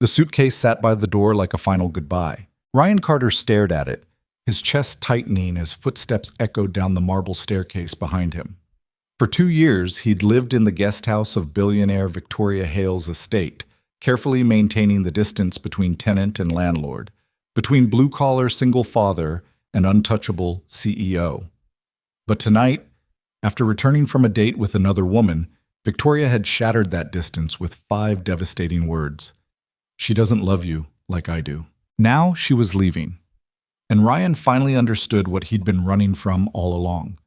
The suitcase sat by the door like a final goodbye. Ryan Carter stared at it, his chest tightening as footsteps echoed down the marble staircase behind him. For 2 years, he'd lived in the guest house of billionaire Victoria Hale's estate, carefully maintaining the distance between tenant and landlord, between blue-collar single father and untouchable CEO. But tonight, after returning from a date with another woman, Victoria had shattered that distance with 5 devastating words. She doesn't love you like I do. Now she was leaving, and Ryan finally understood what he'd been running from all along.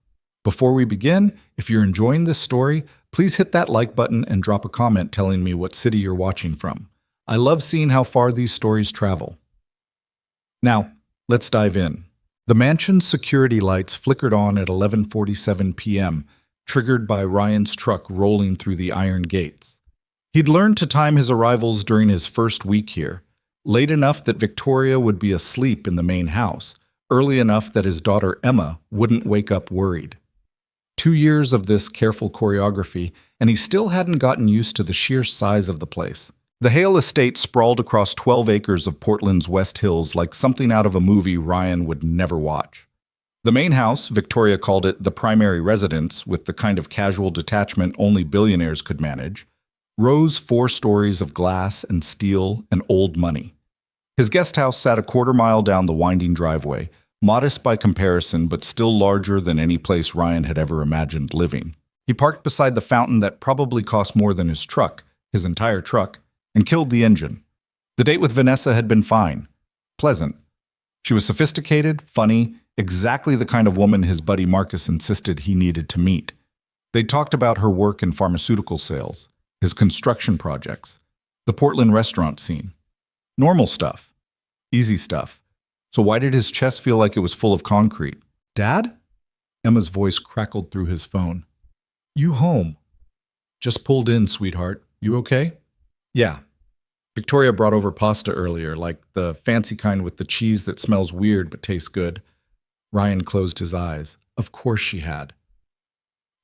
Before we begin, if you're enjoying this story, please hit that like button and drop a comment telling me what city you're watching from. I love seeing how far these stories travel. Now, let's dive in. The mansion's security lights flickered on at 11:47 p.m., triggered by Ryan's truck rolling through the iron gates. He'd learned to time his arrivals during his first week here, late enough that Victoria would be asleep in the main house, early enough that his daughter Emma wouldn't wake up worried. 2 years of this careful choreography, and he still hadn't gotten used to the sheer size of the place. The Hale estate sprawled across 12 acres of Portland's West Hills like something out of a movie Ryan would never watch. The main house, Victoria called it the primary residence, with the kind of casual detachment only billionaires could manage, rose 4 stories of glass and steel and old money. His guest house sat a quarter-mile down the winding driveway, modest by comparison but still larger than any place Ryan had ever imagined living. He parked beside the fountain that probably cost more than his entire truck, and killed the engine. The date with Vanessa had been fine, pleasant. She was sophisticated, funny, exactly the kind of woman his buddy Marcus insisted he needed to meet. They'd talked about her work in pharmaceutical sales, his construction projects, the Portland restaurant scene. Normal stuff. Easy stuff. So why did his chest feel like it was full of concrete? Dad? Emma's voice crackled through his phone. You home? Just pulled in, sweetheart. You okay? Yeah. Victoria brought over pasta earlier, like the fancy kind with the cheese that smells weird but tastes good. Ryan closed his eyes. Of course she had.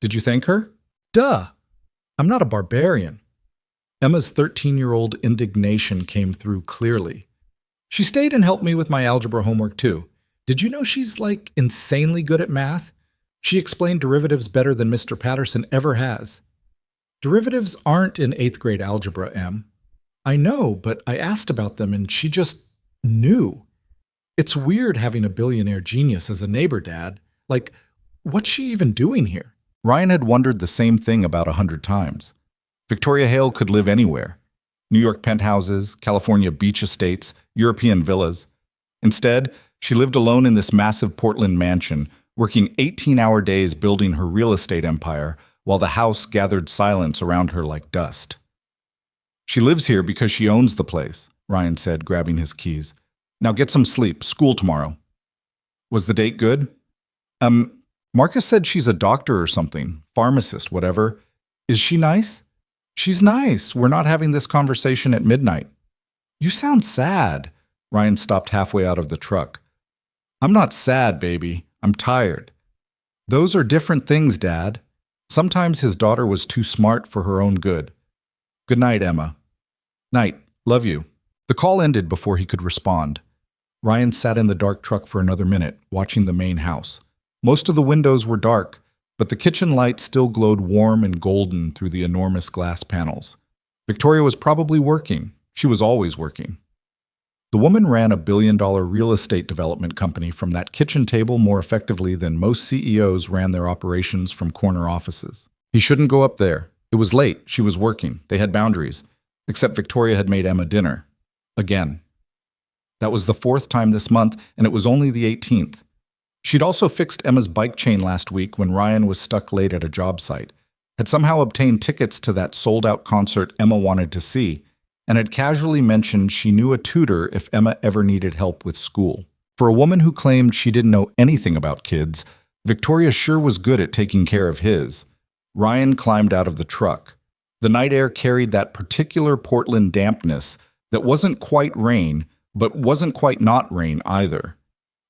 Did you thank her? Duh! I'm not a barbarian. Emma's 13-year-old indignation came through clearly. She stayed and helped me with my algebra homework too. Did you know she's like insanely good at math? She explained derivatives better than Mr. Patterson ever has. Derivatives aren't in 8th grade algebra, Em. I know, but I asked about them and she just knew. It's weird having a billionaire genius as a neighbor, Dad. Like, what's she even doing here? Ryan had wondered the same thing about 100 times. Victoria Hale could live anywhere. New York penthouses, California beach estates, European villas. Instead, she lived alone in this massive Portland mansion, working 18-hour days building her real estate empire while the house gathered silence around her like dust. She lives here because she owns the place, Ryan said, grabbing his keys. Now get some sleep. School tomorrow. Was the date good? Marcus said she's a doctor or something. Pharmacist, whatever. Is she nice? She's nice. We're not having this conversation at midnight. You sound sad. Ryan stopped halfway out of the truck. I'm not sad, baby. I'm tired. Those are different things, Dad. Sometimes his daughter was too smart for her own good. Good night, Emma. Night. Love you. The call ended before he could respond. Ryan sat in the dark truck for another minute, watching the main house. Most of the windows were dark, but the kitchen light still glowed warm and golden through the enormous glass panels. Victoria was probably working. She was always working. The woman ran a billion-dollar real estate development company from that kitchen table more effectively than most CEOs ran their operations from corner offices. He shouldn't go up there. It was late. She was working. They had boundaries. Except Victoria had made Emma dinner. Again. That was the 4th time this month, and it was only the 18th. She'd also fixed Emma's bike chain last week when Ryan was stuck late at a job site, had somehow obtained tickets to that sold-out concert Emma wanted to see, and had casually mentioned she knew a tutor if Emma ever needed help with school. For a woman who claimed she didn't know anything about kids, Victoria sure was good at taking care of his. Ryan climbed out of the truck. The night air carried that particular Portland dampness that wasn't quite rain, but wasn't quite not rain either.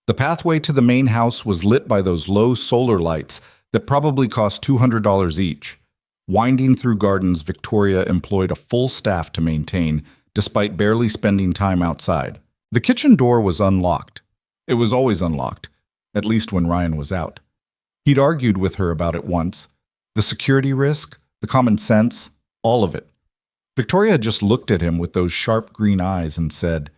The pathway to the main house was lit by those low solar lights that probably cost $200 each. Winding through gardens Victoria employed a full staff to maintain, despite barely spending time outside. The kitchen door was unlocked. It was always unlocked, at least when Ryan was out. He'd argued with her about it once. The security risk, the common sense, all of it. Victoria just looked at him with those sharp green eyes and said,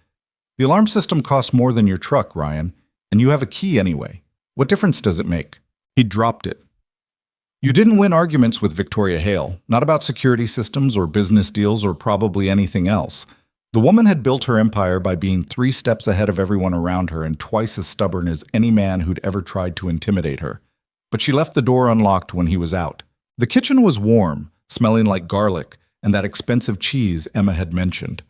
"The alarm system costs more than your truck, Ryan, and you have a key anyway. What difference does it make?" He dropped it. You didn't win arguments with Victoria Hale, not about security systems or business deals or probably anything else. The woman had built her empire by being 3 steps ahead of everyone around her and twice as stubborn as any man who'd ever tried to intimidate her. But she left the door unlocked when he was out. The kitchen was warm, smelling like garlic and that expensive cheese Emma had mentioned.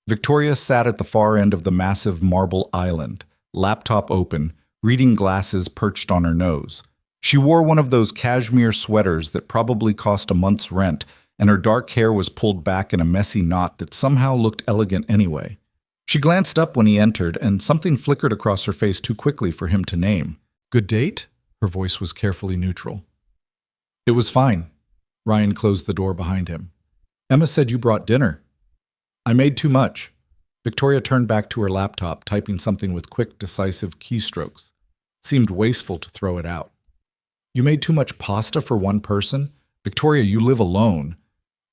Victoria sat at the far end of the massive marble island, laptop open, reading glasses perched on her nose. She wore one of those cashmere sweaters that probably cost a month's rent, and her dark hair was pulled back in a messy knot that somehow looked elegant anyway. She glanced up when he entered, and something flickered across her face too quickly for him to name. "Good date?" Her voice was carefully neutral. "It was fine." Ryan closed the door behind him. "Emma said you brought dinner." "I made too much." Victoria turned back to her laptop, typing something with quick, decisive keystrokes. Seemed wasteful to throw it out. "You made too much pasta for one person? Victoria, you live alone.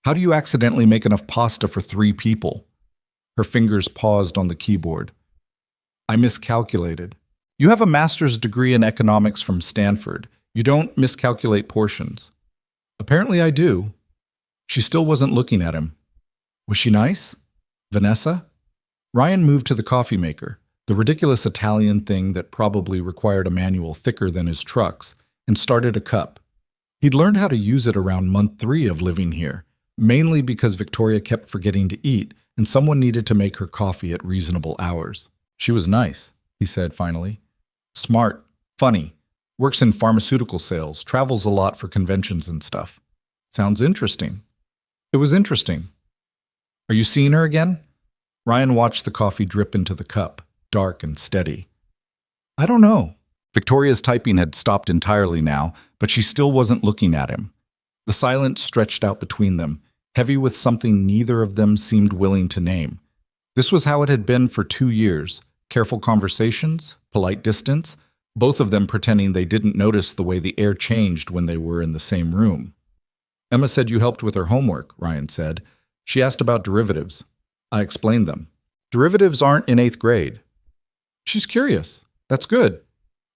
How do you accidentally make enough pasta for 3 people? Her fingers paused on the keyboard. "I miscalculated." "You have a master's degree in economics from Stanford. You don't miscalculate portions." "Apparently I do." She still wasn't looking at him. "Was she nice? Vanessa?" Ryan moved to the coffee maker, the ridiculous Italian thing that probably required a manual thicker than his truck's, and started a cup. He'd learned how to use it around month 3 of living here, mainly because Victoria kept forgetting to eat and someone needed to make her coffee at reasonable hours. "She was nice," he said finally. "Smart, funny, works in pharmaceutical sales, travels a lot for conventions and stuff." "Sounds interesting." It was interesting. "Are you seeing her again?" Ryan watched the coffee drip into the cup, dark and steady. "I don't know." Victoria's typing had stopped entirely now, but she still wasn't looking at him. The silence stretched out between them, heavy with something neither of them seemed willing to name. This was how it had been for 2 years. Careful conversations, polite distance, both of them pretending they didn't notice the way the air changed when they were in the same room. "Emma said you helped with her homework," Ryan said. "She asked about derivatives. I explained them. Derivatives aren't in 8th grade." "She's curious. That's good."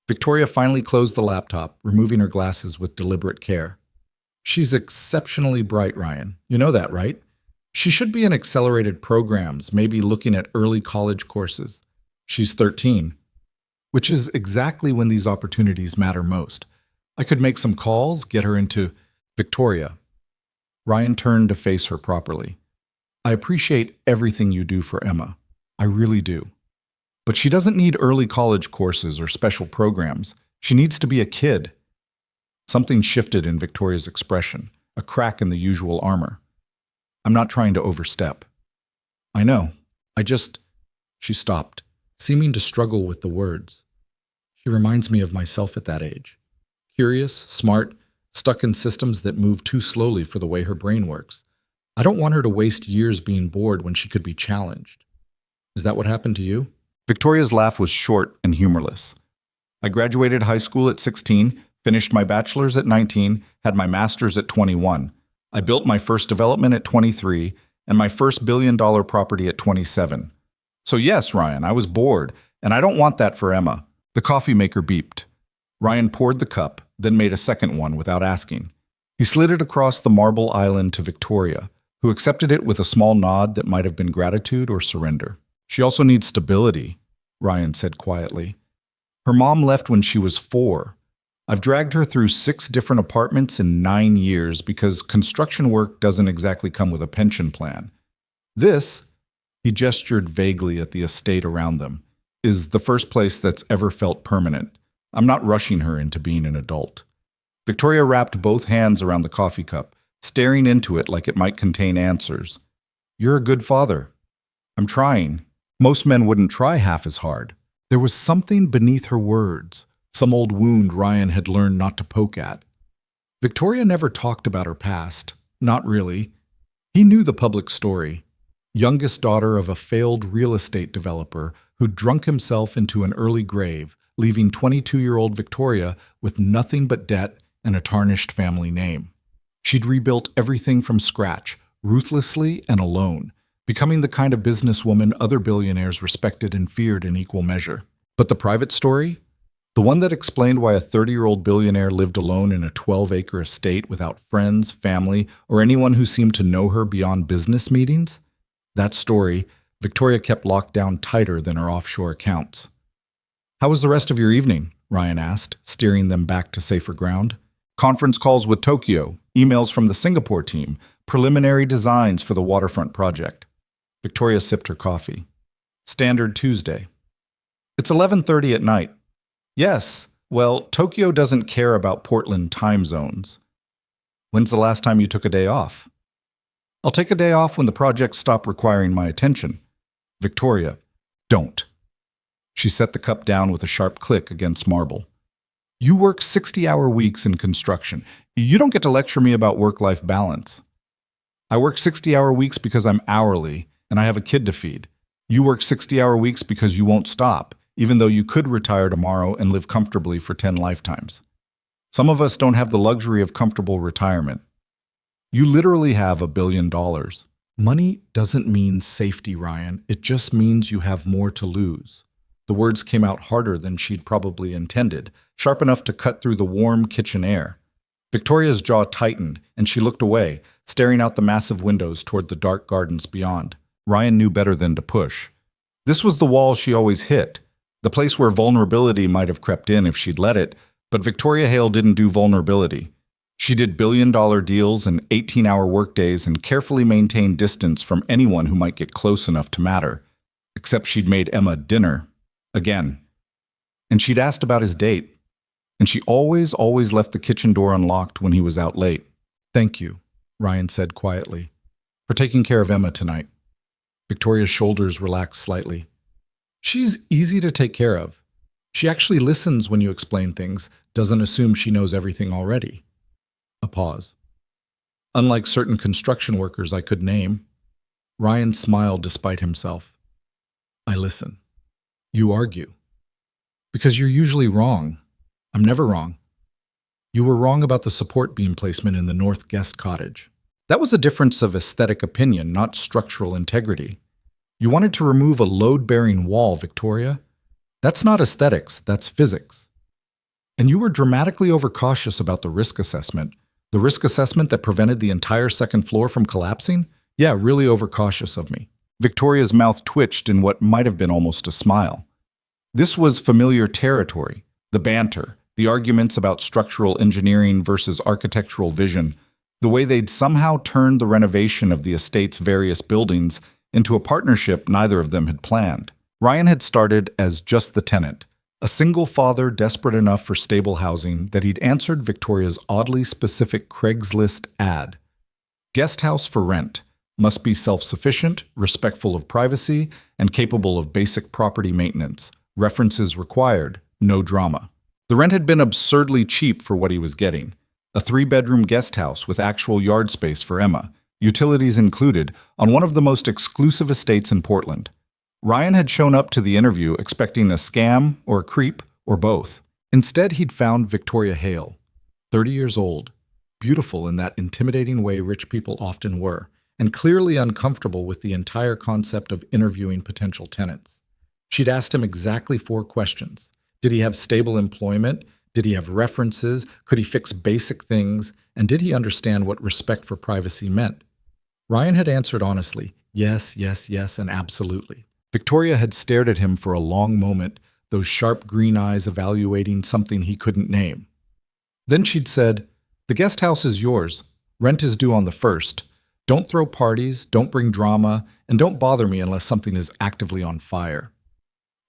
Victoria finally closed the laptop, removing her glasses with deliberate care. "She's exceptionally bright, Ryan. You know that, right? She should be in accelerated programs, maybe looking at early college courses. She's 13, which is exactly when these opportunities matter most. I could make some calls, get her into..." "Victoria." Ryan turned to face her properly. "I appreciate everything you do for Emma. I really do. But she doesn't need early college courses or special programs. She needs to be a kid." Something shifted in Victoria's expression, a crack in the usual armor. "I'm not trying to overstep." "I know. I just..." She stopped, seeming to struggle with the words. "She reminds me of myself at that age. Curious, smart, stuck in systems that move too slowly for the way her brain works. I don't want her to waste years being bored when she could be challenged." "Is that what happened to you?" Victoria's laugh was short and humorless. "I graduated high school at 16, finished my bachelor's at 19, had my master's at 21. I built my first development at 23, and my first billion-dollar property at 27. So yes, Ryan, I was bored, and I don't want that for Emma." The coffee maker beeped. Ryan poured the cup, then made a second one without asking. He slid it across the marble island to Victoria, who accepted it with a small nod that might have been gratitude or surrender. "She also needs stability," Ryan said quietly. "Her mom left when she was 4. I've dragged her through 6 different apartments in 9 years because construction work doesn't exactly come with a pension plan. This," he gestured vaguely at the estate around them, "is the first place that's ever felt permanent. I'm not rushing her into being an adult." Victoria wrapped both hands around the coffee cup, staring into it like it might contain answers. "You're a good father." "I'm trying." Most men wouldn't try half as hard. There was something beneath her words, some old wound Ryan had learned not to poke at. Victoria never talked about her past. Not really. He knew the public story. youngest daughter of a failed real estate developer who'd drunk himself into an early grave, leaving 22-year-old Victoria with nothing but debt and a tarnished family name. She'd rebuilt everything from scratch, ruthlessly and alone, becoming the kind of businesswoman other billionaires respected and feared in equal measure. But the private story? The one that explained why a 30-year-old billionaire lived alone in a 12-acre estate without friends, family, or anyone who seemed to know her beyond business meetings? That story, Victoria kept locked down tighter than her offshore accounts. "How was the rest of your evening?" Ryan asked, steering them back to safer ground. "Conference calls with Tokyo, emails from the Singapore team, preliminary designs for the waterfront project." Victoria sipped her coffee. "Standard Tuesday." "It's 11:30 at night." "Yes, well, Tokyo doesn't care about Portland time zones." "When's the last time you took a day off?" "I'll take a day off when the projects stop requiring my attention." "Victoria, don't." She set the cup down with a sharp click against marble. "You work 60-hour weeks in construction. You don't get to lecture me about work-life balance." "I work 60-hour weeks because I'm hourly, and I have a kid to feed. You work 60-hour weeks because you won't stop, even though you could retire tomorrow and live comfortably for 10 lifetimes. Some of us don't have the luxury of comfortable retirement. You literally have $1 billion. Money doesn't mean safety, Ryan. It just means you have more to lose." The words came out harder than she'd probably intended, sharp enough to cut through the warm kitchen air. Victoria's jaw tightened, and she looked away, staring out the massive windows toward the dark gardens beyond. Ryan knew better than to push. This was the wall she always hit, the place where vulnerability might have crept in if she'd let it, but Victoria Hale didn't do vulnerability. She did billion-dollar deals and 18-hour workdays and carefully maintained distance from anyone who might get close enough to matter. Except she'd made Emma dinner. Again. And she'd asked about his date. And she always left the kitchen door unlocked when he was out late. "Thank you," Ryan said quietly, "for taking care of Emma tonight." Victoria's shoulders relaxed slightly. "She's easy to take care of. She actually listens when you explain things, doesn't assume she knows everything already." A pause. "Unlike certain construction workers I could name." Ryan smiled despite himself. "I listen. You argue. Because you're usually wrong. I'm never wrong. You were wrong about the support beam placement in the North Guest Cottage. That was a difference of aesthetic opinion, not structural integrity. You wanted to remove a load-bearing wall, Victoria. That's not aesthetics, that's physics. And you were dramatically overcautious about the risk assessment. The risk assessment that prevented the entire second floor from collapsing? Yeah, really overcautious of me." Victoria's mouth twitched in what might have been almost a smile. This was familiar territory. The banter, the arguments about structural engineering versus architectural vision, the way they'd somehow turned the renovation of the estate's various buildings into a partnership neither of them had planned. Ryan had started as just the tenant, a single father desperate enough for stable housing that he'd answered Victoria's oddly specific Craigslist ad. Guest house for rent. Must be self-sufficient, respectful of privacy, and capable of basic property maintenance. References required. No drama. The rent had been absurdly cheap for what he was getting. A 3-bedroom guest house with actual yard space for Emma, utilities included, on one of the most exclusive estates in Portland. Ryan had shown up to the interview expecting a scam or a creep or both. Instead, he'd found Victoria Hale, 30 years old, beautiful in that intimidating way rich people often were, and clearly uncomfortable with the entire concept of interviewing potential tenants. She'd asked him exactly 4 questions. Did he have stable employment? Did he have references? Could he fix basic things? And did he understand what respect for privacy meant? Ryan had answered honestly, yes, yes, yes, and absolutely. Victoria had stared at him for a long moment, those sharp green eyes evaluating something he couldn't name. Then she'd said, "The guest house is yours. Rent is due on the 1st. Don't throw parties, don't bring drama, and don't bother me unless something is actively on fire."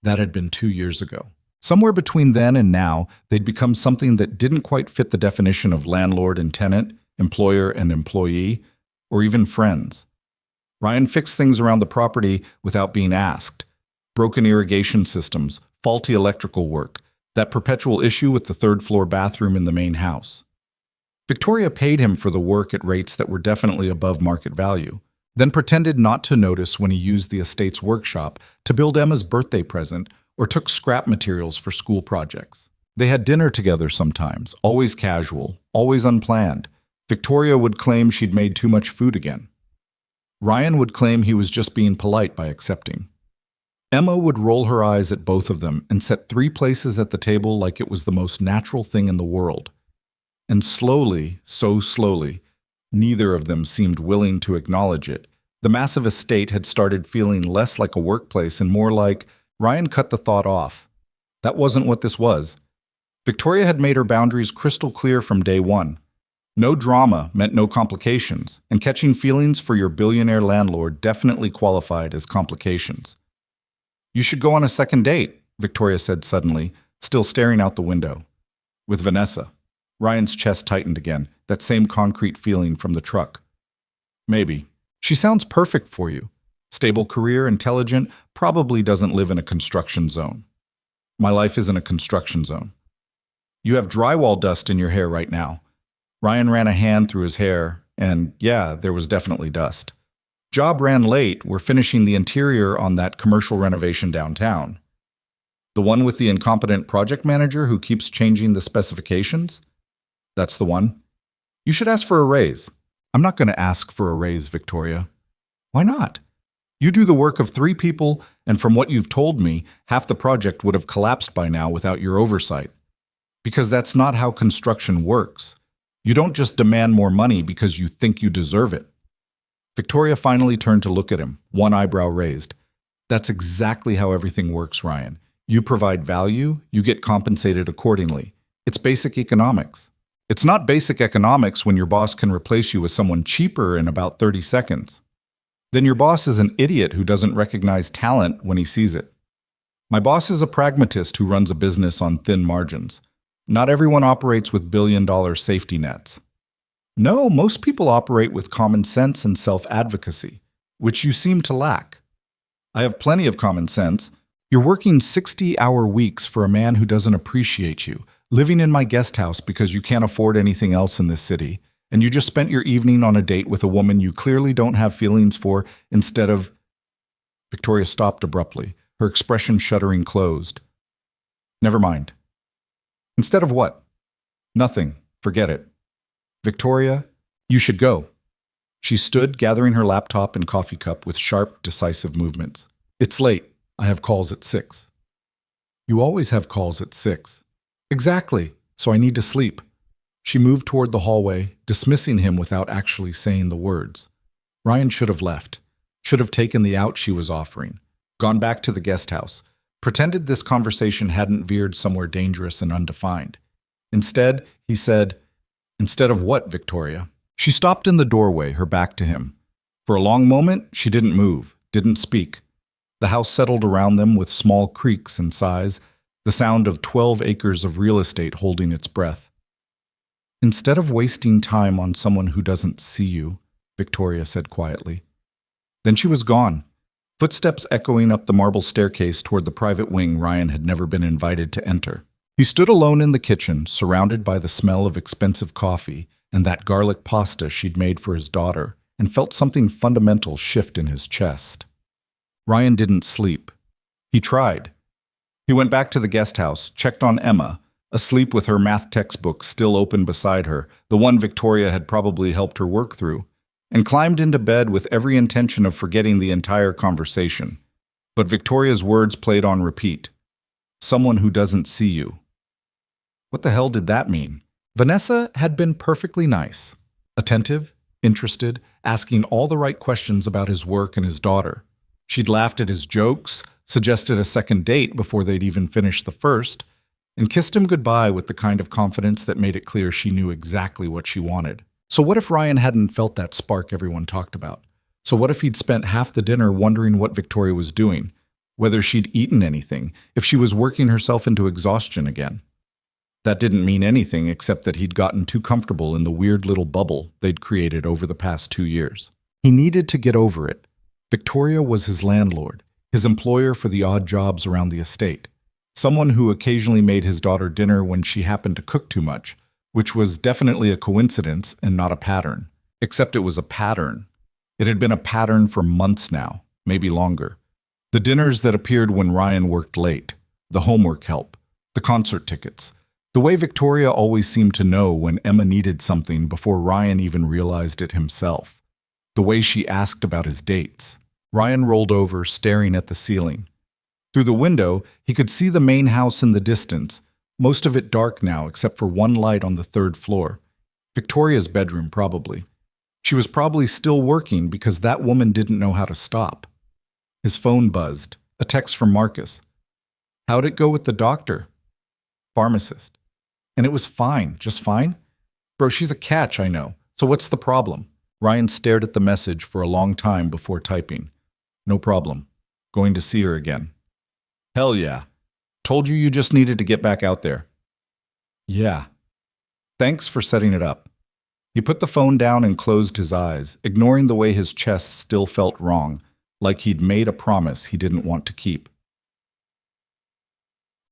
That had been 2 years ago. Somewhere between then and now, they'd become something that didn't quite fit the definition of landlord and tenant, employer and employee, or even friends. Ryan fixed things around the property without being asked. Broken irrigation systems, faulty electrical work, that perpetual issue with the 3rd-floor bathroom in the main house. Victoria paid him for the work at rates that were definitely above market value. then pretended not to notice when he used the estate's workshop to build Emma's birthday present or took scrap materials for school projects. They had dinner together sometimes, always casual, always unplanned. Victoria would claim she'd made too much food again. Ryan would claim he was just being polite by accepting. Emma would roll her eyes at both of them and set 3 places at the table like it was the most natural thing in the world. And slowly, so slowly, neither of them seemed willing to acknowledge it. The massive estate had started feeling less like a workplace and more like Ryan cut the thought off. That wasn't what this was. Victoria had made her boundaries crystal clear from day one. No drama meant no complications, and catching feelings for your billionaire landlord definitely qualified as complications. "You should go on a second date," Victoria said suddenly, still staring out the window. "With Vanessa." Ryan's chest tightened again, that same concrete feeling from the truck. "Maybe. She sounds perfect for you. Stable career, intelligent, probably doesn't live in a construction zone." "My life isn't a construction zone." "You have drywall dust in your hair right now." Ryan ran a hand through his hair, and yeah, there was definitely dust. "Job ran late. We're finishing the interior on that commercial renovation downtown." "The one with the incompetent project manager who keeps changing the specifications?" "That's the one." "You should ask for a raise." "I'm not going to ask for a raise, Victoria." "Why not?" "You do the work of 3 people, and from what you've told me, half the project would have collapsed by now without your oversight." "Because that's not how construction works. You don't just demand more money because you think you deserve it." Victoria finally turned to look at him, one eyebrow raised. "That's exactly how everything works, Ryan. You provide value, you get compensated accordingly. It's basic economics." "It's not basic economics when your boss can replace you with someone cheaper in about 30 seconds. Then your boss is an idiot who doesn't recognize talent when he sees it." "My boss is a pragmatist who runs a business on thin margins. Not everyone operates with billion-dollar safety nets." "No, most people operate with common sense and self-advocacy, which you seem to lack." "I have plenty of common sense. You're working 60-hour weeks for a man who doesn't appreciate you, living in my guest house because you can't afford anything else in this city, and you just spent your evening on a date with a woman you clearly don't have feelings for instead of—" Victoria stopped abruptly, her expression shuddering closed. "Never mind." "Instead of what?" "Nothing. Forget it." "Victoria, you should go." She stood, gathering her laptop and coffee cup with sharp, decisive movements. "It's late. I have calls at 6. "You always have calls at 6. "Exactly. So I need to sleep." She moved toward the hallway, dismissing him without actually saying the words. Ryan should have left, should have taken the out she was offering, gone back to the guest house, pretended this conversation hadn't veered somewhere dangerous and undefined. Instead, he said, "Instead of what, Victoria?" She stopped in the doorway, her back to him. For a long moment, she didn't move, didn't speak. The house settled around them with small creaks and sighs, the sound of 12 acres of real estate holding its breath. "Instead of wasting time on someone who doesn't see you," Victoria said quietly. Then she was gone, footsteps echoing up the marble staircase toward the private wing Ryan had never been invited to enter. He stood alone in the kitchen, surrounded by the smell of expensive coffee and that garlic pasta she'd made for his daughter, and felt something fundamental shift in his chest. Ryan didn't sleep. He tried. He went back to the guest house, checked on Emma, asleep with her math textbook still open beside her, the one Victoria had probably helped her work through, and climbed into bed with every intention of forgetting the entire conversation. But Victoria's words played on repeat. "Someone who doesn't see you." What the hell did that mean? Vanessa had been perfectly nice, attentive, interested, asking all the right questions about his work and his daughter. She'd laughed at his jokes, suggested a second date before they'd even finished the first, and kissed him goodbye with the kind of confidence that made it clear she knew exactly what she wanted. So what if Ryan hadn't felt that spark everyone talked about? So what if he'd spent half the dinner wondering what Victoria was doing, whether she'd eaten anything, if she was working herself into exhaustion again? That didn't mean anything except that he'd gotten too comfortable in the weird little bubble they'd created over the past 2 years. He needed to get over it. Victoria was his landlord, his employer for the odd jobs around the estate, someone who occasionally made his daughter dinner when she happened to cook too much, which was definitely a coincidence and not a pattern, except it was a pattern. It had been a pattern for months now, maybe longer. The dinners that appeared when Ryan worked late, the homework help, the concert tickets, the way Victoria always seemed to know when Emma needed something before Ryan even realized it himself, the way she asked about his dates. Ryan rolled over, staring at the ceiling. Through the window, he could see the main house in the distance, most of it dark now except for one light on the third floor. Victoria's bedroom, probably. She was probably still working because that woman didn't know how to stop. His phone buzzed. A text from Marcus. How'd it go with the doctor? Pharmacist. And it was fine, just fine? Bro, she's a catch, I know. So what's the problem? Ryan stared at the message for a long time before typing. No problem. Going to see her again. Hell yeah. Told you just needed to get back out there. Yeah. Thanks for setting it up. He put the phone down and closed his eyes, ignoring the way his chest still felt wrong, like he'd made a promise he didn't want to keep.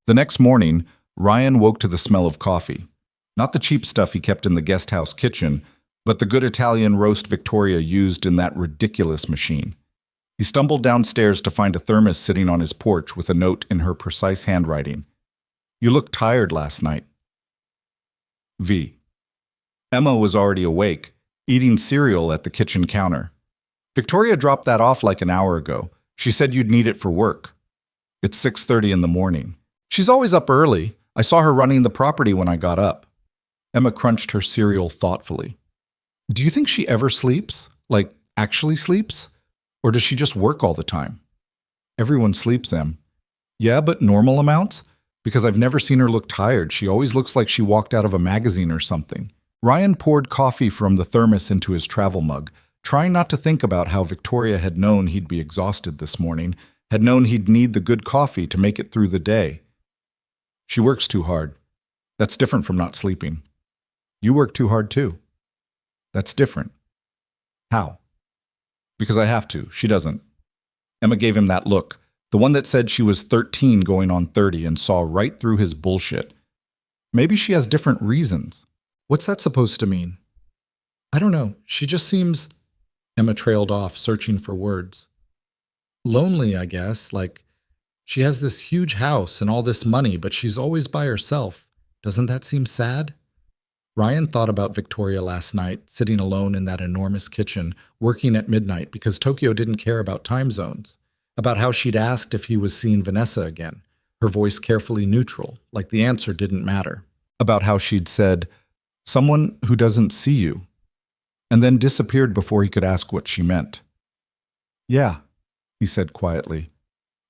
The next morning, Ryan woke to the smell of coffee. Not the cheap stuff he kept in the guest house kitchen, but the good Italian roast Victoria used in that ridiculous machine. He stumbled downstairs to find a thermos sitting on his porch with a note in her precise handwriting. You looked tired last night. V. Emma was already awake, eating cereal at the kitchen counter. Victoria dropped that off like an hour ago. She said you'd need it for work. It's 6:30 in the morning. She's always up early. I saw her running the property when I got up. Emma crunched her cereal thoughtfully. Do you think she ever sleeps? Like, actually sleeps? Or does she just work all the time? Everyone sleeps, Em. Yeah, but normal amounts? Because I've never seen her look tired. She always looks like she walked out of a magazine or something. Ryan poured coffee from the thermos into his travel mug, trying not to think about how Victoria had known he'd be exhausted this morning, had known he'd need the good coffee to make it through the day. She works too hard. That's different from not sleeping. You work too hard too. That's different. How? Because I have to. She doesn't. Emma gave him that look, the one that said she was 13 going on 30 and saw right through his bullshit. Maybe she has different reasons. What's that supposed to mean? I don't know. She just seems... Emma trailed off, searching for words. Lonely, I guess. Like, she has this huge house and all this money, but she's always by herself. Doesn't that seem sad? Ryan thought about Victoria last night, sitting alone in that enormous kitchen, working at midnight because Tokyo didn't care about time zones, about how she'd asked if he was seeing Vanessa again, her voice carefully neutral, like the answer didn't matter, about how she'd said, someone who doesn't see you, and then disappeared before he could ask what she meant. Yeah, he said quietly.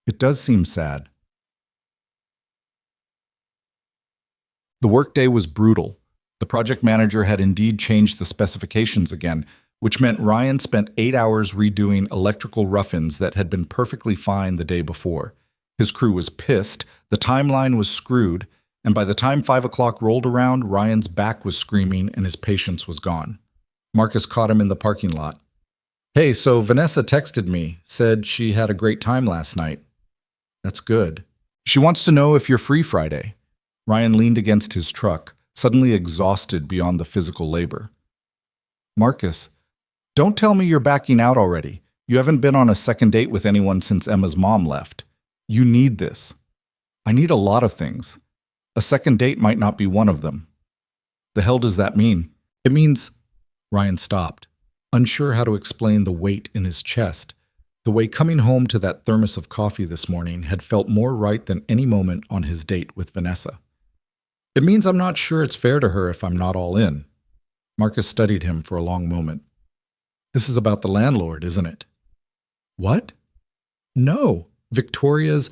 It does seem sad. The workday was brutal. The project manager had indeed changed the specifications again, which meant Ryan spent 8 hours redoing electrical rough-ins that had been perfectly fine the day before. His crew was pissed, the timeline was screwed, and by the time 5 o'clock rolled around, Ryan's back was screaming and his patience was gone. Marcus caught him in the parking lot. Hey, so Vanessa texted me, said she had a great time last night. That's good. She wants to know if you're free Friday. Ryan leaned against his truck, suddenly exhausted beyond the physical labor. Marcus, don't tell me you're backing out already. You haven't been on a second date with anyone since Emma's mom left. You need this. I need a lot of things. A second date might not be one of them. The hell does that mean? It means... Ryan stopped, unsure how to explain the weight in his chest, the way coming home to that thermos of coffee this morning had felt more right than any moment on his date with Vanessa. It means I'm not sure it's fair to her if I'm not all in. Marcus studied him for a long moment. This is about the landlord, isn't it? What? No. Victoria's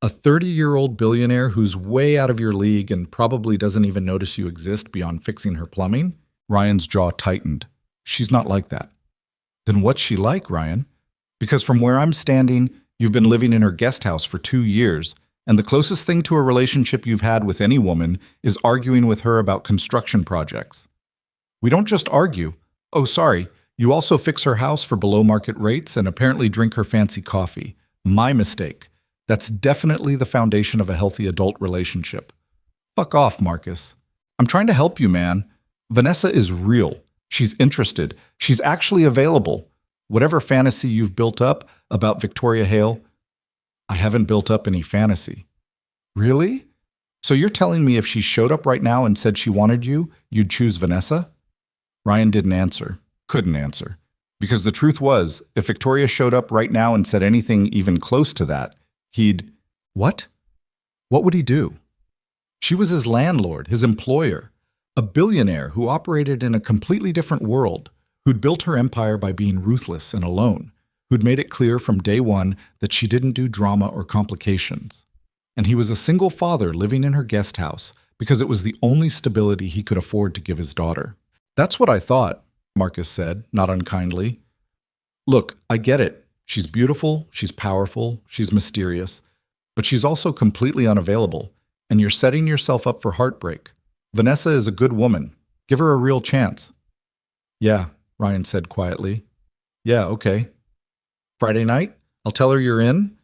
a 30-year-old billionaire who's way out of your league and probably doesn't even notice you exist beyond fixing her plumbing? Ryan's jaw tightened. She's not like that. Then what's she like, Ryan? Because from where I'm standing, you've been living in her guest house for 2 years, and the closest thing to a relationship you've had with any woman is arguing with her about construction projects. We don't just argue. Oh, sorry, you also fix her house for below-market rates and apparently drink her fancy coffee. My mistake. That's definitely the foundation of a healthy adult relationship. Fuck off, Marcus. I'm trying to help you, man. Vanessa is real. She's interested. She's actually available. Whatever fantasy you've built up about Victoria Hale, I haven't built up any fantasy. Really? So you're telling me if she showed up right now and said she wanted you, you'd choose Vanessa? Ryan didn't answer, couldn't answer. Because the truth was, if Victoria showed up right now and said anything even close to that, he'd… What? What would he do? She was his landlord, his employer, a billionaire who operated in a completely different world, who'd built her empire by being ruthless and alone, who'd made it clear from day one that she didn't do drama or complications. And he was a single father living in her guest house because it was the only stability he could afford to give his daughter. That's what I thought, Marcus said, not unkindly. Look, I get it. She's beautiful, she's powerful, she's mysterious, but she's also completely unavailable, and you're setting yourself up for heartbreak. Vanessa is a good woman. Give her a real chance. Yeah, Ryan said quietly. Yeah, okay. Friday night? I'll tell her you're in?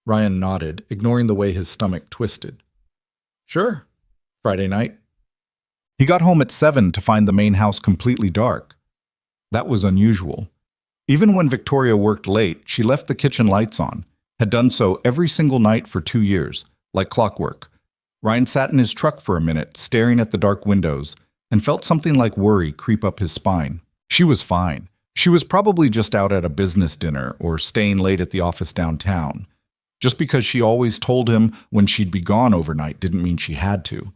Ryan nodded, ignoring the way his stomach twisted. Sure. Friday night. He got home at 7 to find the main house completely dark. That was unusual. Even when Victoria worked late, she left the kitchen lights on, had done so every single night for 2 years, like clockwork. Ryan sat in his truck for a minute, staring at the dark windows, and felt something like worry creep up his spine. She was fine. She was probably just out at a business dinner or staying late at the office downtown. Just because she always told him when she'd be gone overnight didn't mean she had to.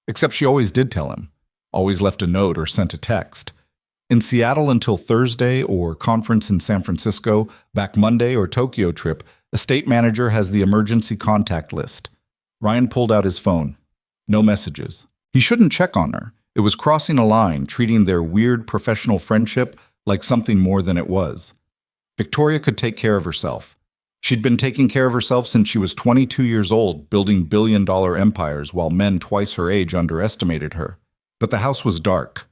Except she always did tell him, always left a note or sent a text. In Seattle until Thursday or conference in San Francisco, back Monday or Tokyo trip, estate manager has the emergency contact list. Ryan pulled out his phone. No messages. He shouldn't check on her. It was crossing a line, treating their weird professional friendship like something more than it was. Victoria could take care of herself. She'd been taking care of herself since she was 22 years old, building billion-dollar empires while men twice her age underestimated her. But the house was dark.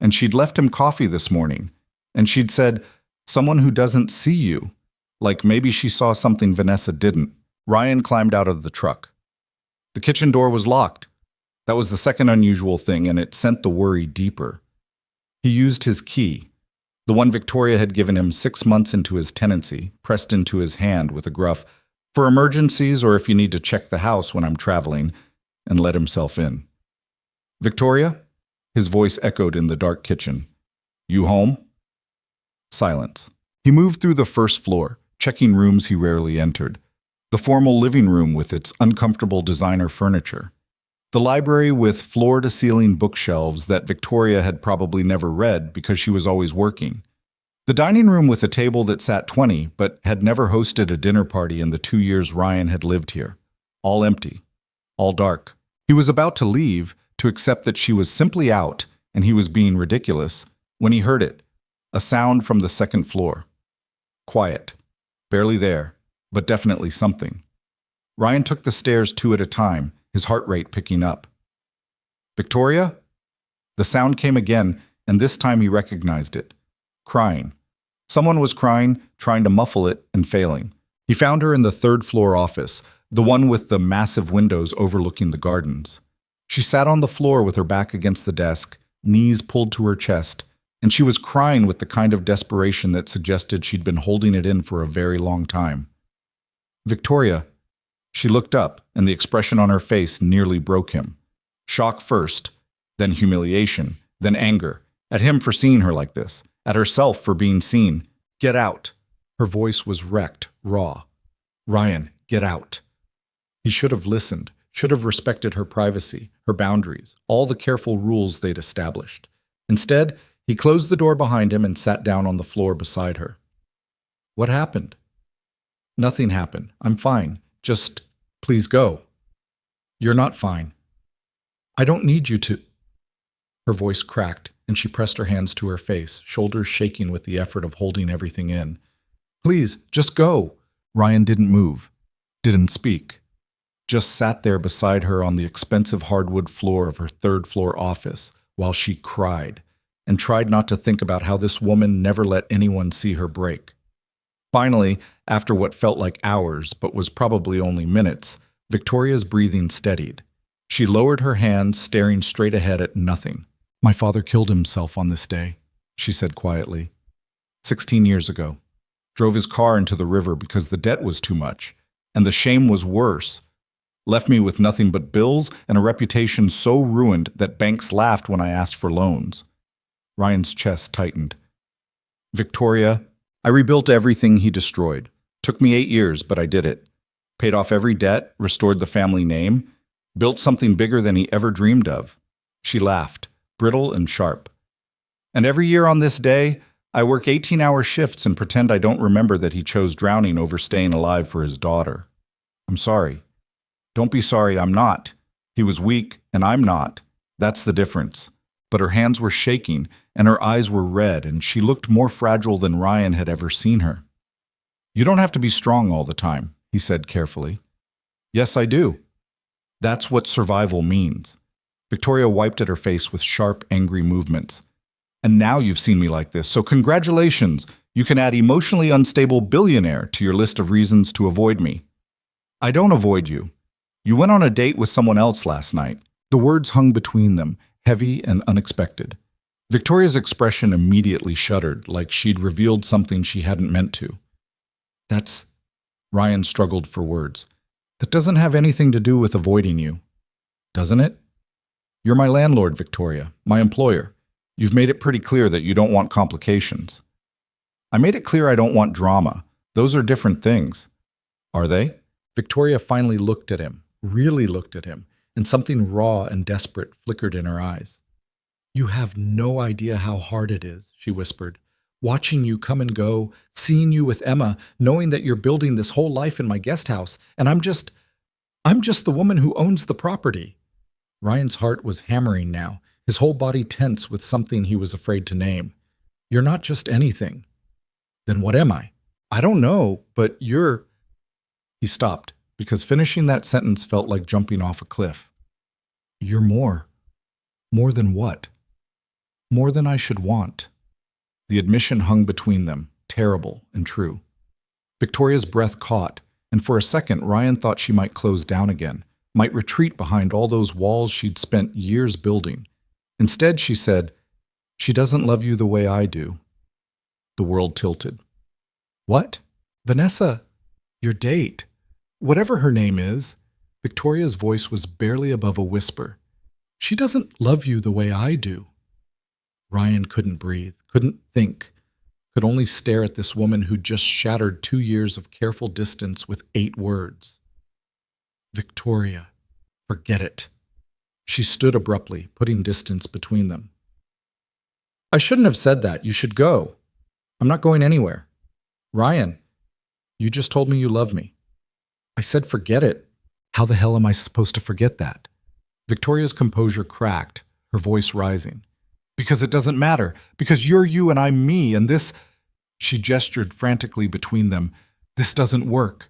And she'd left him coffee this morning. And she'd said, someone who doesn't see you. Like maybe she saw something Vanessa didn't. Ryan climbed out of the truck. The kitchen door was locked. That was the second unusual thing, and it sent the worry deeper. He used his key, the one Victoria had given him 6 months into his tenancy, pressed into his hand with a gruff, for emergencies or if you need to check the house when I'm traveling, and let himself in. Victoria? His voice echoed in the dark kitchen. You home? Silence. He moved through the first floor, checking rooms he rarely entered. The formal living room with its uncomfortable designer furniture. The library with floor-to-ceiling bookshelves that Victoria had probably never read because she was always working. The dining room with a table that sat 20 but had never hosted a dinner party in the 2 years Ryan had lived here. All empty. All dark. He was about to leave, to accept that she was simply out and he was being ridiculous, when he heard it. A sound from the second floor. Quiet. Barely there, but definitely something. Ryan took the stairs 2 at a time, his heart rate picking up. Victoria? The sound came again, and this time he recognized it. Crying. Someone was crying, trying to muffle it, and failing. He found her in the 3rd floor office, the one with the massive windows overlooking the gardens. She sat on the floor with her back against the desk, knees pulled to her chest, and she was crying with the kind of desperation that suggested she'd been holding it in for a very long time. Victoria. She looked up, and the expression on her face nearly broke him. Shock first, then humiliation, then anger, at him for seeing her like this, at herself for being seen. Get out. Her voice was wrecked, raw. Ryan, get out. He should have listened, should have respected her privacy, her boundaries, all the careful rules they'd established. Instead, he closed the door behind him and sat down on the floor beside her. What happened? Nothing happened. I'm fine. Just, please go. You're not fine. I don't need you to. Her voice cracked, and she pressed her hands to her face, shoulders shaking with the effort of holding everything in. Please, just go. Ryan didn't move, didn't speak. Just sat there beside her on the expensive hardwood floor of her 3rd floor office while she cried and tried not to think about how this woman never let anyone see her break. Finally, after what felt like hours but was probably only minutes, Victoria's breathing steadied. She lowered her hands, staring straight ahead at nothing. My father killed himself on this day, she said quietly. 16 years ago. drove his car into the river because the debt was too much, and the shame was worse. Left me with nothing but bills and a reputation so ruined that banks laughed when I asked for loans. Ryan's chest tightened. Victoria, I rebuilt everything he destroyed. Took me 8 years, but I did it. Paid off every debt, restored the family name, built something bigger than he ever dreamed of. She laughed, brittle and sharp. And every year on this day, I work 18-hour shifts and pretend I don't remember that he chose drowning over staying alive for his daughter. I'm sorry. Don't be sorry, I'm not. He was weak, and I'm not. That's the difference. But her hands were shaking, and her eyes were red, and she looked more fragile than Ryan had ever seen her. You don't have to be strong all the time, he said carefully. Yes, I do. That's what survival means. Victoria wiped at her face with sharp, angry movements. And now you've seen me like this, so congratulations. You can add emotionally unstable billionaire to your list of reasons to avoid me. I don't avoid you. You went on a date with someone else last night. The words hung between them, heavy and unexpected. Victoria's expression immediately shuddered, like she'd revealed something she hadn't meant to. That's... Ryan struggled for words. That doesn't have anything to do with avoiding you, doesn't it? You're my landlord, Victoria, my employer. You've made it pretty clear that you don't want complications. I made it clear I don't want drama. Those are different things. Are they? Victoria finally looked at him, really looked at him, and something raw and desperate flickered in her eyes. You have no idea how hard it is, she whispered. Watching you come and go, seeing you with Emma, knowing that you're building this whole life in my guest house, and I'm just the woman who owns the property. Ryan's heart was hammering now, his whole body tense with something he was afraid to name. You're not just anything. Then what am I? I don't know, but you're... He stopped, because finishing that sentence felt like jumping off a cliff. You're more. More than what? More than I should want. The admission hung between them, terrible and true. Victoria's breath caught, and for a second Ryan thought she might close down again, might retreat behind all those walls she'd spent years building. Instead, she said, She doesn't love you the way I do. The world tilted. What? Vanessa, your date. Whatever her name is. Victoria's voice was barely above a whisper. She doesn't love you the way I do. Ryan couldn't breathe, couldn't think, could only stare at this woman who'd just shattered 2 years of careful distance with 8 words. Victoria, forget it. She stood abruptly, putting distance between them. I shouldn't have said that. You should go. I'm not going anywhere. Ryan, you just told me you love me. I said forget it. How the hell am I supposed to forget that? Victoria's composure cracked, her voice rising. Because it doesn't matter. Because you're you and I'm me, and this... She gestured frantically between them. This doesn't work.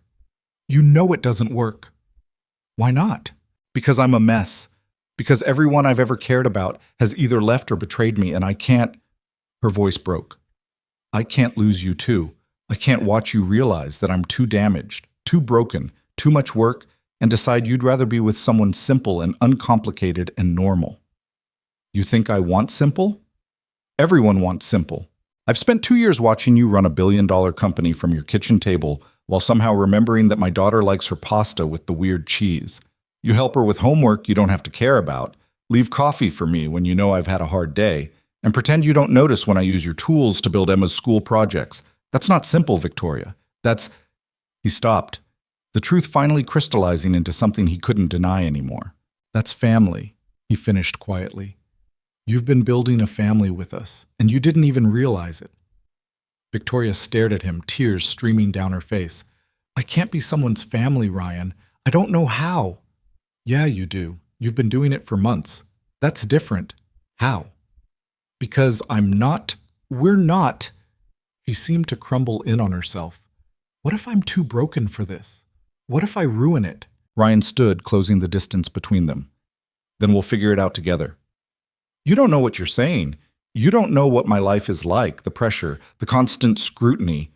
You know it doesn't work. Why not? Because I'm a mess. Because everyone I've ever cared about has either left or betrayed me, and I can't... Her voice broke. I can't lose you too. I can't watch you realize that I'm too damaged, too broken, too much work, and decide you'd rather be with someone simple and uncomplicated and normal. You think I want simple? Everyone wants simple. I've spent 2 years watching you run a billion-dollar company from your kitchen table while somehow remembering that my daughter likes her pasta with the weird cheese. You help her with homework you don't have to care about, leave coffee for me when you know I've had a hard day, and pretend you don't notice when I use your tools to build Emma's school projects. That's not simple, Victoria. That's... He stopped, the truth finally crystallizing into something he couldn't deny anymore. That's family, he finished quietly. You've been building a family with us, and you didn't even realize it. Victoria stared at him, tears streaming down her face. I can't be someone's family, Ryan. I don't know how. Yeah, you do. You've been doing it for months. That's different. How? Because I'm not. We're not. She seemed to crumble in on herself. What if I'm too broken for this? What if I ruin it? Ryan stood, closing the distance between them. Then we'll figure it out together. You don't know what you're saying. You don't know what my life is like, the pressure, the constant scrutiny.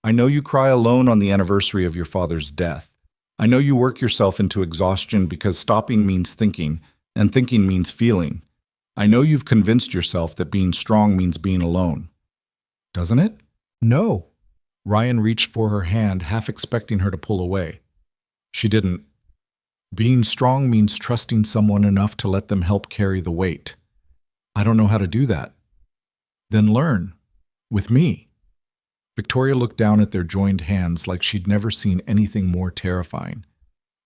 I know you cry alone on the anniversary of your father's death. I know you work yourself into exhaustion because stopping means thinking, and thinking means feeling. I know you've convinced yourself that being strong means being alone. Doesn't it? No. Ryan reached for her hand, half expecting her to pull away. She didn't. Being strong means trusting someone enough to let them help carry the weight. I don't know how to do that. Then learn. With me. Victoria looked down at their joined hands like she'd never seen anything more terrifying.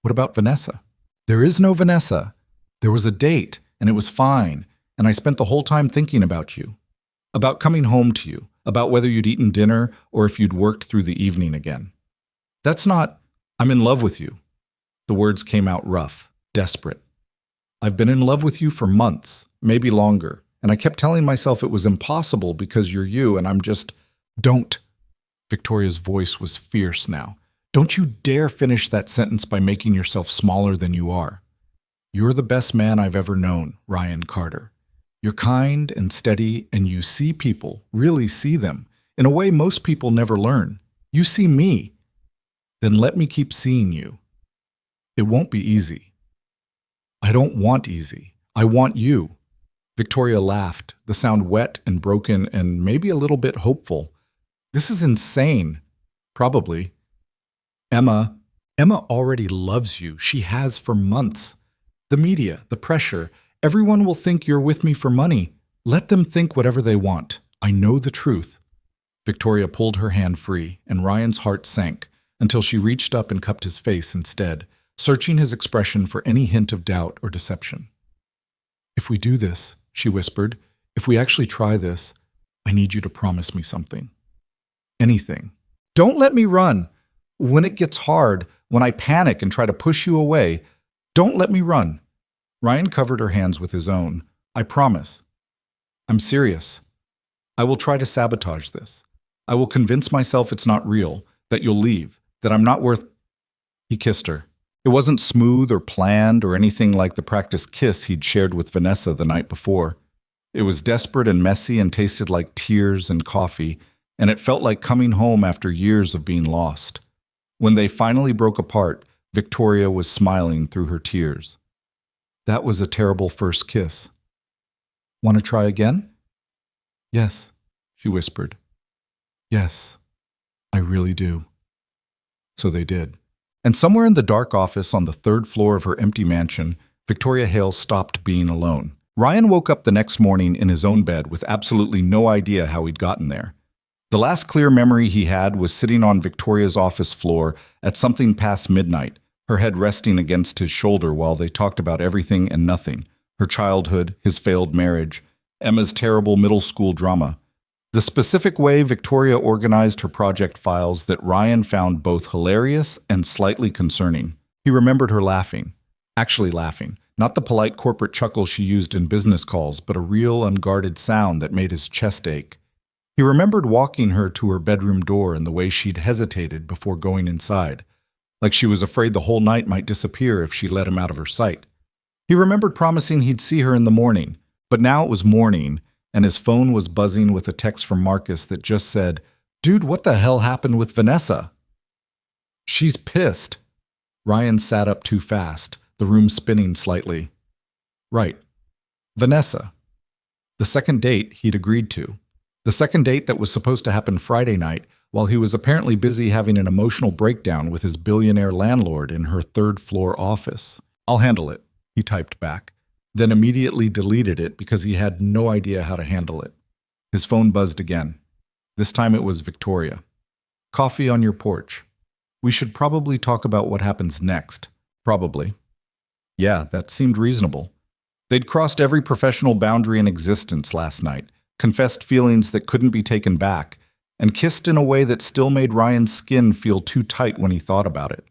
What about Vanessa? There is no Vanessa. There was a date, and it was fine, and I spent the whole time thinking about you. About coming home to you, about whether you'd eaten dinner or if you'd worked through the evening again. That's not, I'm in love with you. The words came out rough, desperate. I've been in love with you for months, maybe longer, and I kept telling myself it was impossible because you're you and I'm just, don't. Victoria's voice was fierce now. Don't you dare finish that sentence by making yourself smaller than you are. You're the best man I've ever known, Ryan Carter. You're kind and steady, and you see people, really see them, in a way most people never learn. You see me. Then let me keep seeing you. It won't be easy. I don't want easy. I want you. Victoria laughed, the sound wet and broken and maybe a little bit hopeful. This is insane. Probably. Emma already loves you. She has for months. The media, the pressure, everyone will think you're with me for money. Let them think whatever they want. I know the truth. Victoria pulled her hand free, and Ryan's heart sank until she reached up and cupped his face instead, searching his expression for any hint of doubt or deception. If we do this, she whispered, if we actually try this, I need you to promise me something. Anything. Don't let me run. When it gets hard, when I panic and try to push you away, don't let me run. Ryan covered her hands with his own. I promise. I'm serious. I will try to sabotage this. I will convince myself it's not real, that you'll leave, that I'm not worth... He kissed her. It wasn't smooth or planned or anything like the practiced kiss he'd shared with Vanessa the night before. It was desperate and messy and tasted like tears and coffee, and it felt like coming home after years of being lost. When they finally broke apart, Victoria was smiling through her tears. That was a terrible first kiss. Want to try again? Yes, she whispered. Yes, I really do. So they did. And somewhere in the dark office on the third floor of her empty mansion, Victoria Hale stopped being alone. Ryan woke up the next morning in his own bed with absolutely no idea how he'd gotten there. The last clear memory he had was sitting on Victoria's office floor at something past midnight, her head resting against his shoulder while they talked about everything and nothing, her childhood, his failed marriage, Emma's terrible middle school drama. The specific way Victoria organized her project files that Ryan found both hilarious and slightly concerning. He remembered her laughing. Actually laughing. Not the polite corporate chuckle she used in business calls, but a real unguarded sound that made his chest ache. He remembered walking her to her bedroom door and the way she'd hesitated before going inside, like she was afraid the whole night might disappear if she let him out of her sight. He remembered promising he'd see her in the morning, but now it was morning, and his phone was buzzing with a text from Marcus that just said, "Dude, what the hell happened with Vanessa?" She's pissed. Ryan sat up too fast, the room spinning slightly. Right. Vanessa. The second date he'd agreed to. The second date that was supposed to happen Friday night, while he was apparently busy having an emotional breakdown with his billionaire landlord in her third-floor office. I'll handle it, he typed back, then immediately deleted it because he had no idea how to handle it. His phone buzzed again. This time it was Victoria. Coffee on your porch. We should probably talk about what happens next. Probably. Yeah, that seemed reasonable. They'd crossed every professional boundary in existence last night, confessed feelings that couldn't be taken back, and kissed in a way that still made Ryan's skin feel too tight when he thought about it.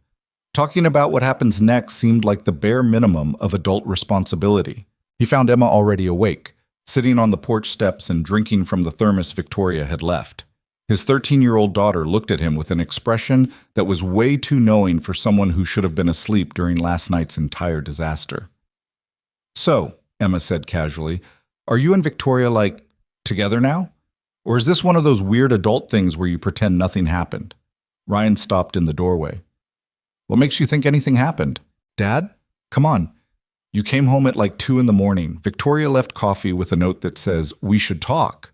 Talking about what happens next seemed like the bare minimum of adult responsibility. He found Emma already awake, sitting on the porch steps and drinking from the thermos Victoria had left. His 13-year-old daughter looked at him with an expression that was way too knowing for someone who should have been asleep during last night's entire disaster. So, Emma said casually, are you and Victoria, together now? Or is this one of those weird adult things where you pretend nothing happened? Ryan stopped in the doorway. What makes you think anything happened? Dad? Come on. You came home at 2 in the morning. Victoria left coffee with a note that says, we should talk.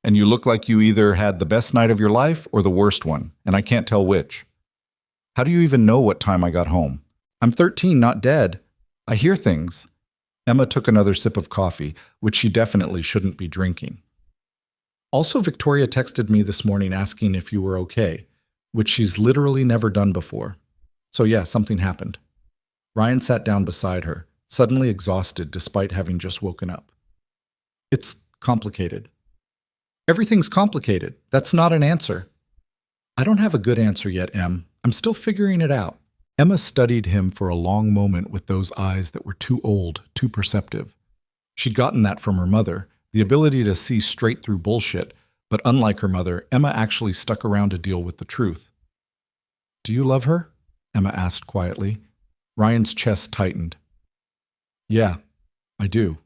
and you look like you either had the best night of your life or the worst one, and I can't tell which. How do you even know what time I got home? I'm 13, not dead. I hear things. Emma took another sip of coffee, which she definitely shouldn't be drinking. Also, Victoria texted me this morning asking if you were okay, which she's literally never done before. So yeah, something happened. Ryan sat down beside her, suddenly exhausted despite having just woken up. It's complicated. Everything's complicated. That's not an answer. I don't have a good answer yet, Em. I'm still figuring it out. Emma studied him for a long moment with those eyes that were too old, too perceptive. She'd gotten that from her mother, the ability to see straight through bullshit, but unlike her mother, Emma actually stuck around to deal with the truth. Do you love her? Emma asked quietly. Ryan's chest tightened. Yeah, I do.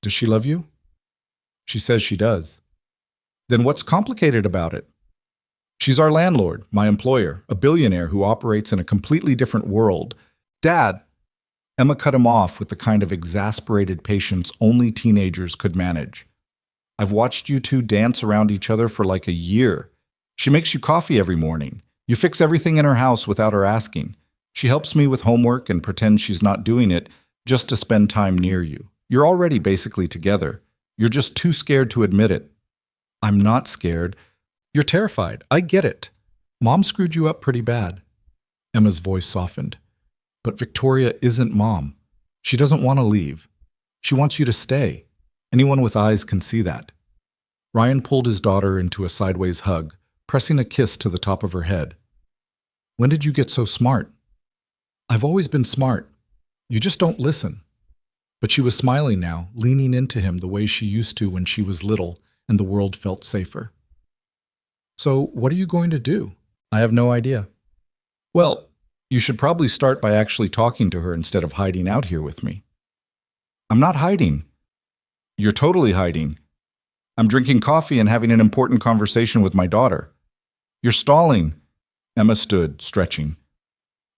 Does she love you? She says she does. Then what's complicated about it? She's our landlord, my employer, a billionaire who operates in a completely different world. Dad! Emma cut him off with the kind of exasperated patience only teenagers could manage. I've watched you two dance around each other for like a year. She makes you coffee every morning. You fix everything in her house without her asking. She helps me with homework and pretends she's not doing it just to spend time near you. You're already basically together. You're just too scared to admit it. I'm not scared. You're terrified. I get it. Mom screwed you up pretty bad. Emma's voice softened. But Victoria isn't Mom. She doesn't want to leave. She wants you to stay. Anyone with eyes can see that. Ryan pulled his daughter into a sideways hug, pressing a kiss to the top of her head. When did you get so smart? I've always been smart. You just don't listen. But she was smiling now, leaning into him the way she used to when she was little and the world felt safer. So, what are you going to do? I have no idea. Well, you should probably start by actually talking to her instead of hiding out here with me. I'm not hiding. You're totally hiding. I'm drinking coffee and having an important conversation with my daughter. You're stalling. Emma stood, stretching.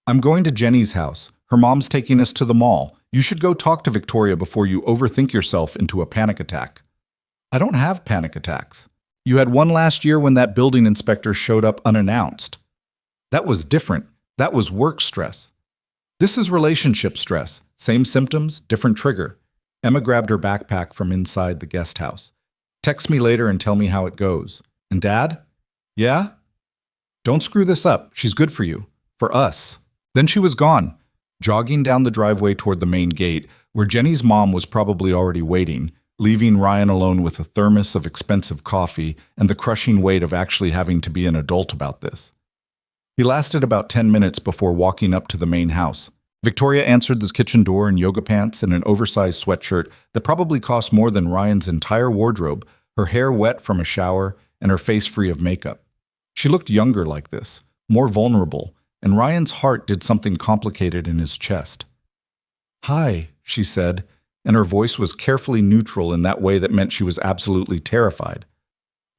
I'm going to Jenny's house. Her mom's taking us to the mall. You should go talk to Victoria before you overthink yourself into a panic attack. I don't have panic attacks. You had one last year when that building inspector showed up unannounced. That was different. That was work stress. This is relationship stress. Same symptoms, different trigger. Emma grabbed her backpack from inside the guest house. Text me later and tell me how it goes. And Dad? Yeah? Don't screw this up. She's good for you. For us. Then she was gone, jogging down the driveway toward the main gate, where Jenny's mom was probably already waiting, leaving Ryan alone with a thermos of expensive coffee and the crushing weight of actually having to be an adult about this. He lasted about 10 minutes before walking up to the main house. Victoria answered the kitchen door in yoga pants and an oversized sweatshirt that probably cost more than Ryan's entire wardrobe, her hair wet from a shower and her face free of makeup. She looked younger like this, more vulnerable, and Ryan's heart did something complicated in his chest. Hi, she said, and her voice was carefully neutral in that way that meant she was absolutely terrified.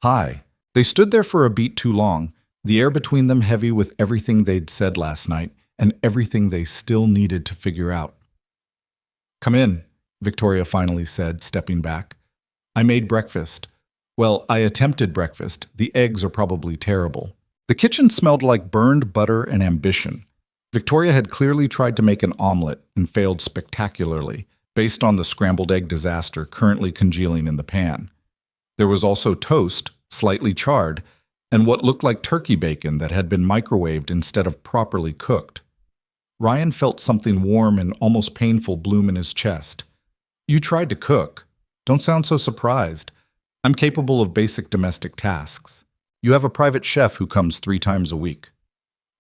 Hi. They stood there for a beat too long, the air between them heavy with everything they'd said last night and everything they still needed to figure out. Come in, Victoria finally said, stepping back. I made breakfast. Well, I attempted breakfast. The eggs are probably terrible. The kitchen smelled like burned butter and ambition. Victoria had clearly tried to make an omelet and failed spectacularly, based on the scrambled egg disaster currently congealing in the pan. There was also toast, slightly charred, and what looked like turkey bacon that had been microwaved instead of properly cooked. Ryan felt something warm and almost painful bloom in his chest. You tried to cook. Don't sound so surprised. I'm capable of basic domestic tasks. You have a private chef who comes 3 times a week.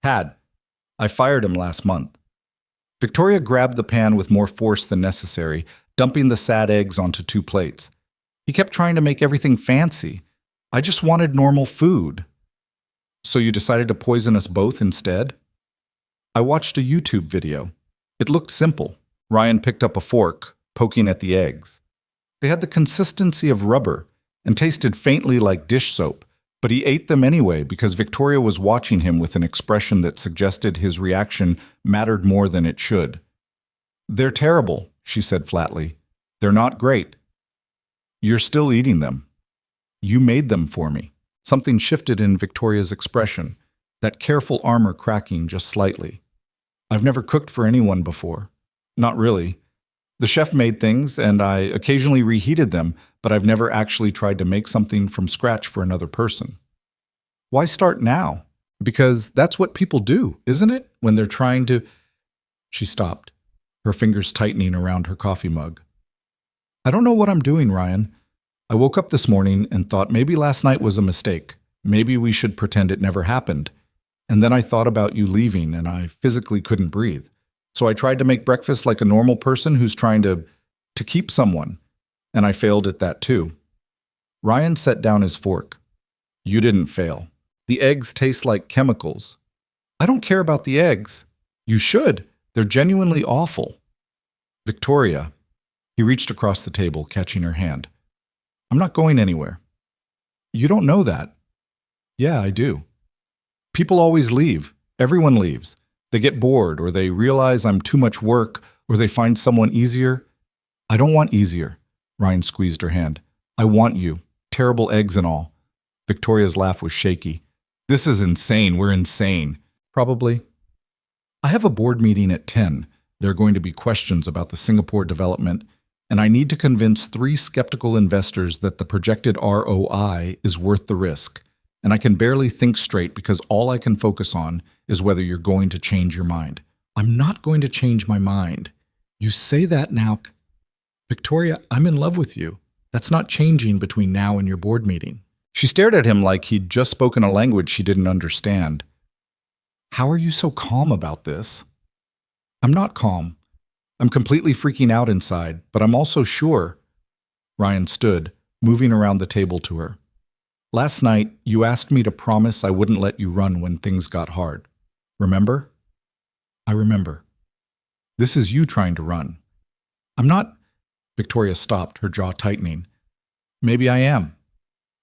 Had. I fired him last month. Victoria grabbed the pan with more force than necessary, dumping the sad eggs onto 2 plates. He kept trying to make everything fancy. I just wanted normal food. So you decided to poison us both instead? I watched a YouTube video. It looked simple. Ryan picked up a fork, poking at the eggs. They had the consistency of rubber and tasted faintly like dish soap, but he ate them anyway because Victoria was watching him with an expression that suggested his reaction mattered more than it should. They're terrible, she said flatly. They're not great. You're still eating them. You made them for me. Something shifted in Victoria's expression, that careful armor cracking just slightly. I've never cooked for anyone before. Not really. The chef made things, and I occasionally reheated them, but I've never actually tried to make something from scratch for another person. Why start now? Because that's what people do, isn't it? When they're trying to... She stopped, her fingers tightening around her coffee mug. I don't know what I'm doing, Ryan. I woke up this morning and thought maybe last night was a mistake. Maybe we should pretend it never happened. And then I thought about you leaving, and I physically couldn't breathe. So I tried to make breakfast like a normal person who's trying to keep someone. And I failed at that too. Ryan set down his fork. You didn't fail. The eggs taste like chemicals. I don't care about the eggs. You should. They're genuinely awful. Victoria. He reached across the table, catching her hand. I'm not going anywhere. You don't know that. Yeah, I do. People always leave. Everyone leaves. They get bored, or they realize I'm too much work, or they find someone easier. I don't want easier. Ryan squeezed her hand. I want you. Terrible eggs and all. Victoria's laugh was shaky. This is insane. We're insane. Probably. I have a board meeting at 10. There are going to be questions about the Singapore development, and I need to convince 3 skeptical investors that the projected ROI is worth the risk. And I can barely think straight because all I can focus on is whether you're going to change your mind. I'm not going to change my mind. You say that now. Victoria, I'm in love with you. That's not changing between now and your board meeting. She stared at him like he'd just spoken a language she didn't understand. How are you so calm about this? I'm not calm. I'm completely freaking out inside, but I'm also sure. Ryan stood, moving around the table to her. Last night, you asked me to promise I wouldn't let you run when things got hard. Remember? I remember. This is you trying to run. I'm not... Victoria stopped, her jaw tightening. Maybe I am.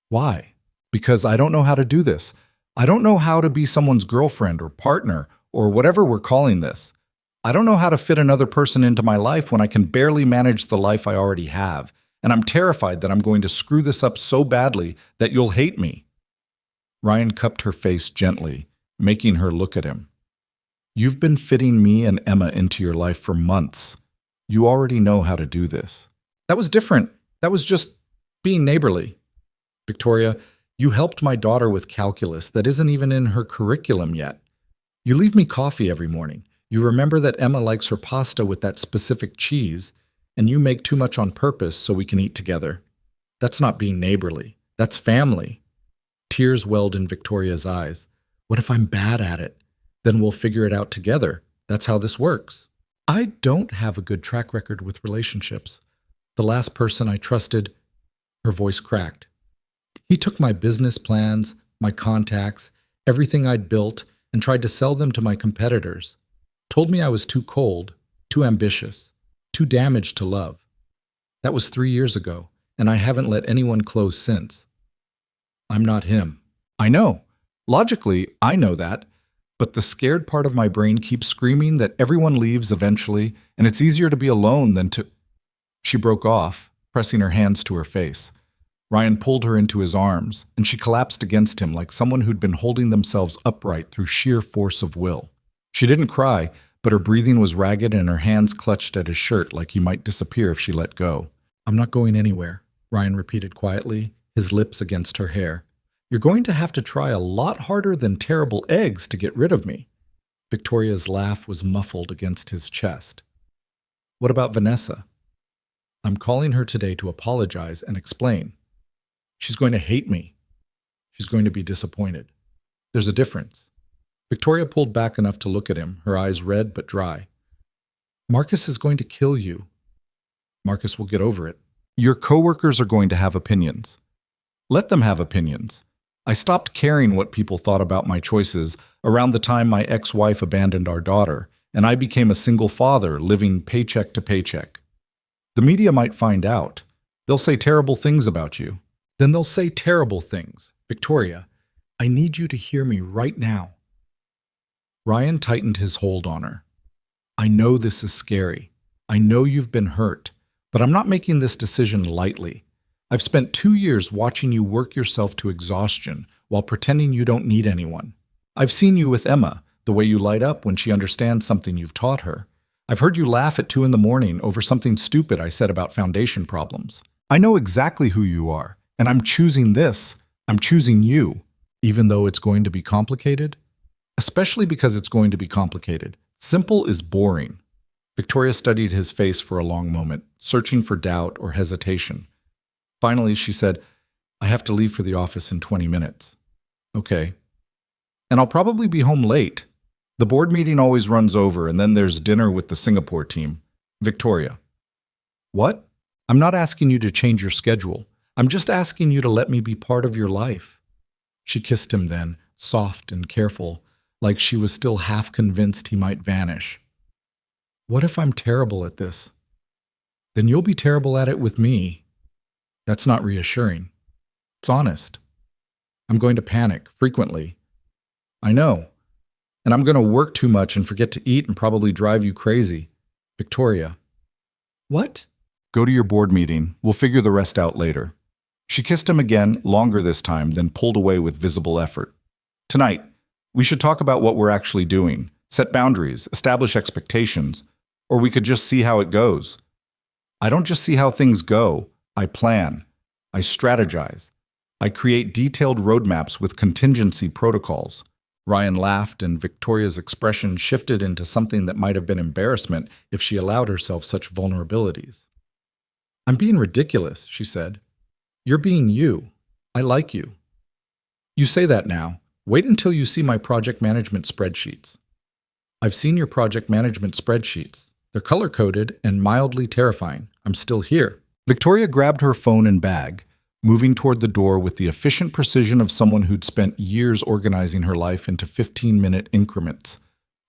Why? Because I don't know how to do this. I don't know how to be someone's girlfriend or partner or whatever we're calling this. I don't know how to fit another person into my life when I can barely manage the life I already have. And I'm terrified that I'm going to screw this up so badly that you'll hate me. Ryan cupped her face gently, making her look at him. You've been fitting me and Emma into your life for months. You already know how to do this. That was different. That was just being neighborly. Victoria, you helped my daughter with calculus that isn't even in her curriculum yet. You leave me coffee every morning. You remember that Emma likes her pasta with that specific cheese, and you make too much on purpose so we can eat together. That's not being neighborly. That's family. Tears welled in Victoria's eyes. What if I'm bad at it? Then we'll figure it out together. That's how this works. I don't have a good track record with relationships. The last person I trusted, her voice cracked. He took my business plans, my contacts, everything I'd built, and tried to sell them to my competitors. Told me I was too cold, too ambitious, too damaged to love. That was 3 years ago, and I haven't let anyone close since. I'm not him. I know. Logically, I know that. But the scared part of my brain keeps screaming that everyone leaves eventually, and it's easier to be alone than to... She broke off, pressing her hands to her face. Ryan pulled her into his arms, and she collapsed against him like someone who'd been holding themselves upright through sheer force of will. She didn't cry, but her breathing was ragged and her hands clutched at his shirt like he might disappear if she let go. I'm not going anywhere, Ryan repeated quietly, his lips against her hair. You're going to have to try a lot harder than terrible eggs to get rid of me. Victoria's laugh was muffled against his chest. What about Vanessa? I'm calling her today to apologize and explain. She's going to hate me. She's going to be disappointed. There's a difference. Victoria pulled back enough to look at him, her eyes red but dry. Marcus is going to kill you. Marcus will get over it. Your coworkers are going to have opinions. Let them have opinions. I stopped caring what people thought about my choices around the time my ex-wife abandoned our daughter, and I became a single father living paycheck to paycheck. The media might find out. They'll say terrible things about you. Then they'll say terrible things. Victoria, I need you to hear me right now. Ryan tightened his hold on her. I know this is scary. I know you've been hurt, but I'm not making this decision lightly. I've spent 2 years watching you work yourself to exhaustion while pretending you don't need anyone. I've seen you with Emma, the way you light up when she understands something you've taught her. I've heard you laugh at 2 in the morning over something stupid I said about foundation problems. I know exactly who you are, and I'm choosing this. I'm choosing you, even though it's going to be complicated. Especially because it's going to be complicated. Simple is boring. Victoria studied his face for a long moment, searching for doubt or hesitation. Finally, she said, I have to leave for the office in 20 minutes. Okay. And I'll probably be home late. The board meeting always runs over, and then there's dinner with the Singapore team. Victoria. What? I'm not asking you to change your schedule. I'm just asking you to let me be part of your life. She kissed him then, soft and careful, like she was still half convinced he might vanish. What if I'm terrible at this? Then you'll be terrible at it with me. That's not reassuring. It's honest. I'm going to panic, frequently. I know. And I'm going to work too much and forget to eat and probably drive you crazy. Victoria. What? Go to your board meeting. We'll figure the rest out later. She kissed him again, longer this time, then pulled away with visible effort. Tonight, we should talk about what we're actually doing, set boundaries, establish expectations, or we could just see how it goes. I don't just see how things go. I plan. I strategize. I create detailed roadmaps with contingency protocols. Ryan laughed, and Victoria's expression shifted into something that might have been embarrassment if she allowed herself such vulnerabilities. I'm being ridiculous, she said. You're being you. I like you. You say that now. Wait until you see my project management spreadsheets. I've seen your project management spreadsheets. They're color-coded and mildly terrifying. I'm still here. Victoria grabbed her phone and bag, moving toward the door with the efficient precision of someone who'd spent years organizing her life into 15-minute increments.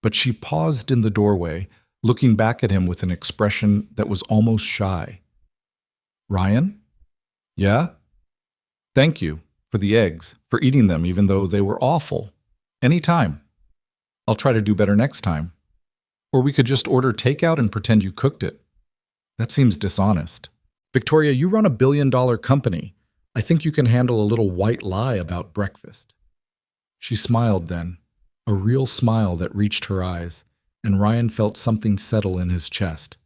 But she paused in the doorway, looking back at him with an expression that was almost shy. Ryan? Yeah? Thank you for the eggs, for eating them even though they were awful. Anytime. I'll try to do better next time. Or we could just order takeout and pretend you cooked it. That seems dishonest. Victoria, you run a billion-dollar company. I think you can handle a little white lie about breakfast. She smiled then, a real smile that reached her eyes, and Ryan felt something settle in his chest.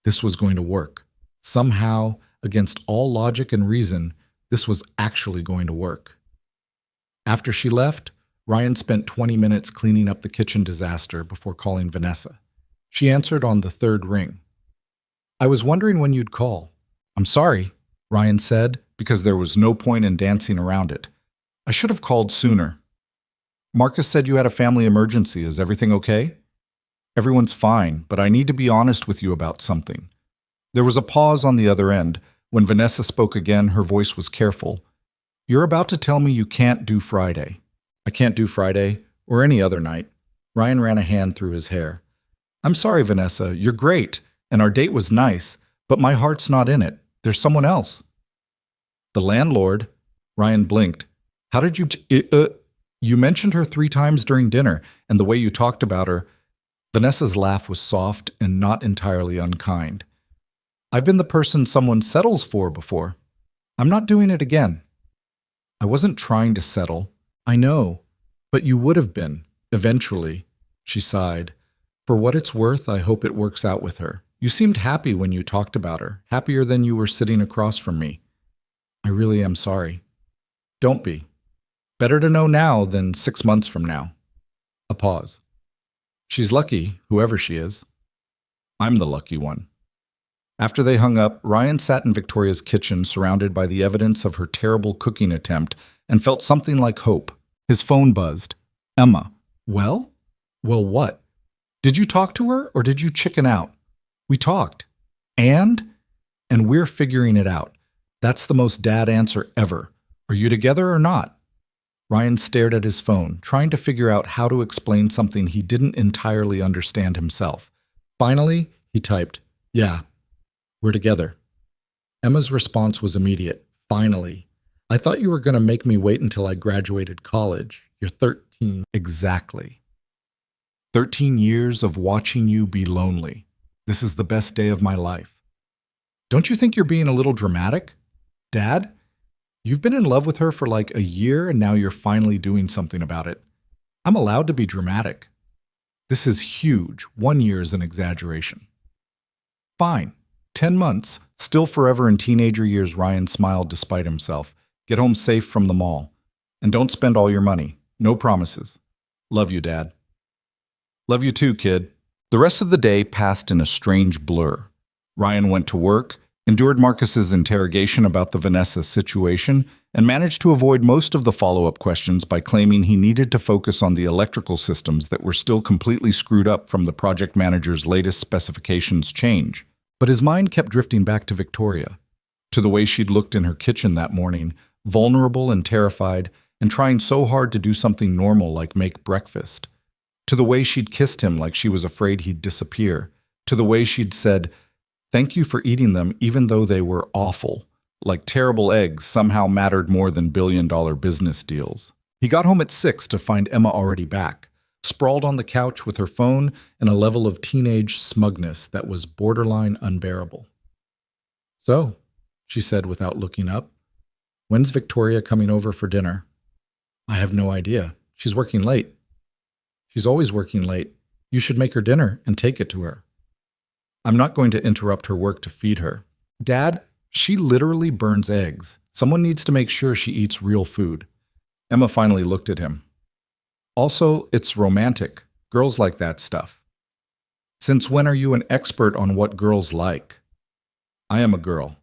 This was going to work. Somehow, against all logic and reason, this was actually going to work. After she left, Ryan spent 20 minutes cleaning up the kitchen disaster before calling Vanessa. She answered on the 3rd ring. I was wondering when you'd call. I'm sorry, Ryan said, because there was no point in dancing around it. I should have called sooner. Marcus said you had a family emergency. Is everything okay? Everyone's fine, but I need to be honest with you about something. There was a pause on the other end. When Vanessa spoke again, her voice was careful. You're about to tell me you can't do Friday. I can't do Friday, or any other night. Ryan ran a hand through his hair. I'm sorry, Vanessa. You're great, and our date was nice, but my heart's not in it. There's someone else. The landlord. Ryan blinked. How did you... You mentioned her 3 times during dinner, and the way you talked about her. Vanessa's laugh was soft and not entirely unkind. I've been the person someone settles for before. I'm not doing it again. I wasn't trying to settle. I know, but you would have been, eventually, she sighed. For what it's worth, I hope it works out with her. You seemed happy when you talked about her, happier than you were sitting across from me. I really am sorry. Don't be. Better to know now than 6 months from now. A pause. She's lucky, whoever she is. I'm the lucky one. After they hung up, Ryan sat in Victoria's kitchen surrounded by the evidence of her terrible cooking attempt and felt something like hope. His phone buzzed. Emma. Well? Well, what? Did you talk to her or did you chicken out? We talked. And we're figuring it out. That's the most dad answer ever. Are you together or not? Ryan stared at his phone, trying to figure out how to explain something he didn't entirely understand himself. Finally, he typed, Yeah, we're together. Emma's response was immediate. Finally. I thought you were going to make me wait until I graduated college. You're 13. Exactly. 13 years of watching you be lonely. This is the best day of my life. Don't you think you're being a little dramatic? Dad, you've been in love with her for like a year and now you're finally doing something about it. I'm allowed to be dramatic. This is huge. 1 year is an exaggeration. Fine. 10 months, still forever in teenager years, Ryan smiled despite himself. Get home safe from the mall. And don't spend all your money. No promises. Love you, Dad. Love you too, kid. The rest of the day passed in a strange blur. Ryan went to work, endured Marcus's interrogation about the Vanessa situation, and managed to avoid most of the follow-up questions by claiming he needed to focus on the electrical systems that were still completely screwed up from the project manager's latest specifications change. But his mind kept drifting back to Victoria, to the way she'd looked in her kitchen that morning, vulnerable and terrified, and trying so hard to do something normal like make breakfast, to the way she'd kissed him like she was afraid he'd disappear, to the way she'd said, "Thank you for eating them even though they were awful," like terrible eggs somehow mattered more than billion-dollar business deals. He got home at 6 to find Emma already back, sprawled on the couch with her phone and a level of teenage smugness that was borderline unbearable. "So," she said without looking up, "when's Victoria coming over for dinner?" "I have no idea. She's working late." "She's always working late. You should make her dinner and take it to her." "I'm not going to interrupt her work to feed her." "Dad, she literally burns eggs. Someone needs to make sure she eats real food." Emma finally looked at him. "Also, it's romantic. Girls like that stuff." "Since when are you an expert on what girls like?" "I am a girl.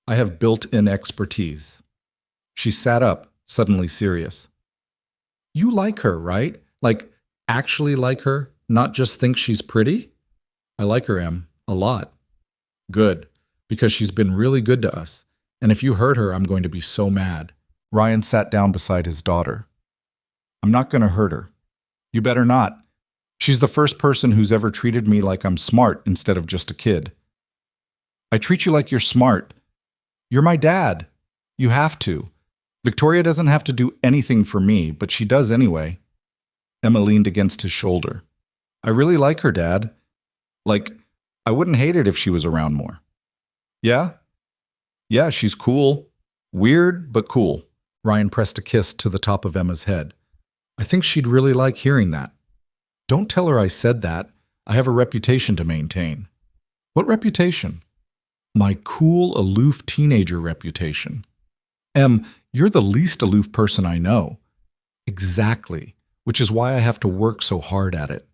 I have built-in expertise." She sat up, suddenly serious. "You like her, right? Like, actually like her, not just think she's pretty?" "I like her, Em, a lot." "Good, because she's been really good to us. And if you hurt her, I'm going to be so mad." Ryan sat down beside his daughter. "I'm not going to hurt her." "You better not. She's the first person who's ever treated me like I'm smart instead of just a kid." "I treat you like you're smart. You're my dad. You have to. Victoria doesn't have to do anything for me, but she does anyway." Emma leaned against his shoulder. "I really like her, Dad. Like, I wouldn't hate it if she was around more." "Yeah? Yeah, she's cool. Weird, but cool." Ryan pressed a kiss to the top of Emma's head. "I think she'd really like hearing that." "Don't tell her I said that. I have a reputation to maintain." "What reputation?" "My cool, aloof teenager reputation." "Em, you're the least aloof person I know." "Exactly, which is why I have to work so hard at it."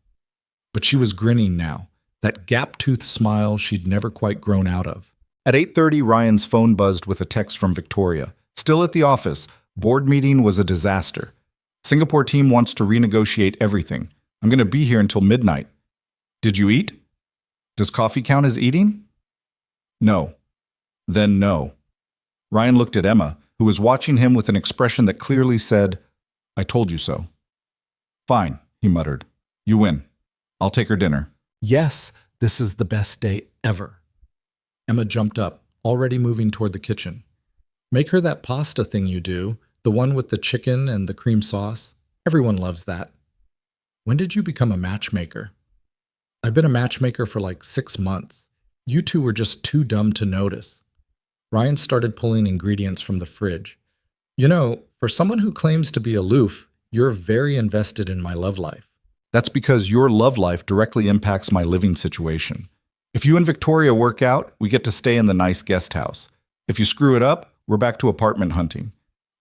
But she was grinning now, that gap-toothed smile she'd never quite grown out of. At 8:30, Ryan's phone buzzed with a text from Victoria. "Still at the office. Board meeting was a disaster. Singapore team wants to renegotiate everything. I'm going to be here until midnight. Did you eat? Does coffee count as eating?" "No." "Then no." Ryan looked at Emma, who was watching him with an expression that clearly said, "I told you so." "Fine," he muttered. "You win. I'll take her dinner." "Yes, this is the best day ever." Emma jumped up, already moving toward the kitchen. "Make her that pasta thing you do, the one with the chicken and the cream sauce. Everyone loves that." "When did you become a matchmaker?" "I've been a matchmaker for like 6 months. You two were just too dumb to notice." Ryan started pulling ingredients from the fridge. "You know, for someone who claims to be aloof, you're very invested in my love life." "That's because your love life directly impacts my living situation. If you and Victoria work out, we get to stay in the nice guest house. If you screw it up, we're back to apartment hunting."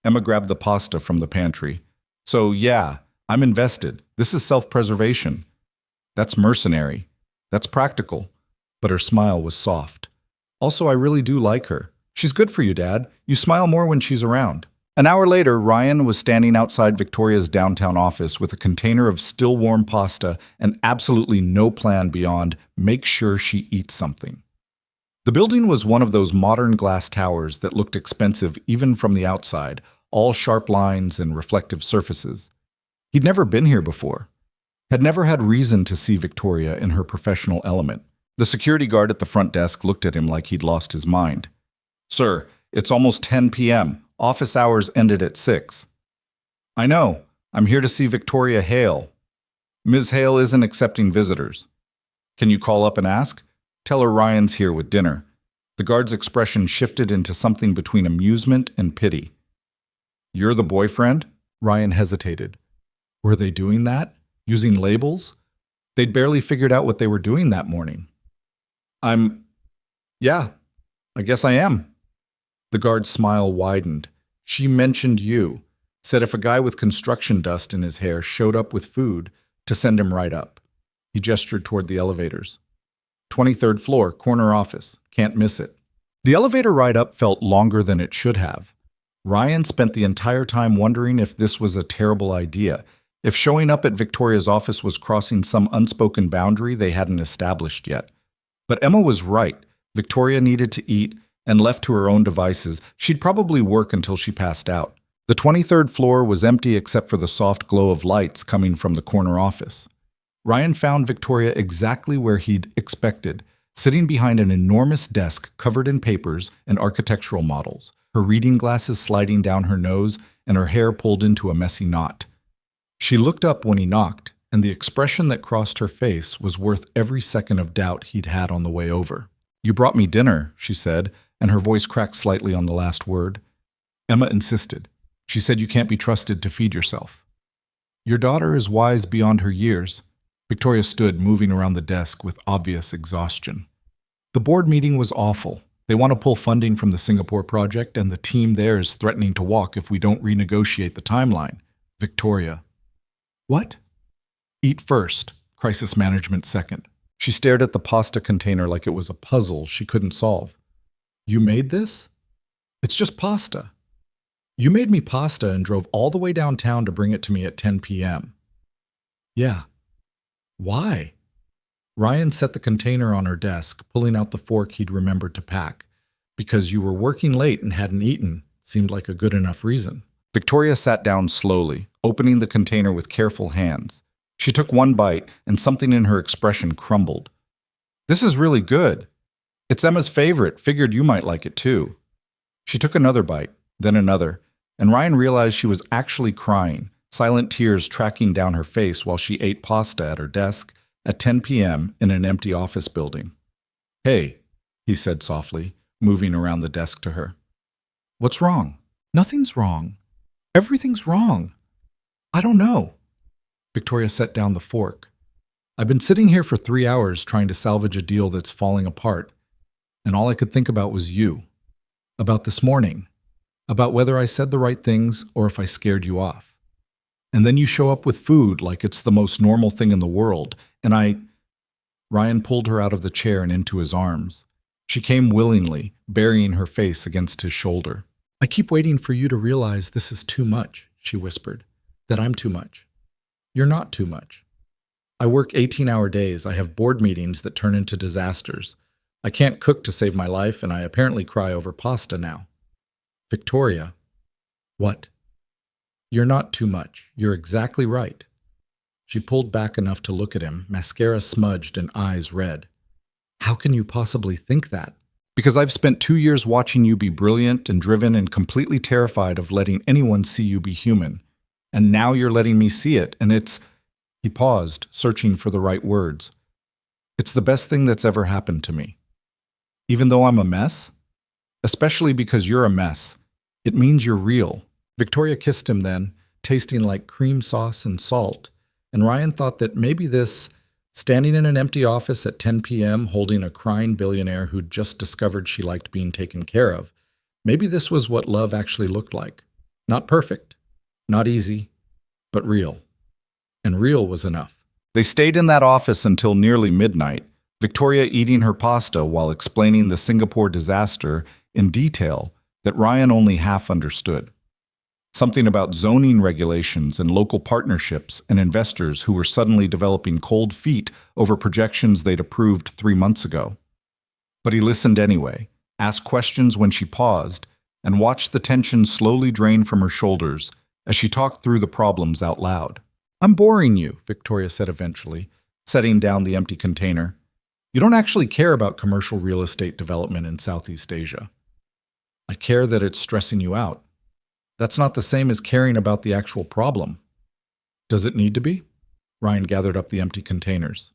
Emma grabbed the pasta from the pantry. "So yeah, I'm invested. This is self-preservation." "That's mercenary. That's practical." But her smile was soft. "Also, I really do like her. She's good for you, Dad. You smile more when she's around." An hour later, Ryan was standing outside Victoria's downtown office with a container of still warm pasta and absolutely no plan beyond make sure she eats something. The building was one of those modern glass towers that looked expensive even from the outside, all sharp lines and reflective surfaces. He'd never been here before, had never had reason to see Victoria in her professional element. The security guard at the front desk looked at him like he'd lost his mind. "Sir, it's almost 10 p.m. Office hours ended at 6. "I know. I'm here to see Victoria Hale." "Ms. Hale isn't accepting visitors." "Can you call up and ask? Tell her Ryan's here with dinner." The guard's expression shifted into something between amusement and pity. "You're the boyfriend?" Ryan hesitated. Were they doing that? Using labels? They'd barely figured out what they were doing that morning. Yeah, I guess I am." The guard's smile widened. "She mentioned you. Said if a guy with construction dust in his hair showed up with food, to send him right up." He gestured toward the elevators. 23rd floor, corner office. Can't miss it." The elevator ride up felt longer than it should have. Ryan spent the entire time wondering if this was a terrible idea, if showing up at Victoria's office was crossing some unspoken boundary they hadn't established yet. But Emma was right. Victoria needed to eat, and left to her own devices, she'd probably work until she passed out. The 23rd floor was empty except for the soft glow of lights coming from the corner office. Ryan found Victoria exactly where he'd expected, sitting behind an enormous desk covered in papers and architectural models, her reading glasses sliding down her nose and her hair pulled into a messy knot. She looked up when he knocked, and the expression that crossed her face was worth every second of doubt he'd had on the way over. "You brought me dinner," she said, and her voice cracked slightly on the last word. Emma insisted. She said you can't be trusted to feed yourself. "Your daughter is wise beyond her years." Victoria stood, moving around the desk with obvious exhaustion. "The board meeting was awful. They want to pull funding from the Singapore project, and the team there is threatening to walk if we don't renegotiate the timeline." Victoria. "What?" "Eat first, crisis management second." She stared at the pasta container like it was a puzzle she couldn't solve. "You made this?" "It's just pasta." "You made me pasta and drove all the way downtown to bring it to me at 10 p.m. "Yeah." "Why?" Ryan set the container on her desk, pulling out the fork he'd remembered to pack. "Because you were working late and hadn't eaten. Seemed like a good enough reason." Victoria sat down slowly, opening the container with careful hands. She took one bite, and something in her expression crumbled. "This is really good. It's Emma's favorite. Figured you might like it too." She took another bite, then another, and Ryan realized she was actually crying, silent tears tracking down her face while she ate pasta at her desk at 10 p.m. in an empty office building. "Hey," he said softly, moving around the desk to her. "What's wrong?" "Nothing's wrong. Everything's wrong. I don't know." Victoria set down the fork. "I've been sitting here for 3 hours trying to salvage a deal that's falling apart, and all I could think about was you. About this morning. About whether I said the right things or if I scared you off. And then you show up with food like it's the most normal thing in the world, and I—" Ryan pulled her out of the chair and into his arms. She came willingly, burying her face against his shoulder. "I keep waiting for you to realize this is too much," she whispered. "That I'm too much. You're not too much. I work 18-hour days. I have board meetings that turn into disasters. I can't cook to save my life, and I apparently cry over pasta now." "Victoria." "What?" "You're not too much. You're exactly right." She pulled back enough to look at him, mascara smudged and eyes red. "How can you possibly think that?" "Because I've spent 2 years watching you be brilliant and driven and completely terrified of letting anyone see you be human. And now you're letting me see it, and it's—" He paused, searching for the right words. "It's the best thing that's ever happened to me. Even though I'm a mess? Especially because you're a mess. It means you're real." Victoria kissed him then, tasting like cream sauce and salt, and Ryan thought that maybe this, standing in an empty office at 10 p.m. holding a crying billionaire who'd just discovered she liked being taken care of, maybe this was what love actually looked like. Not perfect, not easy, but real. And real was enough. They stayed in that office until nearly midnight, Victoria eating her pasta while explaining the Singapore disaster in detail that Ryan only half understood. Something about zoning regulations and local partnerships and investors who were suddenly developing cold feet over projections they'd approved 3 months ago. But he listened anyway, asked questions when she paused, and watched the tension slowly drain from her shoulders as she talked through the problems out loud. "I'm boring you," Victoria said eventually, setting down the empty container. "You don't actually care about commercial real estate development in Southeast Asia." "I care that it's stressing you out." "That's not the same as caring about the actual problem." "Does it need to be?" Ryan gathered up the empty containers.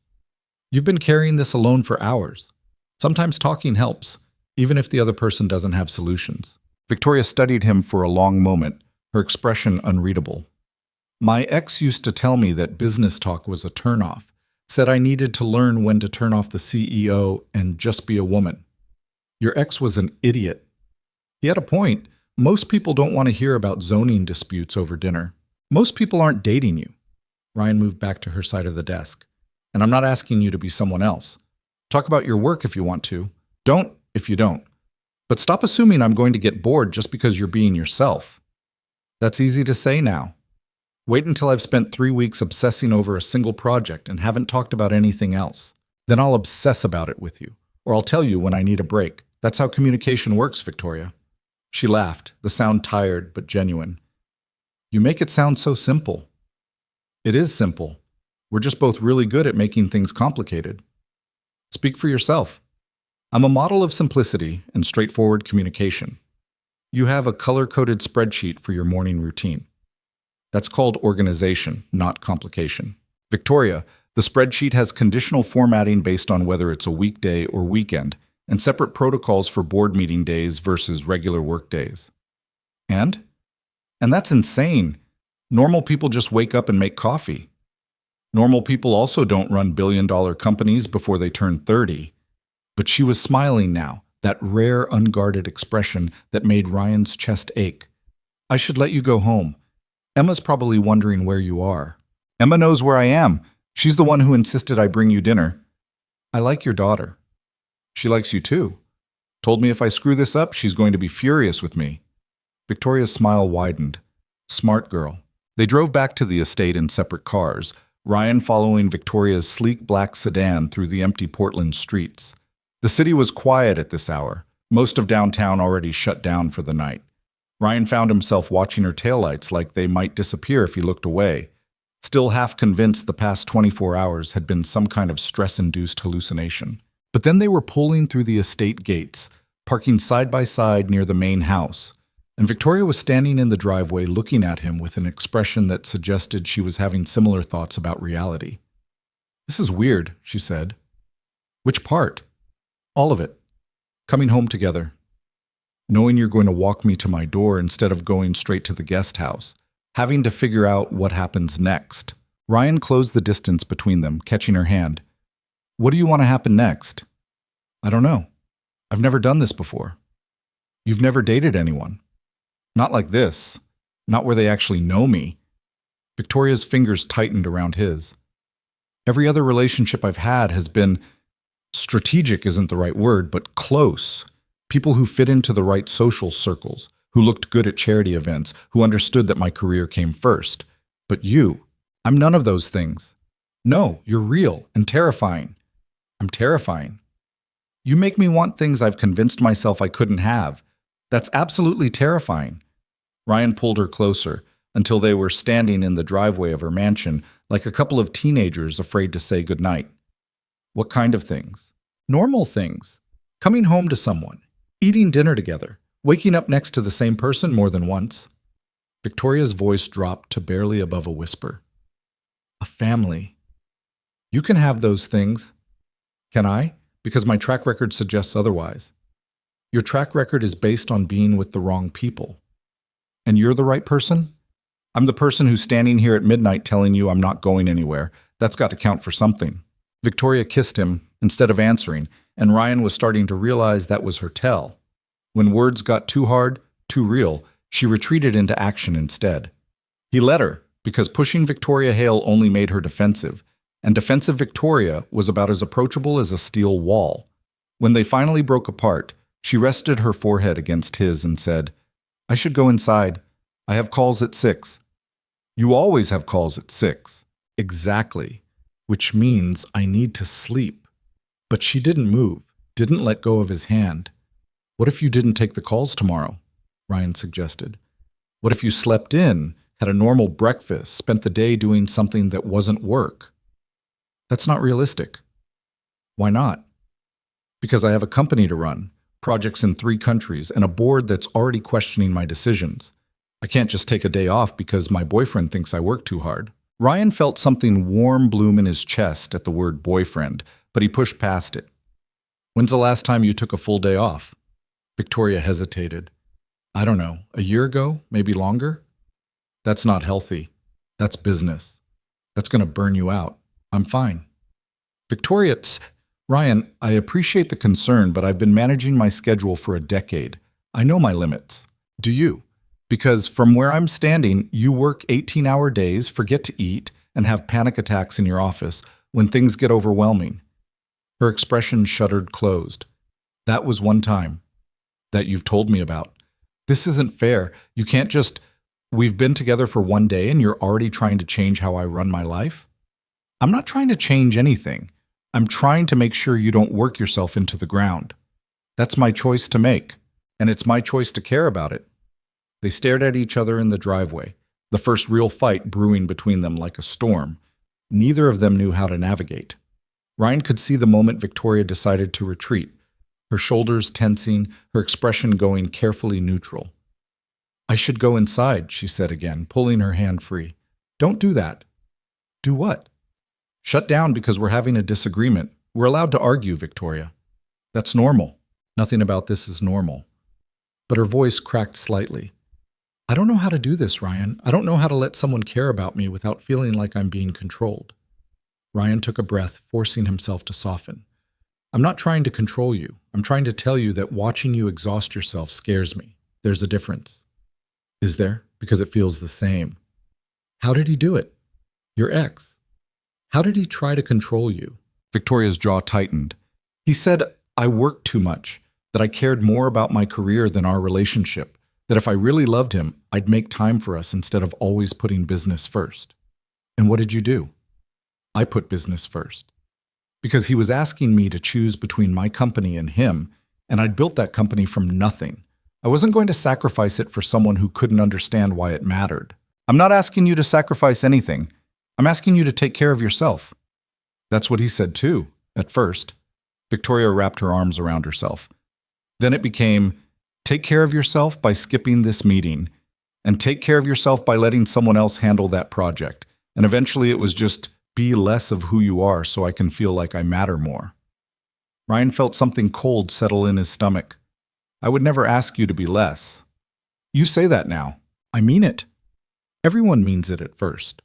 "You've been carrying this alone for hours. Sometimes talking helps. even if the other person doesn't have solutions. Victoria studied him for a long moment, her expression unreadable. My ex used to tell me that business talk was a turnoff, said I needed to learn when to turn off the CEO and just be a woman. Your ex was an idiot. He had a point. Most people don't want to hear about zoning disputes over dinner. Most people aren't dating you. Ryan moved back to her side of the desk. And I'm not asking you to be someone else. Talk about your work if you want to. Don't if you don't. But stop assuming I'm going to get bored just because you're being yourself. That's easy to say now. Wait until I've spent 3 weeks obsessing over a single project and haven't talked about anything else. Then I'll obsess about it with you, or I'll tell you when I need a break. That's how communication works, Victoria. She laughed, the sound tired but genuine. You make it sound so simple. It is simple. We're just both really good at making things complicated. Speak for yourself. I'm a model of simplicity and straightforward communication. You have a color-coded spreadsheet for your morning routine. That's called organization, not complication. Victoria, the spreadsheet has conditional formatting based on whether it's a weekday or weekend, and separate protocols for board meeting days versus regular work days. And that's insane. Normal people just wake up and make coffee. Normal people also don't run billion-dollar companies before they turn 30. But she was smiling now, that rare, unguarded expression that made Ryan's chest ache. I should let you go home. Emma's probably wondering where you are. Emma knows where I am. She's the one who insisted I bring you dinner. I like your daughter. She likes you too. Told me if I screw this up, she's going to be furious with me. Victoria's smile widened. Smart girl. They drove back to the estate in separate cars, Ryan following Victoria's sleek black sedan through the empty Portland streets. The city was quiet at this hour, most of downtown already shut down for the night. Ryan found himself watching her taillights like they might disappear if he looked away, still half convinced the past 24 hours had been some kind of stress-induced hallucination. But then they were pulling through the estate gates, parking side by side near the main house, and Victoria was standing in the driveway looking at him with an expression that suggested she was having similar thoughts about reality. This is weird, she said. Which part? All of it. Coming home together. Knowing you're going to walk me to my door instead of going straight to the guest house. Having to figure out what happens next. Ryan closed the distance between them, catching her hand. What do you want to happen next? I don't know. I've never done this before. You've never dated anyone. Not like this. Not where they actually know me. Victoria's fingers tightened around his. Every other relationship I've had has been, strategic isn't the right word, but close. People who fit into the right social circles, who looked good at charity events, who understood that my career came first. But you, I'm none of those things. No, you're real and terrifying. I'm terrifying. You make me want things I've convinced myself I couldn't have. That's absolutely terrifying. Ryan pulled her closer until they were standing in the driveway of her mansion like a couple of teenagers afraid to say goodnight. What kind of things? Normal things. Coming home to someone. Eating dinner together. Waking up next to the same person more than once. Victoria's voice dropped to barely above a whisper. A family. You can have those things. Can I? Because my track record suggests otherwise. Your track record is based on being with the wrong people. And you're the right person? I'm the person who's standing here at midnight telling you I'm not going anywhere. That's got to count for something. Victoria kissed him instead of answering, and Ryan was starting to realize that was her tell. When words got too hard, too real, she retreated into action instead. He let her, because pushing Victoria Hale only made her defensive, and defensive Victoria was about as approachable as a steel wall. When they finally broke apart, she rested her forehead against his and said, I should go inside. I have calls at 6. You always have calls at 6. Exactly. Which means I need to sleep. But she didn't move, didn't let go of his hand. What if you didn't take the calls tomorrow? Ryan suggested. What if you slept in, had a normal breakfast, spent the day doing something that wasn't work? That's not realistic. Why not? Because I have a company to run, projects in 3 countries, and a board that's already questioning my decisions. I can't just take a day off because my boyfriend thinks I work too hard. Ryan felt something warm bloom in his chest at the word boyfriend, but he pushed past it. When's the last time you took a full day off? Victoria hesitated. I don't know, a year ago, maybe longer? That's not healthy. That's business. That's going to burn you out. I'm fine. Victoria, Ryan, I appreciate the concern, but I've been managing my schedule for a decade. I know my limits. Do you? Because from where I'm standing, you work 18-hour days, forget to eat, and have panic attacks in your office when things get overwhelming. Her expression shuttered closed. That was one time that you've told me about. This isn't fair. You can't just, we've been together for one day and you're already trying to change how I run my life? I'm not trying to change anything. I'm trying to make sure you don't work yourself into the ground. That's my choice to make, and it's my choice to care about it. They stared at each other in the driveway, the first real fight brewing between them like a storm. Neither of them knew how to navigate. Ryan could see the moment Victoria decided to retreat, her shoulders tensing, her expression going carefully neutral. I should go inside, she said again, pulling her hand free. Don't do that. Do what? Shut down because we're having a disagreement. We're allowed to argue, Victoria. That's normal. Nothing about this is normal. But her voice cracked slightly. I don't know how to do this, Ryan. I don't know how to let someone care about me without feeling like I'm being controlled. Ryan took a breath, forcing himself to soften. I'm not trying to control you. I'm trying to tell you that watching you exhaust yourself scares me. There's a difference. Is there? Because it feels the same. How did he do it? Your ex. How did he try to control you? Victoria's jaw tightened. He said, I worked too much, that I cared more about my career than our relationship, that if I really loved him, I'd make time for us instead of always putting business first. And what did you do? I put business first. Because he was asking me to choose between my company and him, and I'd built that company from nothing. I wasn't going to sacrifice it for someone who couldn't understand why it mattered. I'm not asking you to sacrifice anything. I'm asking you to take care of yourself. That's what he said too, at first. Victoria wrapped her arms around herself. Then it became, take care of yourself by skipping this meeting, and take care of yourself by letting someone else handle that project. And eventually it was just, be less of who you are so I can feel like I matter more. Ryan felt something cold settle in his stomach. I would never ask you to be less. You say that now. I mean it. Everyone means it at first.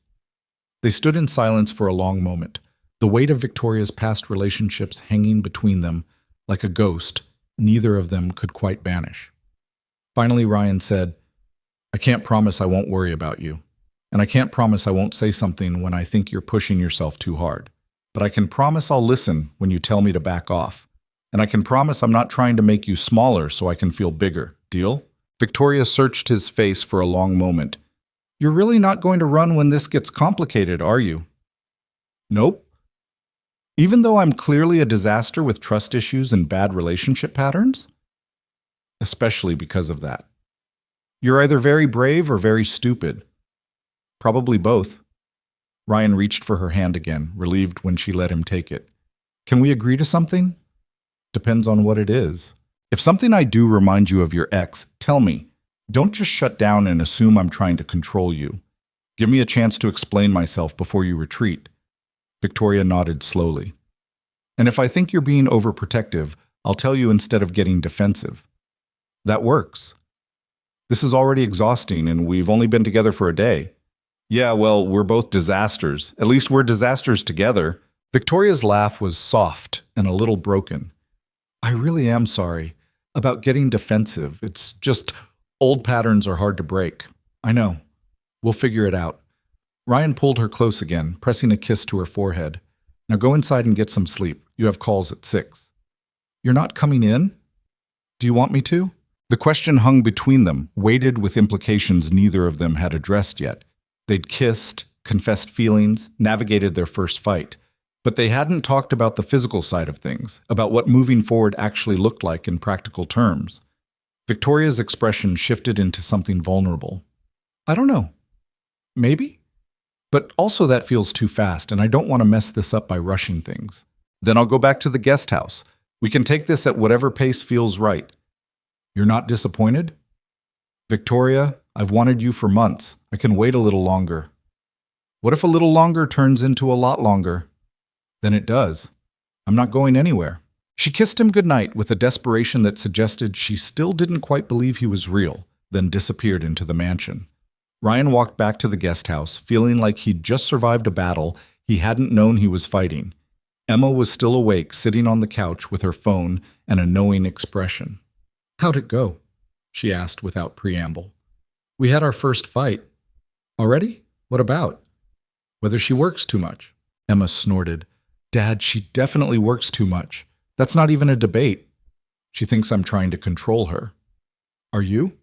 They stood in silence for a long moment, the weight of Victoria's past relationships hanging between them like a ghost neither of them could quite banish. Finally, Ryan said, I can't promise I won't worry about you. And I can't promise I won't say something when I think you're pushing yourself too hard. But I can promise I'll listen when you tell me to back off. And I can promise I'm not trying to make you smaller so I can feel bigger. Deal? Victoria searched his face for a long moment. You're really not going to run when this gets complicated, are you? Nope. Even though I'm clearly a disaster with trust issues and bad relationship patterns? Especially because of that. You're either very brave or very stupid. Probably both. Ryan reached for her hand again, relieved when she let him take it. Can we agree to something? Depends on what it is. If something I do reminds you of your ex, tell me. Don't just shut down and assume I'm trying to control you. Give me a chance to explain myself before you retreat. Victoria nodded slowly. And if I think you're being overprotective, I'll tell you instead of getting defensive. That works. This is already exhausting and we've only been together for a day. Yeah, well, we're both disasters. At least we're disasters together. Victoria's laugh was soft and a little broken. I really am sorry about getting defensive. It's just old patterns are hard to break. I know. We'll figure it out. Ryan pulled her close again, pressing a kiss to her forehead. Now go inside and get some sleep. You have calls at 6. You're not coming in? Do you want me to? The question hung between them, weighted with implications neither of them had addressed yet. They'd kissed, confessed feelings, navigated their first fight. But they hadn't talked about the physical side of things, about what moving forward actually looked like in practical terms. Victoria's expression shifted into something vulnerable. I don't know. Maybe? But also that feels too fast, and I don't want to mess this up by rushing things. Then I'll go back to the guest house. We can take this at whatever pace feels right. You're not disappointed? Victoria, I've wanted you for months. I can wait a little longer. What if a little longer turns into a lot longer? Then it does. I'm not going anywhere. She kissed him goodnight with a desperation that suggested she still didn't quite believe he was real, then disappeared into the mansion. Ryan walked back to the guest house, feeling like he'd just survived a battle he hadn't known he was fighting. Emma was still awake, sitting on the couch with her phone and a knowing expression. "How'd it go?" she asked without preamble. "We had our first fight." "Already? What about?" "Whether she works too much." Emma snorted. "Dad, she definitely works too much. That's not even a debate. She thinks I'm trying to control her." "Are you?"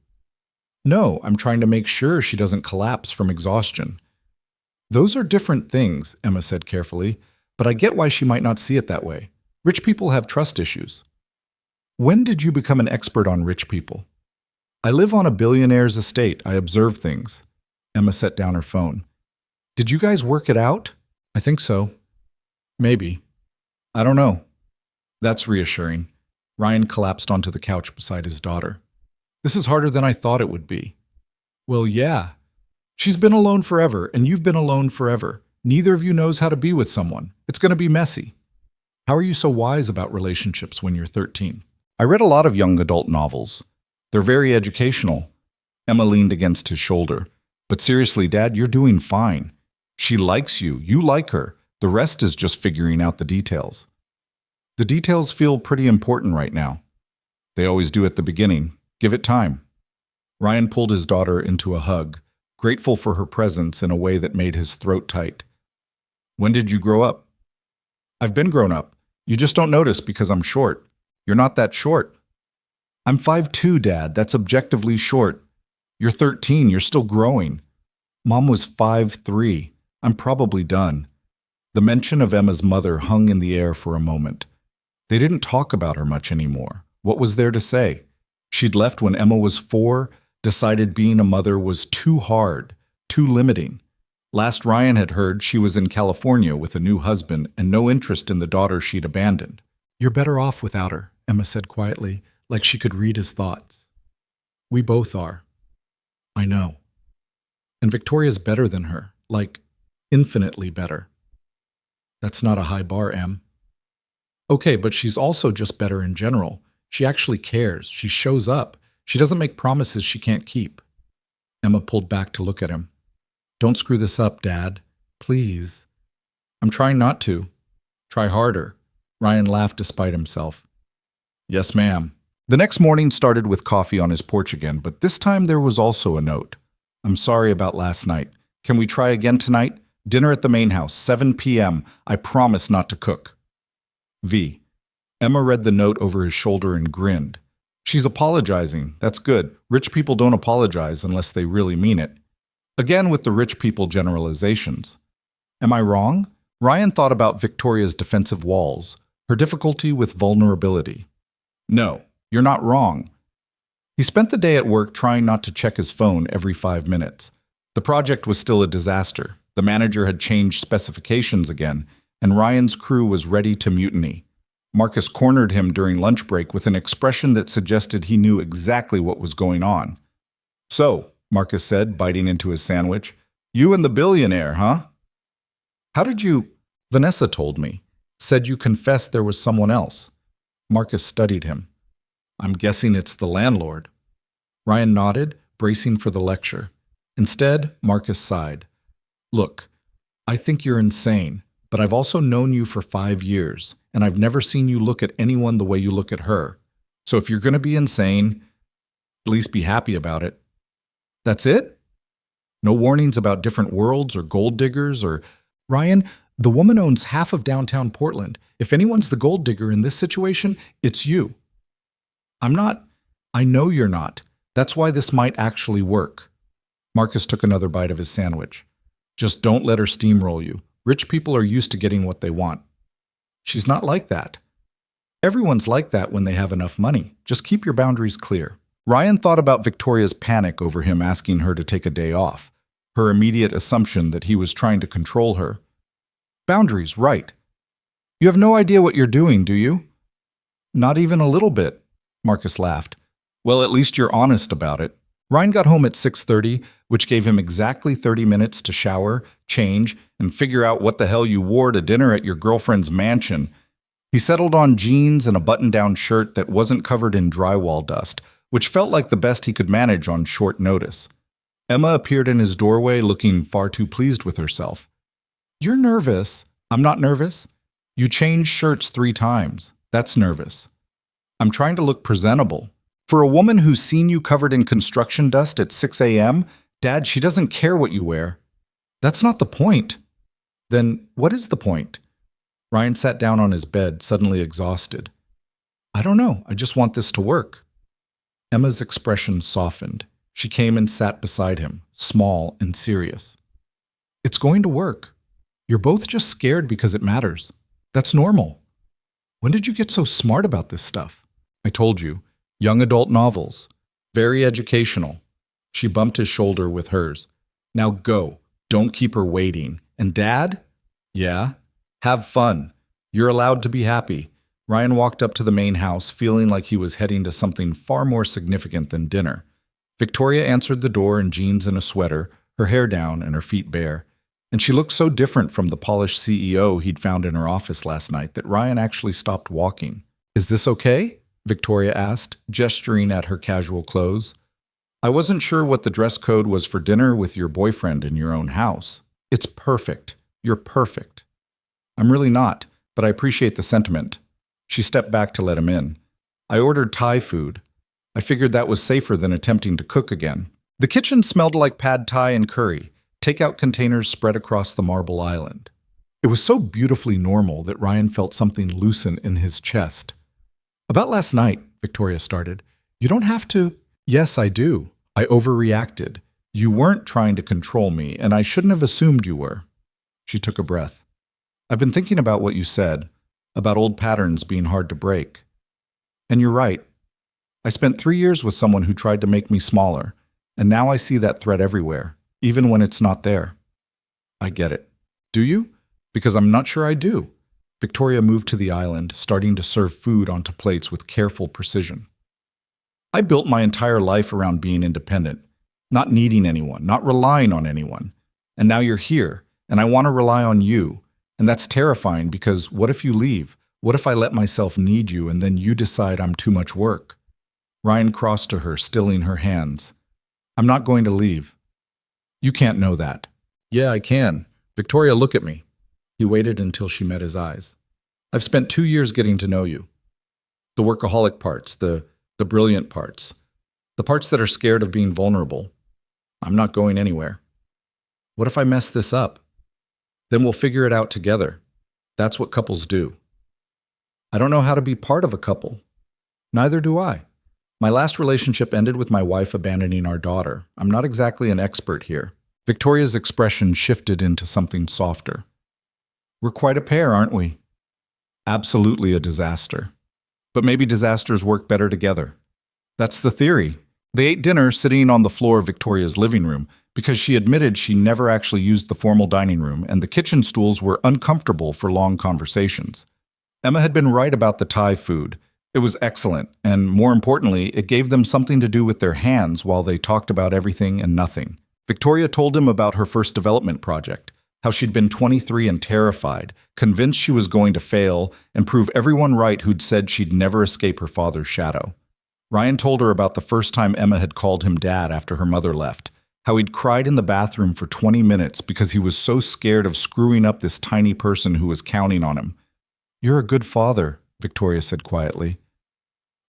"No, I'm trying to make sure she doesn't collapse from exhaustion." "Those are different things," Emma said carefully, "but I get why she might not see it that way. Rich people have trust issues." "When did you become an expert on rich people?" "I live on a billionaire's estate. I observe things." Emma set down her phone. "Did you guys work it out?" "I think so." "Maybe. I don't know." That's reassuring. Ryan collapsed onto the couch beside his daughter. "This is harder than I thought it would be." "Well, yeah. She's been alone forever, and you've been alone forever. Neither of you knows how to be with someone. It's going to be messy." "How are you so wise about relationships when you're 13? "I read a lot of young adult novels. They're very educational." Emma leaned against his shoulder. "But seriously, Dad, you're doing fine. She likes you. You like her. The rest is just figuring out the details." "The details feel pretty important right now." "They always do at the beginning. Give it time." Ryan pulled his daughter into a hug, grateful for her presence in a way that made his throat tight. "When did you grow up?" "I've been grown up. You just don't notice because I'm short." "You're not that short." "I'm 5'2", Dad. That's objectively short." "You're 13. You're still growing." "Mom was 5'3". "I'm probably done." The mention of Emma's mother hung in the air for a moment. They didn't talk about her much anymore. What was there to say? She'd left when Emma was 4, decided being a mother was too hard, too limiting. Last Ryan had heard she was in California with a new husband and no interest in the daughter she'd abandoned. "You're better off without her," Emma said quietly, like she could read his thoughts. "We both are." "I know." "And Victoria's better than her, like infinitely better." "That's not a high bar, Em." "Okay, but she's also just better in general. She actually cares. She shows up. She doesn't make promises she can't keep." Emma pulled back to look at him. "Don't screw this up, Dad. Please." "I'm trying not to." "Try harder." Ryan laughed despite himself. "Yes, ma'am." The next morning started with coffee on his porch again, but this time there was also a note. "I'm sorry about last night. Can we try again tonight? Dinner at the main house, 7 p.m. I promise not to cook. V." Emma read the note over his shoulder and grinned. "She's apologizing. That's good. Rich people don't apologize unless they really mean it." Again with the rich people generalizations. Am I wrong? Ryan thought about Victoria's defensive walls, her difficulty with vulnerability. "No, you're not wrong." He spent the day at work trying not to check his phone every 5 minutes. The project was still a disaster. The manager had changed specifications again, and Ryan's crew was ready to mutiny. Marcus cornered him during lunch break with an expression that suggested he knew exactly what was going on. "So," Marcus said, biting into his sandwich, "you and the billionaire, huh?" "How did you—" "Vanessa told me. Said you confessed there was someone else." Marcus studied him. "I'm guessing it's the landlord." Ryan nodded, bracing for the lecture. Instead, Marcus sighed. "Look, I think you're insane, but I've also known you for 5 years, and I've never seen you look at anyone the way you look at her. So if you're going to be insane, at least be happy about it." "That's it? No warnings about different worlds or gold diggers or—" "Ryan, the woman owns half of downtown Portland. If anyone's the gold digger in this situation, it's you." "I'm not—" "I know you're not. That's why this might actually work." Marcus took another bite of his sandwich. "Just don't let her steamroll you. Rich people are used to getting what they want." "She's not like that." "Everyone's like that when they have enough money. Just keep your boundaries clear." Ryan thought about Victoria's panic over him asking her to take a day off, her immediate assumption that he was trying to control her. "Boundaries, right. You have no idea what you're doing, do you?" "Not even a little bit," Marcus laughed. "Well, at least you're honest about it." Ryan got home at 6:30, which gave him exactly 30 minutes to shower, change, and figure out what the hell you wore to dinner at your girlfriend's mansion. He settled on jeans and a button-down shirt that wasn't covered in drywall dust, which felt like the best he could manage on short notice. Emma appeared in his doorway looking far too pleased with herself. "You're nervous." "I'm not nervous." "You changed shirts 3 times. That's nervous." "I'm trying to look presentable. For a woman who's seen you covered in construction dust at 6 a.m., Dad, she doesn't care what you wear." "That's not the point." "Then what is the point?" Ryan sat down on his bed, suddenly exhausted. "I don't know. I just want this to work." Emma's expression softened. She came and sat beside him, small and serious. "It's going to work. You're both just scared because it matters. That's normal. When did you get so smart about this stuff?" "I told you. Young adult novels. Very educational." She bumped his shoulder with hers. "Now go. Don't keep her waiting. And Dad?" "Yeah? Have fun. You're allowed to be happy." Ryan walked up to the main house, feeling like he was heading to something far more significant than dinner. Victoria answered the door in jeans and a sweater, her hair down and her feet bare. And she looked so different from the polished CEO he'd found in her office last night that Ryan actually stopped walking. "Is this okay?" Victoria asked, gesturing at her casual clothes. "I wasn't sure what the dress code was for dinner with your boyfriend in your own house." "It's perfect. You're perfect." "I'm really not, but I appreciate the sentiment." She stepped back to let him in. "I ordered Thai food. I figured that was safer than attempting to cook again." The kitchen smelled like pad Thai and curry, takeout containers spread across the marble island. It was so beautifully normal that Ryan felt something loosen in his chest. "About last night," Victoria started, "you don't have to—" "Yes, I do. I overreacted. You weren't trying to control me, and I shouldn't have assumed you were." She took a breath. "I've been thinking about what you said, about old patterns being hard to break. And you're right. I spent 3 years with someone who tried to make me smaller, and now I see that threat everywhere, even when it's not there." "I get it." "Do you? Because I'm not sure I do." Victoria moved to the island, starting to serve food onto plates with careful precision. "I built my entire life around being independent, not needing anyone, not relying on anyone. And now you're here, and I want to rely on you. And that's terrifying because what if you leave? What if I let myself need you and then you decide I'm too much work?" Ryan crossed to her, stilling her hands. "I'm not going to leave." "You can't know that." "Yeah, I can. Victoria, look at me." He waited until she met his eyes. "I've spent 2 years getting to know you. The workaholic parts, the brilliant parts, the parts that are scared of being vulnerable. I'm not going anywhere. What if I mess this up? Then we'll figure it out together. That's what couples do." "I don't know how to be part of a couple." "Neither do I. My last relationship ended with my wife abandoning our daughter. I'm not exactly an expert here." Victoria's expression shifted into something softer. "We're quite a pair, aren't we?" "Absolutely a disaster. But maybe disasters work better together." "That's the theory." They ate dinner sitting on the floor of Victoria's living room because she admitted she never actually used the formal dining room, and the kitchen stools were uncomfortable for long conversations. Emma had been right about the Thai food. It was excellent, and more importantly, it gave them something to do with their hands while they talked about everything and nothing. Victoria told him about her first development project, how she'd been 23 and terrified, convinced she was going to fail and prove everyone right who'd said she'd never escape her father's shadow. Ryan told her about the first time Emma had called him Dad after her mother left, how he'd cried in the bathroom for 20 minutes because he was so scared of screwing up this tiny person who was counting on him. "You're a good father," Victoria said quietly.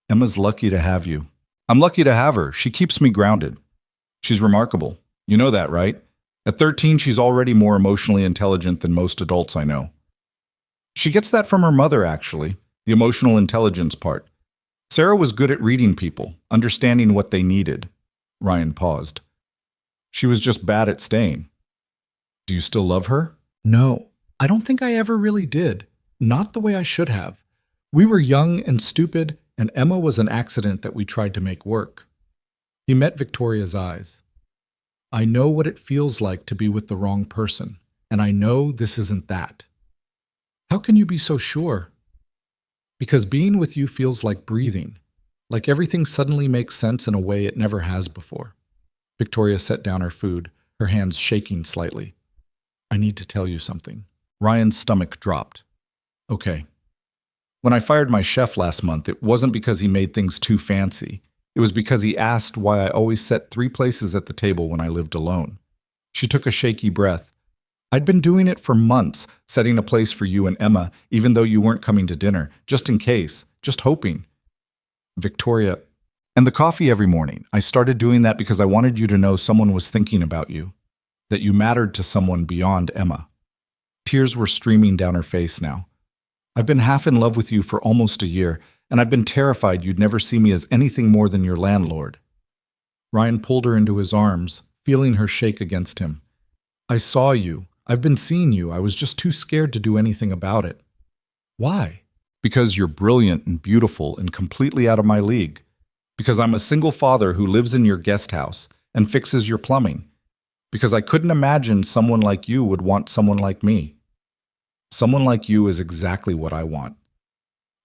"Emma's lucky to have you." "I'm lucky to have her. She keeps me grounded." "She's remarkable. You know that, right? At 13, she's already more emotionally intelligent than most adults I know." "She gets that from her mother, actually, the emotional intelligence part. Sarah was good at reading people, understanding what they needed." Ryan paused. "She was just bad at staying." "Do you still love her?" "No, I don't think I ever really did. Not the way I should have. We were young and stupid, and Emma was an accident that we tried to make work." He met Victoria's eyes. "I know what it feels like to be with the wrong person, and I know this isn't that." "How can you be so sure?" "Because being with you feels like breathing, like everything suddenly makes sense in a way it never has before." Victoria set down her food, her hands shaking slightly. "I need to tell you something." Ryan's stomach dropped. "Okay. When I fired my chef last month, it wasn't because he made things too fancy. It was because he asked why I always set 3 places at the table when I lived alone. She took a shaky breath. I'd been doing it for months, setting a place for you and Emma, even though you weren't coming to dinner, just in case, just hoping. Victoria, and the coffee every morning. I started doing that because I wanted you to know someone was thinking about you, that you mattered to someone beyond Emma. Tears were streaming down her face now. I've been half in love with you for almost a year, and I've been terrified you'd never see me as anything more than your landlord. Ryan pulled her into his arms, feeling her shake against him. I saw you. I've been seeing you. I was just too scared to do anything about it. Why? Because you're brilliant and beautiful and completely out of my league. Because I'm a single father who lives in your guest house and fixes your plumbing. Because I couldn't imagine someone like you would want someone like me. Someone like you is exactly what I want.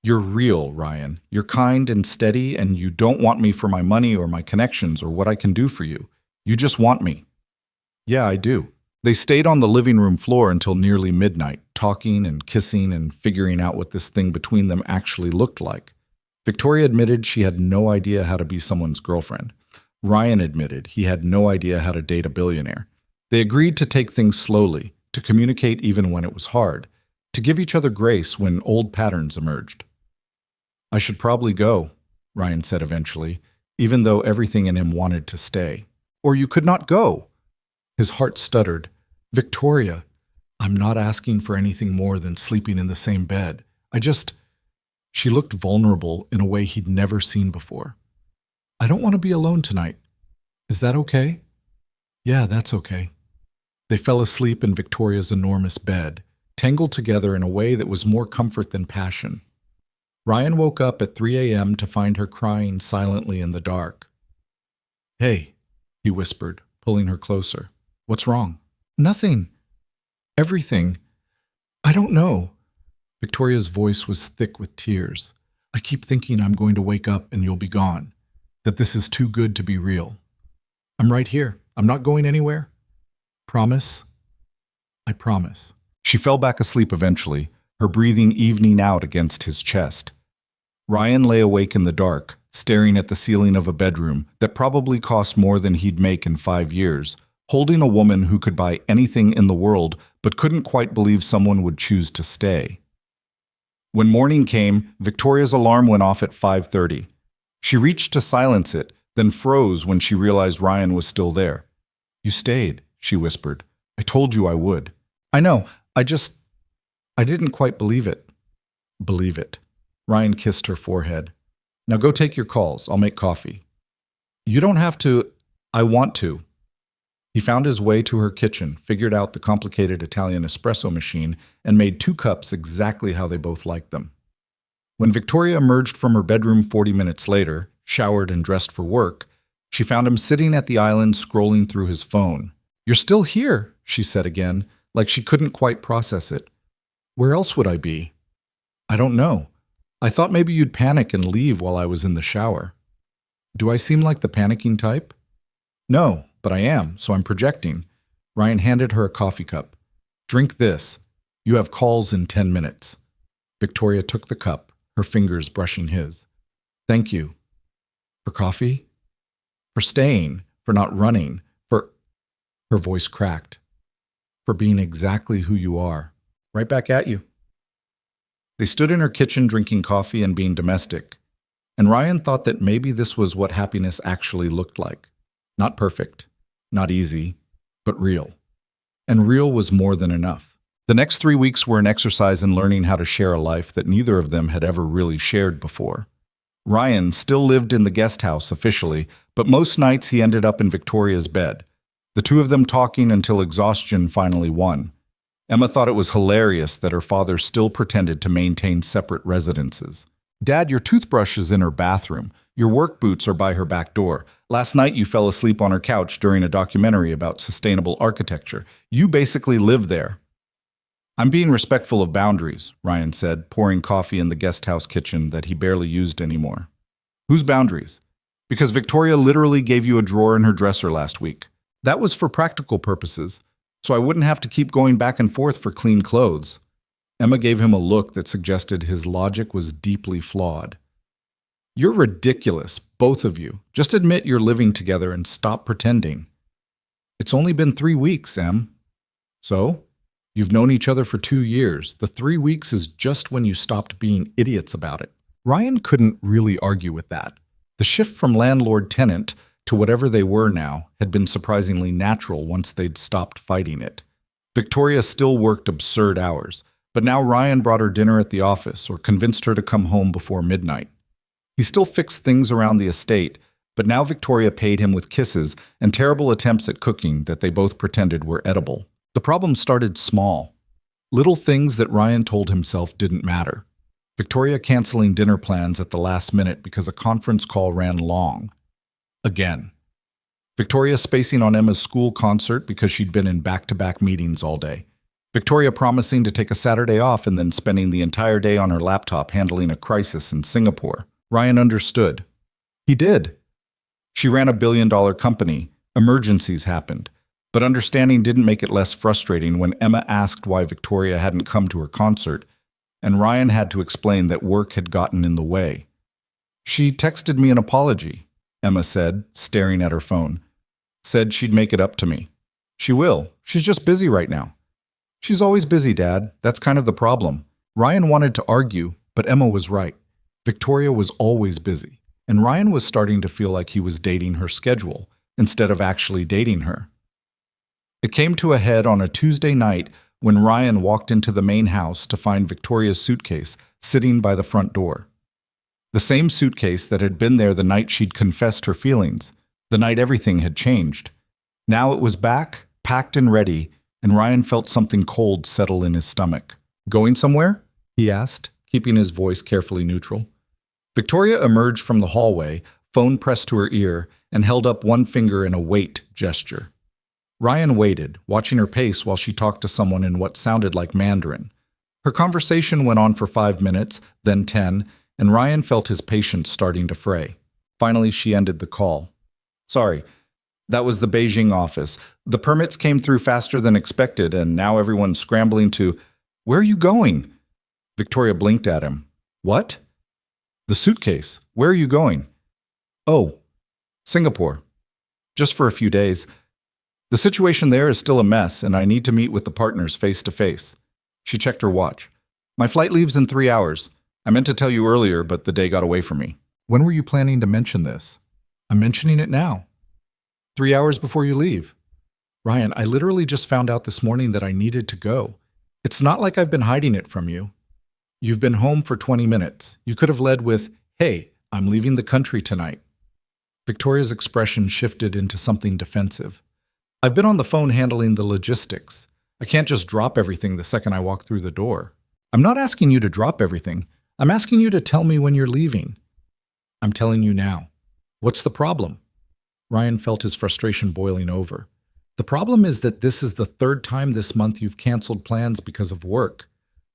You're real, Ryan. You're kind and steady, and you don't want me for my money or my connections or what I can do for you. You just want me. Yeah, I do. They stayed on the living room floor until nearly midnight, talking and kissing and figuring out what this thing between them actually looked like. Victoria admitted she had no idea how to be someone's girlfriend. Ryan admitted he had no idea how to date a billionaire. They agreed to take things slowly, to communicate even when it was hard, to give each other grace when old patterns emerged. I should probably go, Ryan said eventually, even though everything in him wanted to stay. Or you could not go. His heart stuttered. Victoria, I'm not asking for anything more than sleeping in the same bed. She looked vulnerable in a way he'd never seen before. I don't want to be alone tonight. Is that okay? Yeah, that's okay. They fell asleep in Victoria's enormous bed, tangled together in a way that was more comfort than passion. Ryan woke up at 3 a.m. to find her crying silently in the dark. Hey, he whispered, pulling her closer. What's wrong? Nothing. Everything. I don't know. Victoria's voice was thick with tears. I keep thinking I'm going to wake up and you'll be gone, that this is too good to be real. I'm right here. I'm not going anywhere. Promise? I promise. She fell back asleep eventually, her breathing evening out against his chest. Ryan lay awake in the dark, staring at the ceiling of a bedroom that probably cost more than he'd make in 5 years, holding a woman who could buy anything in the world but couldn't quite believe someone would choose to stay. When morning came, Victoria's alarm went off at 5:30. She reached to silence it, then froze when she realized Ryan was still there. You stayed, she whispered. I told you I would. I know, I didn't quite believe it. Believe it. Ryan kissed her forehead. Now go take your calls. I'll make coffee. You don't have to. I want to. He found his way to her kitchen, figured out the complicated Italian espresso machine, and made 2 cups exactly how they both liked them. When Victoria emerged from her bedroom 40 minutes later, showered and dressed for work, she found him sitting at the island scrolling through his phone. You're still here, she said again, like she couldn't quite process it. Where else would I be? I don't know. I thought maybe you'd panic and leave while I was in the shower. Do I seem like the panicking type? No, but I am, so I'm projecting. Ryan handed her a coffee cup. Drink this. You have calls in 10 minutes. Victoria took the cup, her fingers brushing his. Thank you. For coffee? For staying, for not running, for... Her voice cracked. For being exactly who you are. Right back at you. They stood in her kitchen drinking coffee and being domestic, and Ryan thought that maybe this was what happiness actually looked like. Not perfect, not easy, but real. And real was more than enough. The next 3 weeks were an exercise in learning how to share a life that neither of them had ever really shared before. Ryan still lived in the guest house officially, but most nights he ended up in Victoria's bed, the two of them talking until exhaustion finally won. Emma thought it was hilarious that her father still pretended to maintain separate residences. Dad, your toothbrush is in her bathroom. Your work boots are by her back door. Last night you fell asleep on her couch during a documentary about sustainable architecture. You basically live there. I'm being respectful of boundaries, Ryan said, pouring coffee in the guest house kitchen that he barely used anymore. Whose boundaries? Because Victoria literally gave you a drawer in her dresser last week. That was for practical purposes, so I wouldn't have to keep going back and forth for clean clothes. Emma gave him a look that suggested his logic was deeply flawed. You're ridiculous, both of you. Just admit you're living together and stop pretending. It's only been 3 weeks, Em. So? You've known each other for 2 years. The 3 weeks is just when you stopped being idiots about it. Ryan couldn't really argue with that. The shift from landlord-tenant to whatever they were now had been surprisingly natural once they'd stopped fighting it. Victoria still worked absurd hours, but now Ryan brought her dinner at the office or convinced her to come home before midnight. He still fixed things around the estate, but now Victoria paid him with kisses and terrible attempts at cooking that they both pretended were edible. The problem started small. Little things that Ryan told himself didn't matter. Victoria canceling dinner plans at the last minute because a conference call ran long. Again. Victoria spacing on Emma's school concert because she'd been in back-to-back meetings all day. Victoria promising to take a Saturday off and then spending the entire day on her laptop handling a crisis in Singapore. Ryan understood. He did. She ran a billion-dollar company. Emergencies happened. But understanding didn't make it less frustrating when Emma asked why Victoria hadn't come to her concert, and Ryan had to explain that work had gotten in the way. She texted me an apology, Emma said, staring at her phone. Said she'd make it up to me. She will. She's just busy right now. She's always busy, Dad. That's kind of the problem. Ryan wanted to argue, but Emma was right. Victoria was always busy, and Ryan was starting to feel like he was dating her schedule instead of actually dating her. It came to a head on a Tuesday night when Ryan walked into the main house to find Victoria's suitcase sitting by the front door. The same suitcase that had been there the night she'd confessed her feelings, the night everything had changed. Now it was back, packed and ready, and Ryan felt something cold settle in his stomach. Going somewhere? He asked, keeping his voice carefully neutral. Victoria emerged from the hallway, phone pressed to her ear, and held up one finger in a wait gesture. Ryan waited, watching her pace while she talked to someone in what sounded like Mandarin. Her conversation went on for 5 minutes, then 10, and Ryan felt his patience starting to fray. Finally, she ended the call. Sorry, that was the Beijing office. The permits came through faster than expected, and now everyone's scrambling to... Where are you going? Victoria blinked at him. What? The suitcase. Where are you going? Oh, Singapore. Just for a few days. The situation there is still a mess, and I need to meet with the partners face to face. She checked her watch. My flight leaves in 3 hours. I meant to tell you earlier, but the day got away from me. When were you planning to mention this? I'm mentioning it now. 3 hours before you leave. Ryan, I literally just found out this morning that I needed to go. It's not like I've been hiding it from you. You've been home for 20 minutes. You could have led with, hey, I'm leaving the country tonight. Victoria's expression shifted into something defensive. I've been on the phone handling the logistics. I can't just drop everything the second I walk through the door. I'm not asking you to drop everything. I'm asking you to tell me when you're leaving. I'm telling you now. What's the problem? Ryan felt his frustration boiling over. The problem is that this is the 3rd time this month you've canceled plans because of work.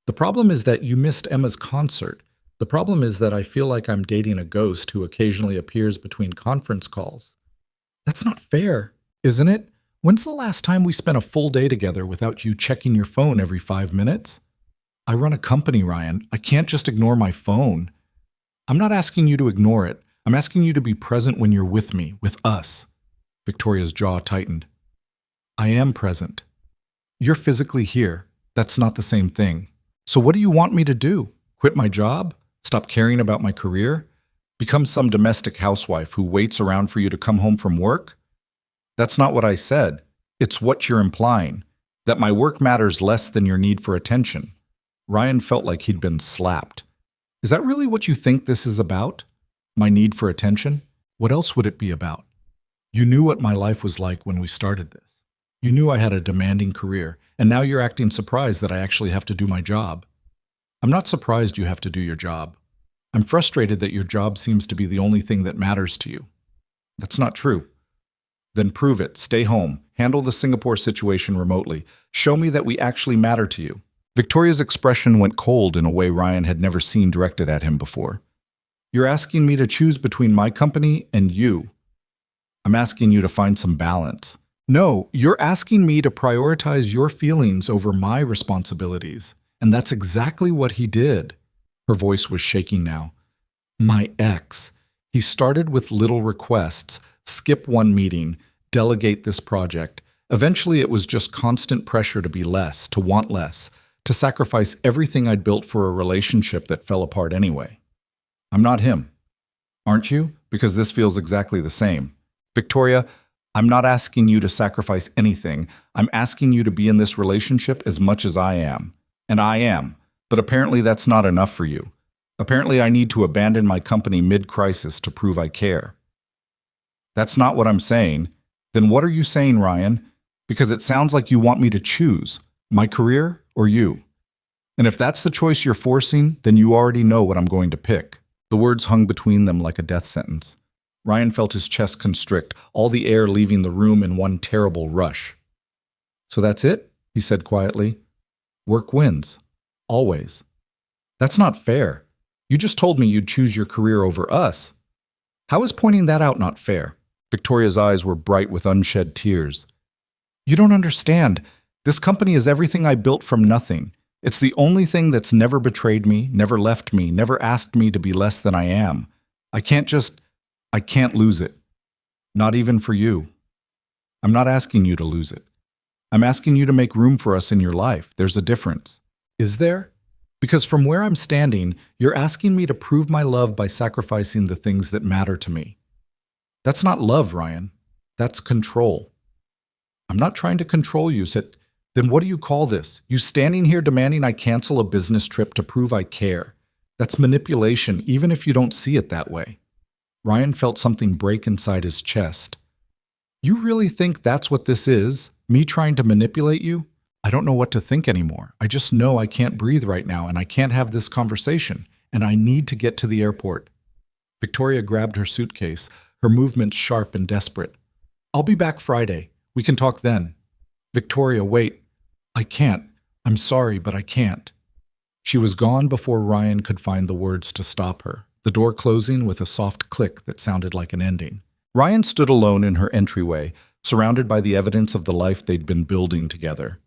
The problem is that you missed Emma's concert. The problem is that I feel like I'm dating a ghost who occasionally appears between conference calls. That's not fair, isn't it? When's the last time we spent a full day together without you checking your phone every 5 minutes? I run a company, Ryan. I can't just ignore my phone. I'm not asking you to ignore it. I'm asking you to be present when you're with me, with us. Victoria's jaw tightened. I am present. You're physically here. That's not the same thing. So what do you want me to do? Quit my job? Stop caring about my career? Become some domestic housewife who waits around for you to come home from work? That's not what I said. It's what you're implying, that my work matters less than your need for attention. Ryan felt like he'd been slapped. Is that really what you think this is about? My need for attention? What else would it be about? You knew what my life was like when we started this. You knew I had a demanding career, and now you're acting surprised that I actually have to do my job. I'm not surprised you have to do your job. I'm frustrated that your job seems to be the only thing that matters to you. That's not true. Then prove it. Stay home. Handle the Singapore situation remotely. Show me that we actually matter to you. Victoria's expression went cold in a way Ryan had never seen directed at him before. You're asking me to choose between my company and you. I'm asking you to find some balance. No, you're asking me to prioritize your feelings over my responsibilities. And that's exactly what he did. Her voice was shaking now. My ex. He started with little requests, skip one meeting, delegate this project. Eventually it was just constant pressure to be less, to want less, to sacrifice everything I'd built for a relationship that fell apart anyway. I'm not him. Aren't you? Because this feels exactly the same. Victoria, I'm not asking you to sacrifice anything. I'm asking you to be in this relationship as much as I am. And I am. But apparently that's not enough for you. Apparently I need to abandon my company mid-crisis to prove I care. That's not what I'm saying. Then what are you saying, Ryan? Because it sounds like you want me to choose my career or you. And if that's the choice you're forcing, then you already know what I'm going to pick. The words hung between them like a death sentence. Ryan felt his chest constrict, all the air leaving the room in one terrible rush. So that's it? He said quietly. Work wins. Always. That's not fair. You just told me you'd choose your career over us. How is pointing that out not fair? Victoria's eyes were bright with unshed tears. You don't understand. This company is everything I built from nothing. It's the only thing that's never betrayed me, never left me, never asked me to be less than I am. I can't lose it. Not even for you. I'm not asking you to lose it. I'm asking you to make room for us in your life. There's a difference. Is there? Because from where I'm standing, you're asking me to prove my love by sacrificing the things that matter to me. That's not love, Ryan. That's control. I'm not trying to control you. Then what do you call this? You standing here demanding I cancel a business trip to prove I care. That's manipulation, even if you don't see it that way. Ryan felt something break inside his chest. You really think that's what this is? Me trying to manipulate you? I don't know what to think anymore. I just know I can't breathe right now and I can't have this conversation, and I need to get to the airport. Victoria grabbed her suitcase, her movements sharp and desperate. I'll be back Friday. We can talk then. Victoria, wait. I can't. I'm sorry, but I can't. She was gone before Ryan could find the words to stop her, the door closing with a soft click that sounded like an ending. Ryan stood alone in her entryway, surrounded by the evidence of the life they'd been building together.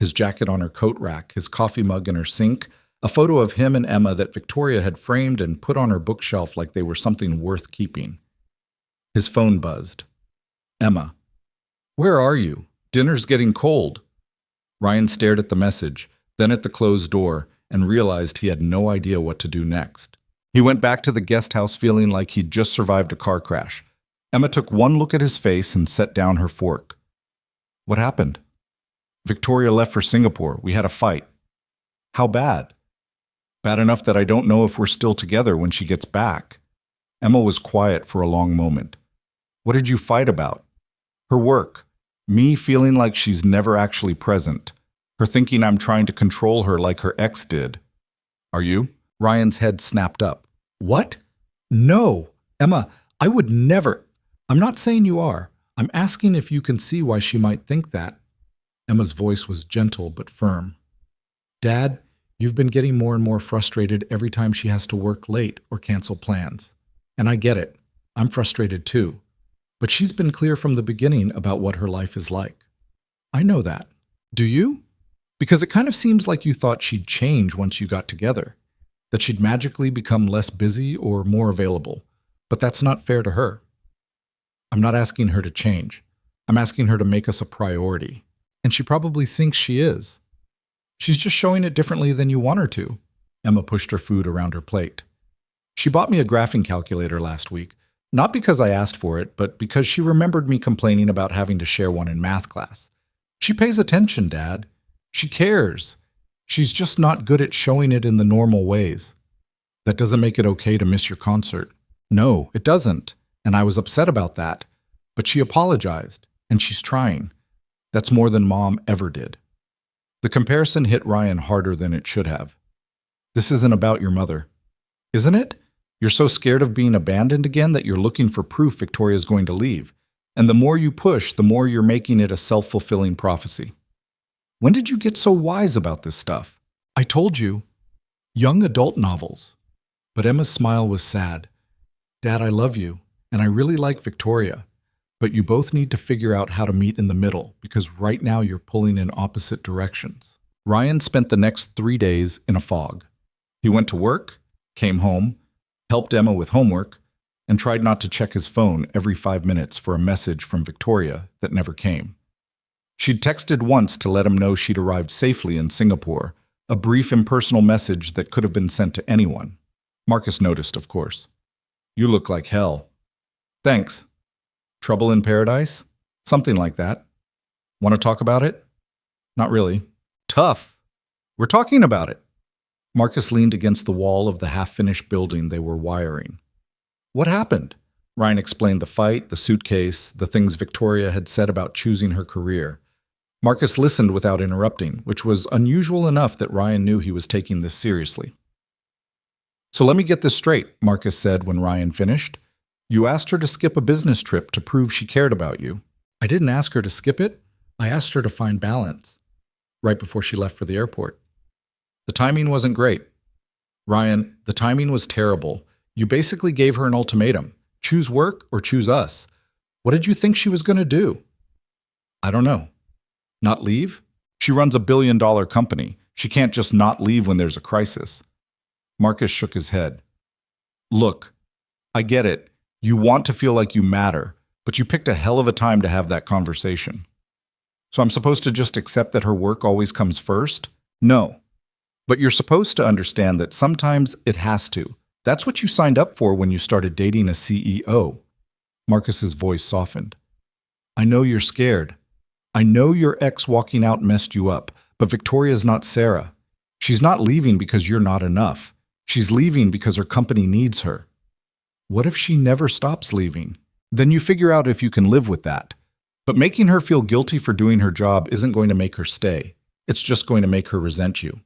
His jacket on her coat rack, his coffee mug in her sink, a photo of him and Emma that Victoria had framed and put on her bookshelf like they were something worth keeping. His phone buzzed. Emma. Where are you? Dinner's getting cold. Ryan stared at the message, then at the closed door, and realized he had no idea what to do next. He went back to the guest house feeling like he'd just survived a car crash. Emma took one look at his face and set down her fork. What happened? Victoria left for Singapore. We had a fight. How bad? Bad enough that I don't know if we're still together when she gets back. Emma was quiet for a long moment. What did you fight about? Her work. Me feeling like she's never actually present. Her thinking I'm trying to control her like her ex did. Are you? Ryan's head snapped up. What? No. Emma, I would never. I'm not saying you are. I'm asking if you can see why she might think that. Emma's voice was gentle but firm. Dad, you've been getting more and more frustrated every time she has to work late or cancel plans. And I get it. I'm frustrated too. But she's been clear from the beginning about what her life is like. I know that. Do you? Because it kind of seems like you thought she'd change once you got together, that she'd magically become less busy or more available. But that's not fair to her. I'm not asking her to change. I'm asking her to make us a priority. And she probably thinks she is. She's just showing it differently than you want her to. Emma pushed her food around her plate. She bought me a graphing calculator last week, not because I asked for it, but because she remembered me complaining about having to share one in math class. She pays attention, Dad. She cares. She's just not good at showing it in the normal ways. That doesn't make it okay to miss your concert. No, it doesn't. And I was upset about that. But she apologized, and she's trying. That's more than Mom ever did. The comparison hit Ryan harder than it should have. This isn't about your mother. Isn't it? You're so scared of being abandoned again that you're looking for proof Victoria's going to leave. And the more you push, the more you're making it a self-fulfilling prophecy. When did you get so wise about this stuff? I told you. Young adult novels. But Emma's smile was sad. Dad, I love you, and I really like Victoria. But you both need to figure out how to meet in the middle, because right now you're pulling in opposite directions. Ryan spent the next 3 days in a fog. He went to work, came home, helped Emma with homework, and tried not to check his phone every 5 minutes for a message from Victoria that never came. She'd texted once to let him know she'd arrived safely in Singapore, a brief impersonal message that could have been sent to anyone. Marcus noticed, of course. "You look like hell." "Thanks." "Trouble in paradise?" "Something like that." "Want to talk about it?" "Not really." "Tough." "We're talking about it." Marcus leaned against the wall of the half-finished building they were wiring. "What happened?" Ryan explained the fight, the suitcase, the things Victoria had said about choosing her career. Marcus listened without interrupting, which was unusual enough that Ryan knew he was taking this seriously. "So let me get this straight," Marcus said when Ryan finished. "You asked her to skip a business trip to prove she cared about you." "I didn't ask her to skip it. I asked her to find balance." Right before she left for the airport. "The timing wasn't great." "Ryan, the timing was terrible. You basically gave her an ultimatum. Choose work or choose us. What did you think she was going to do?" "I don't know." "Not leave? She runs a billion-dollar company. She can't just not leave when there's a crisis." Marcus shook his head. "Look, I get it. You want to feel like you matter, but you picked a hell of a time to have that conversation. So I'm supposed to just accept that her work always comes first? No. But you're supposed to understand that sometimes it has to. That's what you signed up for when you started dating a CEO." Marcus's voice softened. "I know you're scared. I know your ex walking out messed you up, but Victoria's not Sarah. She's not leaving because you're not enough. She's leaving because her company needs her. What if she never stops leaving? Then you figure out if you can live with that. But making her feel guilty for doing her job isn't going to make her stay. It's just going to make her resent you."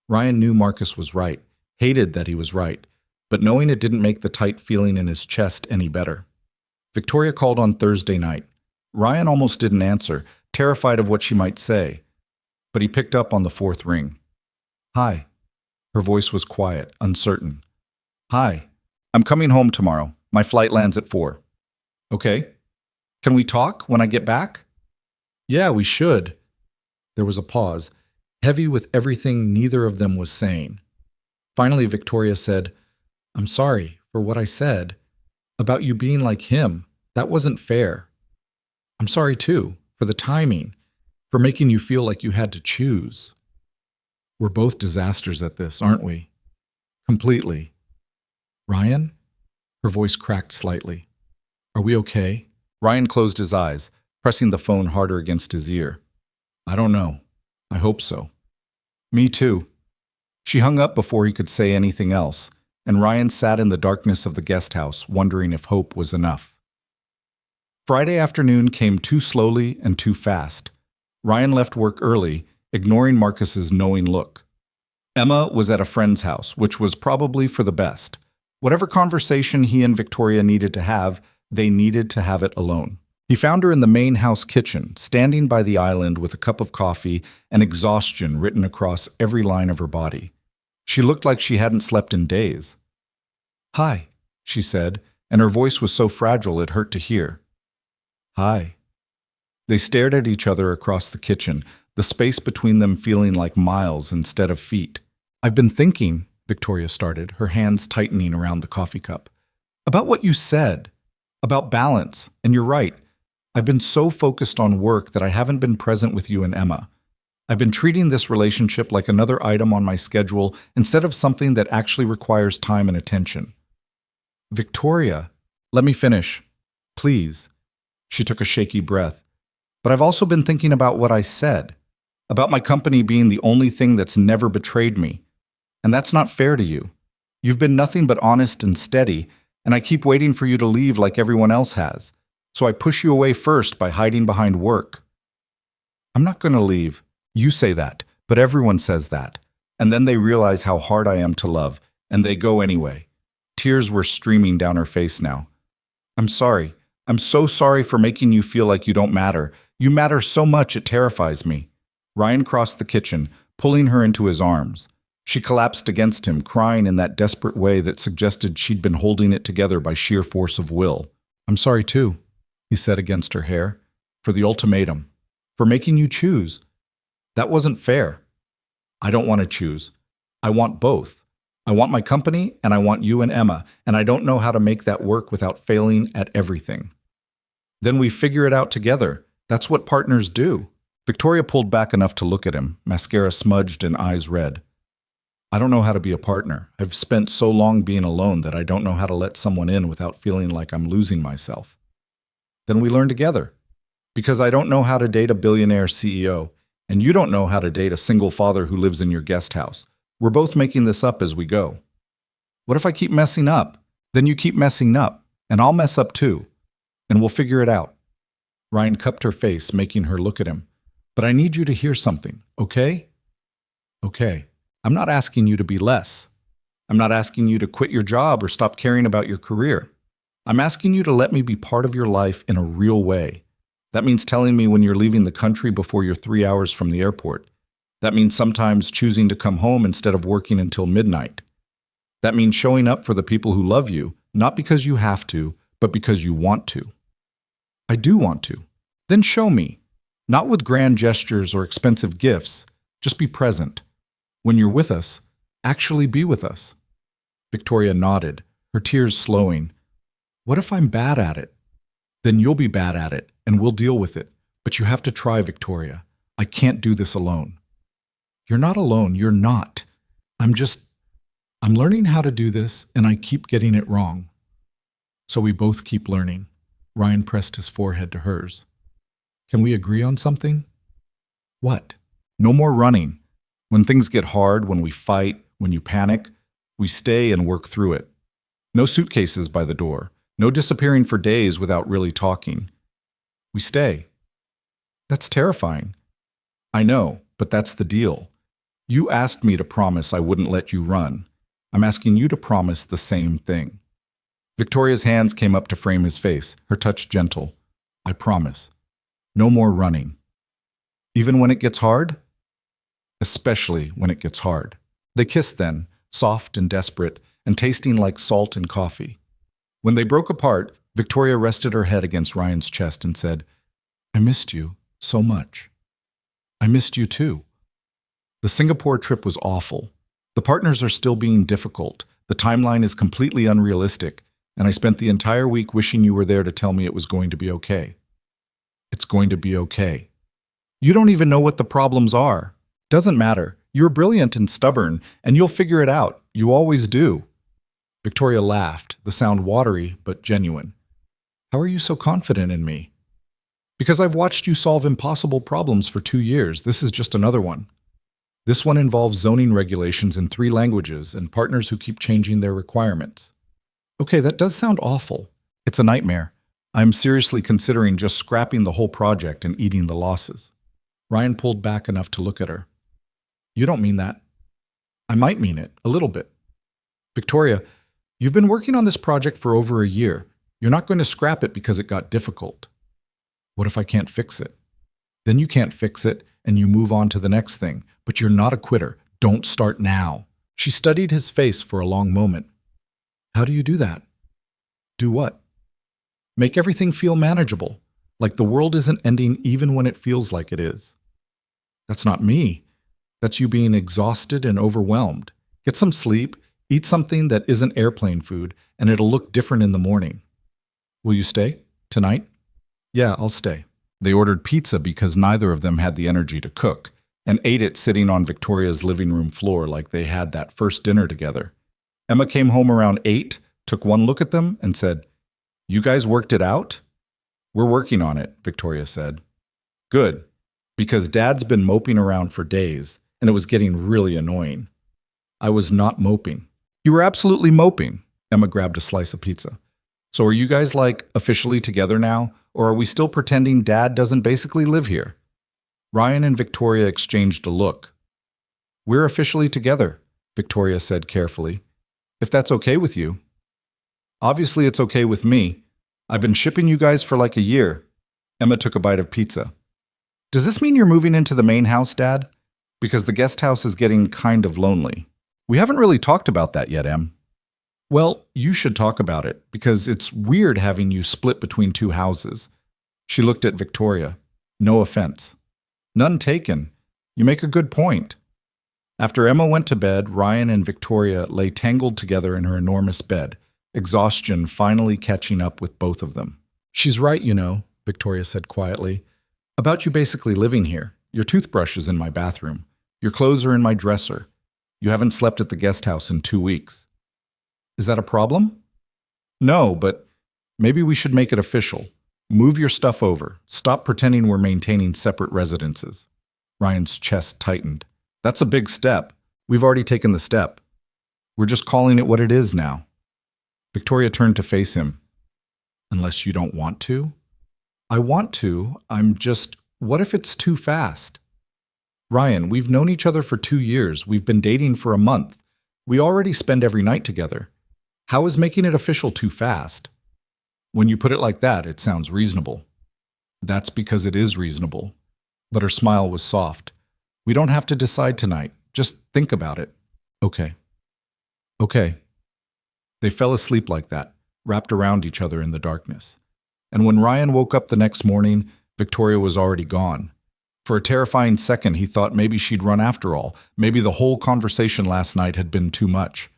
Ryan knew Marcus was right, hated that he was right, but knowing it didn't make the tight feeling in his chest any better. Victoria called on Thursday night. Ryan almost didn't answer, terrified of what she might say. But he picked up on the fourth ring. "Hi." Her voice was quiet, uncertain. "Hi. I'm coming home tomorrow. My flight lands at 4. "Okay. Can we talk when I get back?" "Yeah, we should." There was a pause, heavy with everything neither of them was saying. Finally, Victoria said, "I'm sorry for what I said. About you being like him. That wasn't fair. I'm sorry, too, for the timing, for making you feel like you had to choose. We're both disasters at this, aren't we?" "Completely." "Ryan?" Her voice cracked slightly. "Are we okay?" Ryan closed his eyes, pressing the phone harder against his ear. "I don't know. I hope so." "Me too." She hung up before he could say anything else, and Ryan sat in the darkness of the guest house, wondering if hope was enough. Friday afternoon came too slowly and too fast. Ryan left work early, ignoring Marcus's knowing look. Emma was at a friend's house, which was probably for the best. Whatever conversation he and Victoria needed to have, they needed to have it alone. He found her in the main house kitchen, standing by the island with a cup of coffee and exhaustion written across every line of her body. She looked like she hadn't slept in days. "Hi," she said, and her voice was so fragile it hurt to hear. "Hi." They stared at each other across the kitchen, the space between them feeling like miles instead of feet. "I've been thinking," Victoria started, her hands tightening around the coffee cup, "about what you said, about balance, and you're right. I've been so focused on work that I haven't been present with you and Emma. I've been treating this relationship like another item on my schedule instead of something that actually requires time and attention." "Victoria, let me finish. Please." She took a shaky breath. "But I've also been thinking about what I said, about my company being the only thing that's never betrayed me. And that's not fair to you. You've been nothing but honest and steady, and I keep waiting for you to leave like everyone else has. So I push you away first by hiding behind work." "I'm not going to leave." "You say that, but everyone says that. And then they realize how hard I am to love, and they go anyway." Tears were streaming down her face now. "I'm sorry. I'm so sorry for making you feel like you don't matter. You matter so much it terrifies me." Ryan crossed the kitchen, pulling her into his arms. She collapsed against him, crying in that desperate way that suggested she'd been holding it together by sheer force of will. "I'm sorry too," he said against her hair, "for the ultimatum, for making you choose. That wasn't fair." I don't want to choose. I want both. I want my company and I want you and Emma, and I don't know how to make that work without failing at everything. Then we figure it out together. That's what partners do. Victoria pulled back enough to look at him, mascara smudged and eyes red. I don't know how to be a partner. I've spent so long being alone that I don't know how to let someone in without feeling like I'm losing myself. Then we learn together. Because I don't know how to date a billionaire CEO, and you don't know how to date a single father who lives in your guest house. We're both making this up as we go. What if I keep messing up? Then you keep messing up, and I'll mess up too. And we'll figure it out. Ryan cupped her face, making her look at him. But I need you to hear something, okay? Okay. I'm not asking you to be less. I'm not asking you to quit your job or stop caring about your career. I'm asking you to let me be part of your life in a real way. That means telling me when you're leaving the country before you're 3 hours from the airport. That means sometimes choosing to come home instead of working until midnight. That means showing up for the people who love you, not because you have to, but because you want to. I do want to. Then show me. Not with grand gestures or expensive gifts. Just be present. When you're with us, actually be with us. Victoria nodded, her tears slowing. What if I'm bad at it? Then you'll be bad at it, and we'll deal with it. But you have to try, Victoria. I can't do this alone. You're not alone. You're not. I'm learning how to do this, and I keep getting it wrong. So we both keep learning. Ryan pressed his forehead to hers. Can we agree on something? What? No more running. When things get hard, when we fight, when you panic, we stay and work through it. No suitcases by the door. No disappearing for days without really talking. We stay. That's terrifying. I know, but that's the deal. You asked me to promise I wouldn't let you run. I'm asking you to promise the same thing. Victoria's hands came up to frame his face, her touch gentle. I promise. No more running. Even when it gets hard? Especially when it gets hard. They kissed then, soft and desperate, and tasting like salt and coffee. When they broke apart, Victoria rested her head against Ryan's chest and said, I missed you so much. I missed you too. The Singapore trip was awful. The partners are still being difficult. The timeline is completely unrealistic, and I spent the entire week wishing you were there to tell me it was going to be okay. It's going to be okay. You don't even know what the problems are. Doesn't matter. You're brilliant and stubborn, and you'll figure it out. You always do. Victoria laughed, the sound watery but genuine. How are you so confident in me? Because I've watched you solve impossible problems for 2 years. This is just another one. This one involves zoning regulations in 3 languages and partners who keep changing their requirements. Okay, that does sound awful. It's a nightmare. I'm seriously considering just scrapping the whole project and eating the losses. Ryan pulled back enough to look at her. You don't mean that. I might mean it, a little bit. Victoria, you've been working on this project for over a year. You're not going to scrap it because it got difficult. What if I can't fix it? Then you can't fix it and you move on to the next thing. But you're not a quitter. Don't start now. She studied his face for a long moment. How do you do that? Do what? Make everything feel manageable, like the world isn't ending even when it feels like it is. That's not me. That's you being exhausted and overwhelmed. Get some sleep, eat something that isn't airplane food, and it'll look different in the morning. Will you stay? Tonight? Yeah, I'll stay. They ordered pizza because neither of them had the energy to cook, and ate it sitting on Victoria's living room floor like they had that first dinner together. Emma came home around 8, took one look at them, and said, You guys worked it out? We're working on it, Victoria said. Good, because Dad's been moping around for days, and it was getting really annoying. I was not moping. You were absolutely moping. Emma grabbed a slice of pizza. So are you guys officially together now, or are we still pretending Dad doesn't basically live here? Ryan and Victoria exchanged a look. We're officially together, Victoria said carefully. If that's okay with you. Obviously it's okay with me. I've been shipping you guys for a year. Emma took a bite of pizza. Does this mean you're moving into the main house, Dad? Because the guest house is getting kind of lonely. We haven't really talked about that yet, Em. Well, you should talk about it, because it's weird having you split between 2 houses. She looked at Victoria. No offense. None taken. You make a good point. After Emma went to bed, Ryan and Victoria lay tangled together in her enormous bed, exhaustion finally catching up with both of them. "She's right, you know," Victoria said quietly, "about you basically living here. Your toothbrush is in my bathroom. Your clothes are in my dresser. You haven't slept at the guest house in 2 weeks. Is that a problem?" "No, but maybe we should make it official. Move your stuff over. Stop pretending we're maintaining separate residences." Ryan's chest tightened. "That's a big step. We've already taken the step. We're just calling it what it is now." Victoria turned to face him. "Unless you don't want to?" "I want to. What if it's too fast?" "Ryan, we've known each other for 2 years. We've been dating for a month. We already spend every night together. How is making it official too fast?" "When you put it like that, it sounds reasonable." "That's because it is reasonable." But her smile was soft. "We don't have to decide tonight. Just think about it." "Okay." "Okay." They fell asleep like that, wrapped around each other in the darkness. And when Ryan woke up the next morning, Victoria was already gone. For a terrifying second, he thought maybe she'd run after all. Maybe the whole conversation last night had been too much.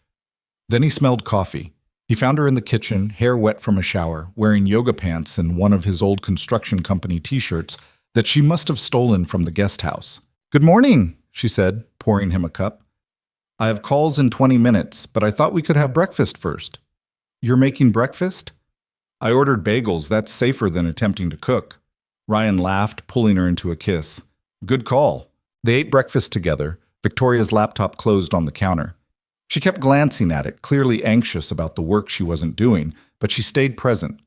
Then he smelled coffee. He found her in the kitchen, hair wet from a shower, wearing yoga pants and one of his old construction company t-shirts that she must have stolen from the guest house. "Good morning," she said, pouring him a cup. "I have calls in 20 minutes, but I thought we could have breakfast first." "You're making breakfast?" "I ordered bagels. That's safer than attempting to cook." Ryan laughed, pulling her into a kiss. "Good call." They ate breakfast together. Victoria's laptop closed on the counter. She kept glancing at it, clearly anxious about the work she wasn't doing, but she stayed present.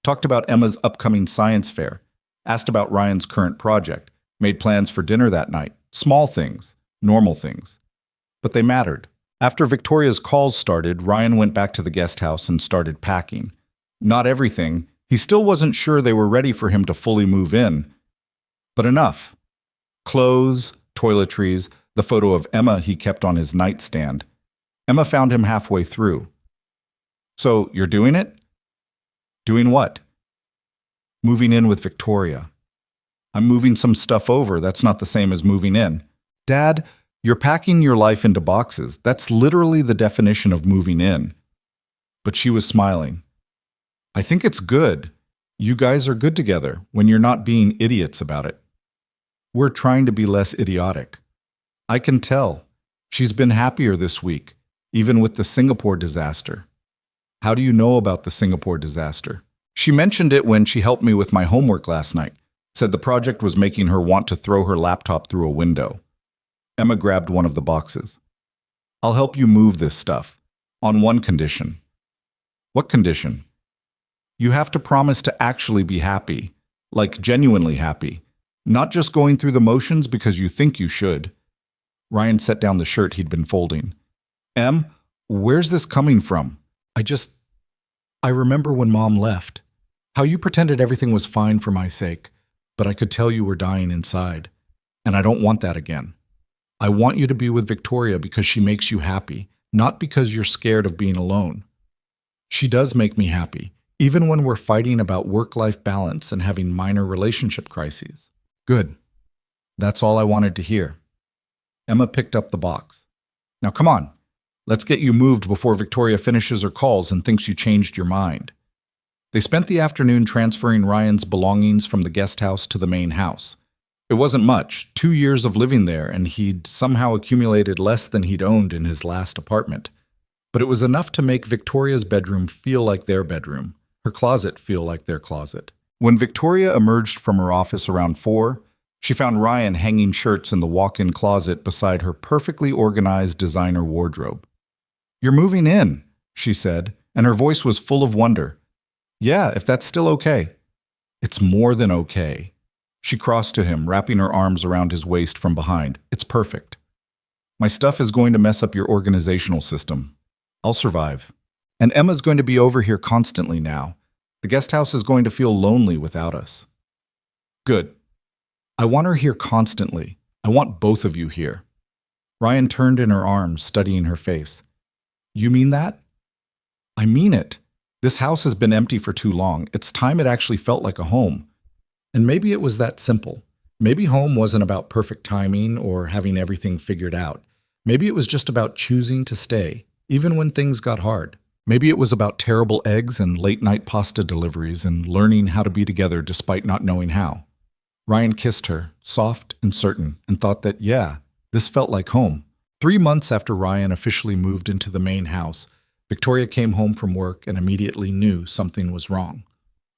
Talked about Emma's upcoming science fair, asked about Ryan's current project, made plans for dinner that night. Small things, normal things. But they mattered. After Victoria's calls started, Ryan went back to the guest house and started packing. Not everything. He still wasn't sure they were ready for him to fully move in. But enough. Clothes, toiletries, the photo of Emma he kept on his nightstand. Emma found him halfway through. "So, you're doing it?" "Doing what?" "Moving in with Victoria." "I'm moving some stuff over. That's not the same as moving in." "Dad, you're packing your life into boxes. That's literally the definition of moving in." But she was smiling. "I think it's good. You guys are good together when you're not being idiots about it." "We're trying to be less idiotic." "I can tell. She's been happier this week, even with the Singapore disaster." "How do you know about the Singapore disaster?" "She mentioned it when she helped me with my homework last night. Said the project was making her want to throw her laptop through a window." Emma grabbed one of the boxes. "I'll help you move this stuff. On one condition." "What condition?" "You have to promise to actually be happy. Like genuinely happy. Not just going through the motions because you think you should." Ryan set down the shirt he'd been folding. "Em, where's this coming from?" I remember when Mom left. How you pretended everything was fine for my sake, but I could tell you were dying inside. And I don't want that again. I want you to be with Victoria because she makes you happy, not because you're scared of being alone. She does make me happy, even when we're fighting about work-life balance and having minor relationship crises. Good. That's all I wanted to hear. Emma picked up the box. Now come on. Let's get you moved before Victoria finishes her calls and thinks you changed your mind. They spent the afternoon transferring Ryan's belongings from the guest house to the main house. It wasn't much, 2 years of living there, and he'd somehow accumulated less than he'd owned in his last apartment. But it was enough to make Victoria's bedroom feel like their bedroom, her closet feel like their closet. When Victoria emerged from her office around 4, she found Ryan hanging shirts in the walk-in closet beside her perfectly organized designer wardrobe. "You're moving in," she said, and her voice was full of wonder. "Yeah, if that's still okay." "It's more than okay." She crossed to him, wrapping her arms around his waist from behind. "It's perfect. My stuff is going to mess up your organizational system. I'll survive. And Emma's going to be over here constantly now. The guest house is going to feel lonely without us." "Good. I want her here constantly. I want both of you here." Ryan turned in her arms, studying her face. "You mean that?" "I mean it. This house has been empty for too long. It's time it actually felt like a home. And maybe it was that simple. Maybe home wasn't about perfect timing or having everything figured out. Maybe it was just about choosing to stay, even when things got hard. Maybe it was about terrible eggs and late-night pasta deliveries and learning how to be together despite not knowing how. Ryan kissed her, soft and certain, and thought that, yeah, this felt like home. 3 months after Ryan officially moved into the main house, Victoria came home from work and immediately knew something was wrong.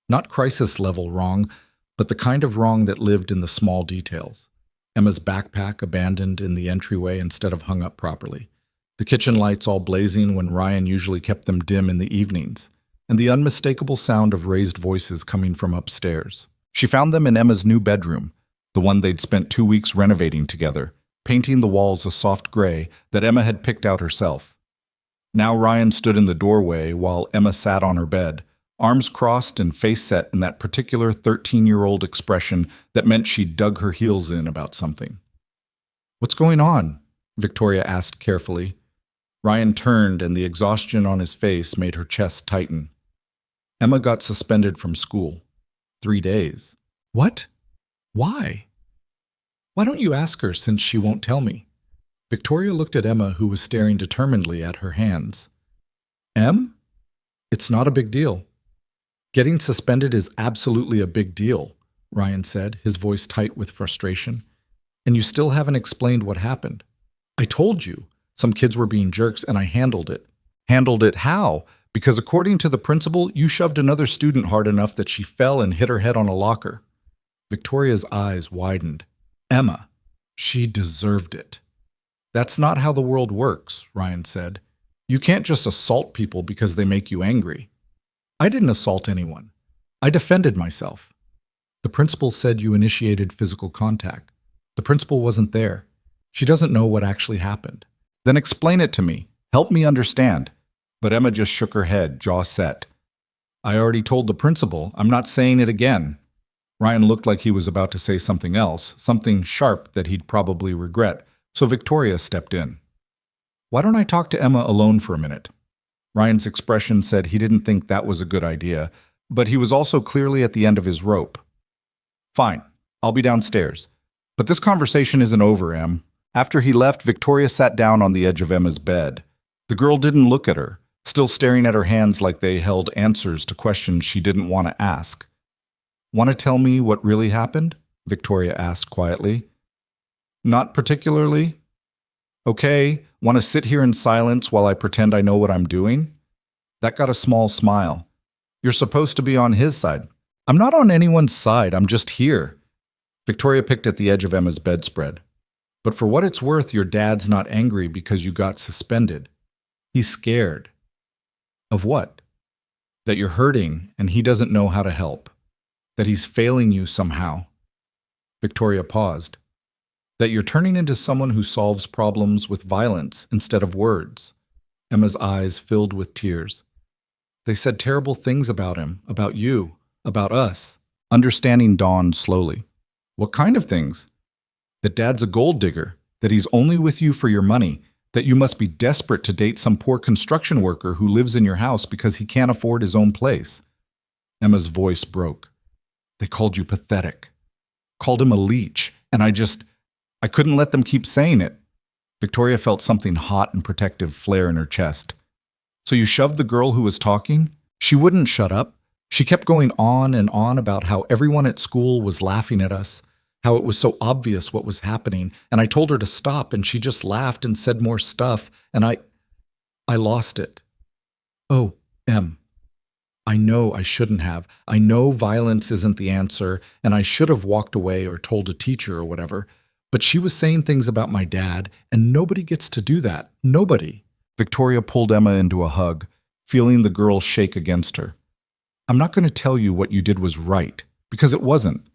Not crisis-level wrong, but the kind of wrong that lived in the small details. Emma's backpack abandoned in the entryway instead of hung up properly. The kitchen lights all blazing when Ryan usually kept them dim in the evenings, and the unmistakable sound of raised voices coming from upstairs. She found them in Emma's new bedroom, the one they'd spent 2 weeks renovating together, painting the walls a soft gray that Emma had picked out herself. Now Ryan stood in the doorway while Emma sat on her bed, arms crossed and face set in that particular 13-year-old expression that meant she'd dug her heels in about something. "What's going on?" Victoria asked carefully. Ryan turned, and the exhaustion on his face made her chest tighten. Emma got suspended from school. 3 days. What? Why? Why don't you ask her, since she won't tell me? Victoria looked at Emma, who was staring determinedly at her hands. Em? It's not a big deal. Getting suspended is absolutely a big deal, Ryan said, his voice tight with frustration. And you still haven't explained what happened. I told you. Some kids were being jerks, and I handled it. Handled it how? Because according to the principal, you shoved another student hard enough that she fell and hit her head on a locker. Victoria's eyes widened. Emma, she deserved it. That's not how the world works, Ryan said. You can't just assault people because they make you angry. I didn't assault anyone. I defended myself. The principal said you initiated physical contact. The principal wasn't there. She doesn't know what actually happened. Then explain it to me. Help me understand. But Emma just shook her head, jaw set. I already told the principal. I'm not saying it again. Ryan looked like he was about to say something else, something sharp that he'd probably regret, so Victoria stepped in. Why don't I talk to Emma alone for a minute? Ryan's expression said he didn't think that was a good idea, but he was also clearly at the end of his rope. Fine, I'll be downstairs. But this conversation isn't over, Em. After he left, Victoria sat down on the edge of Emma's bed. The girl didn't look at her, still staring at her hands like they held answers to questions she didn't want to ask. Want to tell me what really happened? Victoria asked quietly. Not particularly. Okay, want to sit here in silence while I pretend I know what I'm doing? That got a small smile. You're supposed to be on his side. I'm not on anyone's side, I'm just here. Victoria picked at the edge of Emma's bedspread. But for what it's worth, your dad's not angry because you got suspended. He's scared. Of what? That you're hurting and he doesn't know how to help. That he's failing you somehow. Victoria paused. That you're turning into someone who solves problems with violence instead of words. Emma's eyes filled with tears. They said terrible things about him, about you, about us. Understanding dawned slowly. What kind of things? That Dad's a gold digger, that he's only with you for your money, that you must be desperate to date some poor construction worker who lives in your house because he can't afford his own place. Emma's voice broke. They called you pathetic. Called him a leech, and I couldn't let them keep saying it. Victoria felt something hot and protective flare in her chest. So you shoved the girl who was talking? She wouldn't shut up. She kept going on and on about how everyone at school was laughing at us, how it was so obvious what was happening, and I told her to stop, and she just laughed and said more stuff, and I lost it. Oh, Em, I know I shouldn't have. I know violence isn't the answer, and I should have walked away or told a teacher or whatever, but she was saying things about my dad, and nobody gets to do that. Nobody. Victoria pulled Emma into a hug, feeling the girl shake against her. I'm not going to tell you what you did was right, because it wasn't.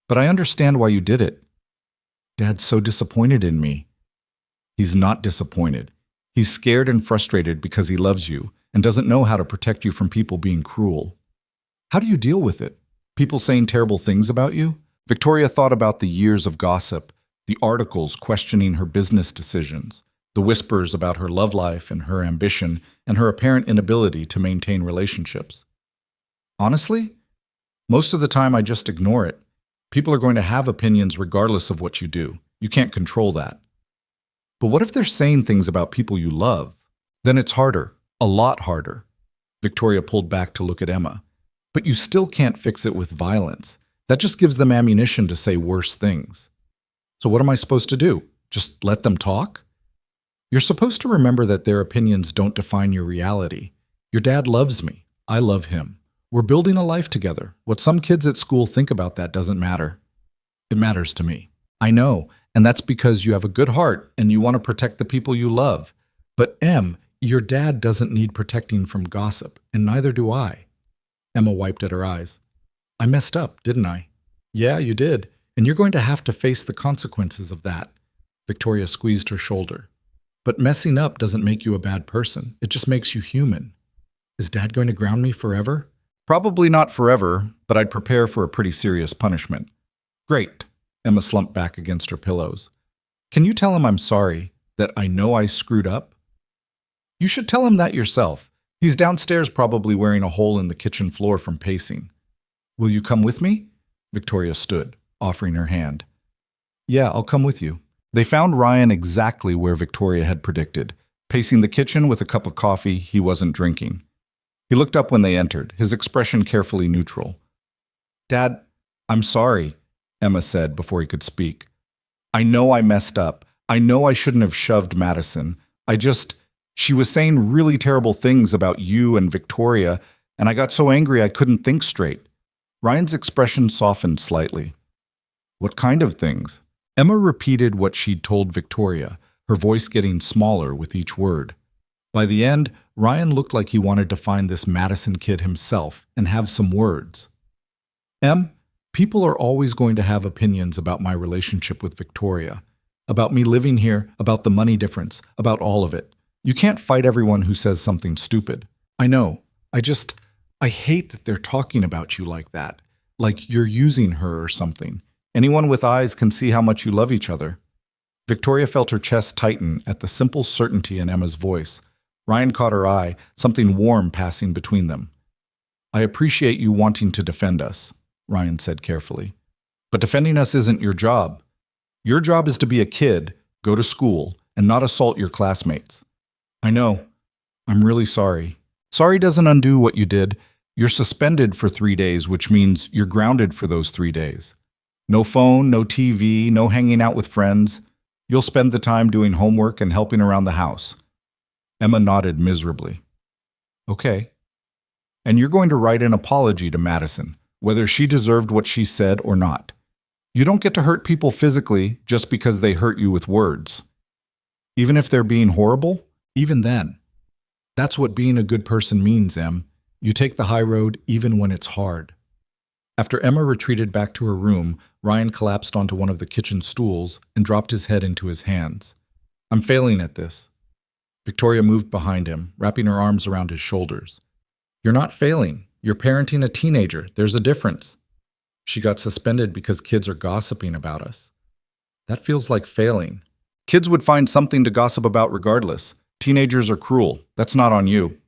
But I understand why you did it. Dad's so disappointed in me. He's not disappointed. He's scared and frustrated because he loves you and doesn't know how to protect you from people being cruel. How do you deal with it? People saying terrible things about you? Victoria thought about the years of gossip, the articles questioning her business decisions, the whispers about her love life and her ambition, and her apparent inability to maintain relationships. Honestly, most of the time I just ignore it. People are going to have opinions regardless of what you do. You can't control that. But what if they're saying things about people you love? Then it's harder, a lot harder. Victoria pulled back to look at Emma. But you still can't fix it with violence. That just gives them ammunition to say worse things. So what am I supposed to do? Just let them talk? You're supposed to remember that their opinions don't define your reality. Your dad loves me. I love him. We're building a life together. What some kids at school think about that doesn't matter. It matters to me. I know, and that's because you have a good heart and you want to protect the people you love. But Em, your dad doesn't need protecting from gossip, and neither do I. Emma wiped at her eyes. I messed up, didn't I? Yeah, you did, and you're going to have to face the consequences of that. Victoria squeezed her shoulder. But messing up doesn't make you a bad person. It just makes you human. Is Dad going to ground me forever? Probably not forever, but I'd prepare for a pretty serious punishment. Great. Emma slumped back against her pillows. Can you tell him I'm sorry, that I know I screwed up? You should tell him that yourself. He's downstairs probably wearing a hole in the kitchen floor from pacing. Will you come with me? Victoria stood, offering her hand. Yeah, I'll come with you. They found Ryan exactly where Victoria had predicted, pacing the kitchen with a cup of coffee he wasn't drinking. He looked up when they entered, his expression carefully neutral. Dad, I'm sorry, Emma said before he could speak. I know I messed up. I know I shouldn't have shoved Madison. She was saying really terrible things about you and Victoria, and I got so angry I couldn't think straight. Ryan's expression softened slightly. What kind of things? Emma repeated what she'd told Victoria, her voice getting smaller with each word. By the end, Ryan looked like he wanted to find this Madison kid himself and have some words. Em, people are always going to have opinions about my relationship with Victoria, about me living here, about the money difference, about all of it. You can't fight everyone who says something stupid. I know. I hate that they're talking about you like that, like you're using her or something. Anyone with eyes can see how much you love each other. Victoria felt her chest tighten at the simple certainty in Emma's voice. Ryan caught her eye, something warm passing between them. I appreciate you wanting to defend us, Ryan said carefully. But defending us isn't your job. Your job is to be a kid, go to school, and not assault your classmates. I know. I'm really sorry. Sorry doesn't undo what you did. You're suspended for 3 days, which means you're grounded for those 3 days. No phone, no TV, no hanging out with friends. You'll spend the time doing homework and helping around the house. Emma nodded miserably. Okay. And you're going to write an apology to Madison, whether she deserved what she said or not. You don't get to hurt people physically just because they hurt you with words. Even if they're being horrible, even then. That's what being a good person means, Em. You take the high road even when it's hard. After Emma retreated back to her room, Ryan collapsed onto one of the kitchen stools and dropped his head into his hands. I'm failing at this. Victoria moved behind him, wrapping her arms around his shoulders. You're not failing. You're parenting a teenager. There's a difference. She got suspended because kids are gossiping about us. That feels like failing. Kids would find something to gossip about regardless. Teenagers are cruel. That's not on you.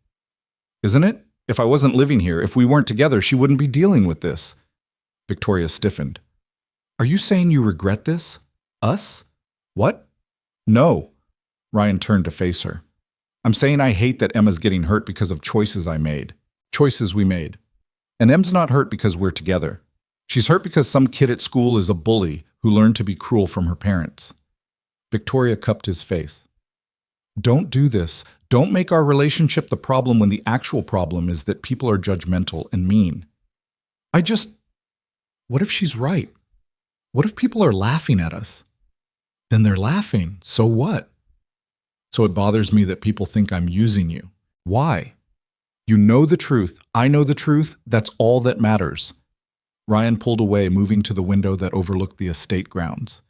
Isn't it? If I wasn't living here, if we weren't together, she wouldn't be dealing with this. Victoria stiffened. Are you saying you regret this? Us? What? No. Ryan turned to face her. I'm saying I hate that Emma's getting hurt because of choices I made. Choices we made. And Em's not hurt because we're together. She's hurt because some kid at school is a bully who learned to be cruel from her parents. Victoria cupped his face. Don't do this. Don't make our relationship the problem when the actual problem is that people are judgmental and mean. What if she's right? What if people are laughing at us? Then they're laughing. So what? So it bothers me that people think I'm using you. Why? You know the truth. I know the truth. That's all that matters. Ryan pulled away, moving to the window that overlooked the estate grounds.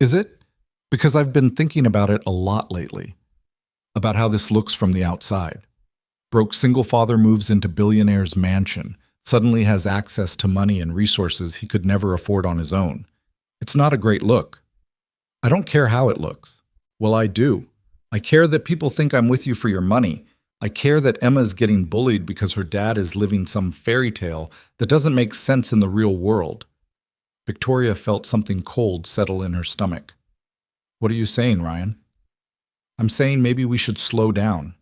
Is it? Because I've been thinking about it a lot lately. About how this looks from the outside. Broke single father moves into billionaire's mansion, suddenly has access to money and resources he could never afford on his own. It's not a great look. I don't care how it looks. Well, I do. I care that people think I'm with you for your money. I care that Emma's getting bullied because her dad is living some fairy tale that doesn't make sense in the real world. Victoria felt something cold settle in her stomach. What are you saying, Ryan? I'm saying maybe we should slow down.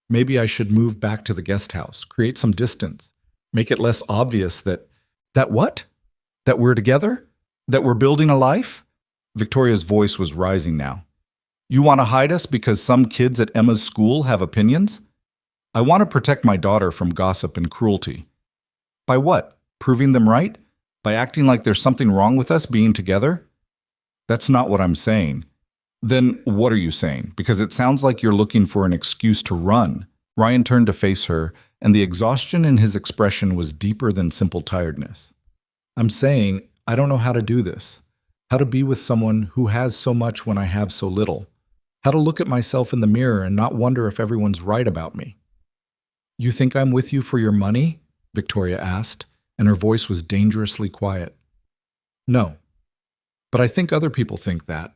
Maybe I should move back to the guest house, create some distance, make it less obvious that what? That we're together? That we're building a life? Victoria's voice was rising now. You want to hide us because some kids at Emma's school have opinions? I want to protect my daughter from gossip and cruelty. By what? Proving them right? By acting like there's something wrong with us being together? That's not what I'm saying. Then what are you saying? Because it sounds like you're looking for an excuse to run. Ryan turned to face her, and the exhaustion in his expression was deeper than simple tiredness. I'm saying I don't know how to do this. How to be with someone who has so much when I have so little. How to look at myself in the mirror and not wonder if everyone's right about me. You think I'm with you for your money? Victoria asked, and her voice was dangerously quiet. No. But I think other people think that.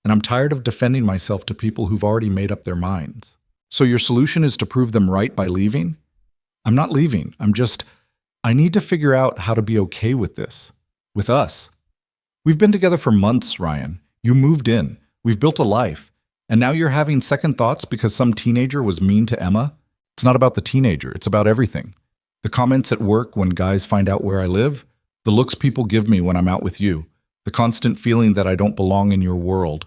And I'm tired of defending myself to people who've already made up their minds. So your solution is to prove them right by leaving? I'm not leaving. I need to figure out how to be okay with this. With us. We've been together for months, Ryan. You moved in. We've built a life. And now you're having second thoughts because some teenager was mean to Emma? It's not about the teenager. It's about everything. The comments at work when guys find out where I live. The looks people give me when I'm out with you. The constant feeling that I don't belong in your world.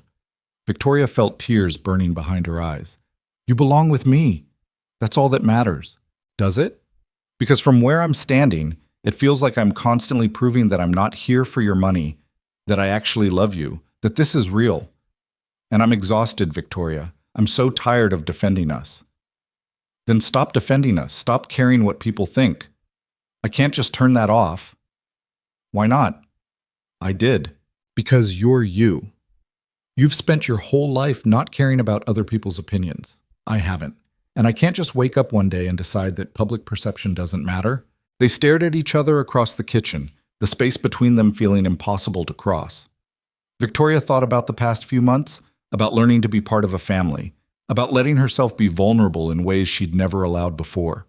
Victoria felt tears burning behind her eyes. You belong with me. That's all that matters. Does it? Because from where I'm standing, it feels like I'm constantly proving that I'm not here for your money, that I actually love you, that this is real. And I'm exhausted, Victoria. I'm so tired of defending us. Then stop defending us. Stop caring what people think. I can't just turn that off. Why not? I did. Because you're you. You've spent your whole life not caring about other people's opinions. I haven't. And I can't just wake up one day and decide that public perception doesn't matter. They stared at each other across the kitchen, the space between them feeling impossible to cross. Victoria thought about the past few months, about learning to be part of a family, about letting herself be vulnerable in ways she'd never allowed before.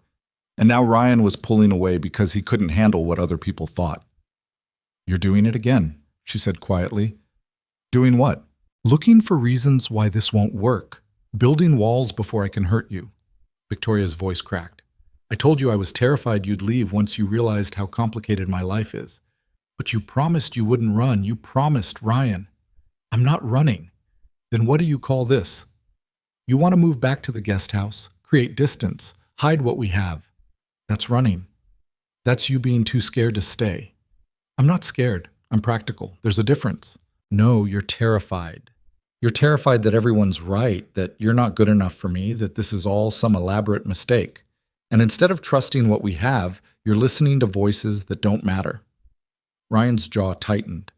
And now Ryan was pulling away because he couldn't handle what other people thought. You're doing it again, she said quietly. Doing what? Looking for reasons why this won't work. Building walls before I can hurt you. Victoria's voice cracked. I told you I was terrified you'd leave once you realized how complicated my life is. But you promised you wouldn't run. You promised, Ryan. I'm not running. Then what do you call this? You want to move back to the guest house, create distance, hide what we have. That's running. That's you being too scared to stay. I'm not scared. I'm practical. There's a difference. No, you're terrified. You're terrified that everyone's right, that you're not good enough for me, that this is all some elaborate mistake. And instead of trusting what we have, you're listening to voices that don't matter. Ryan's jaw tightened.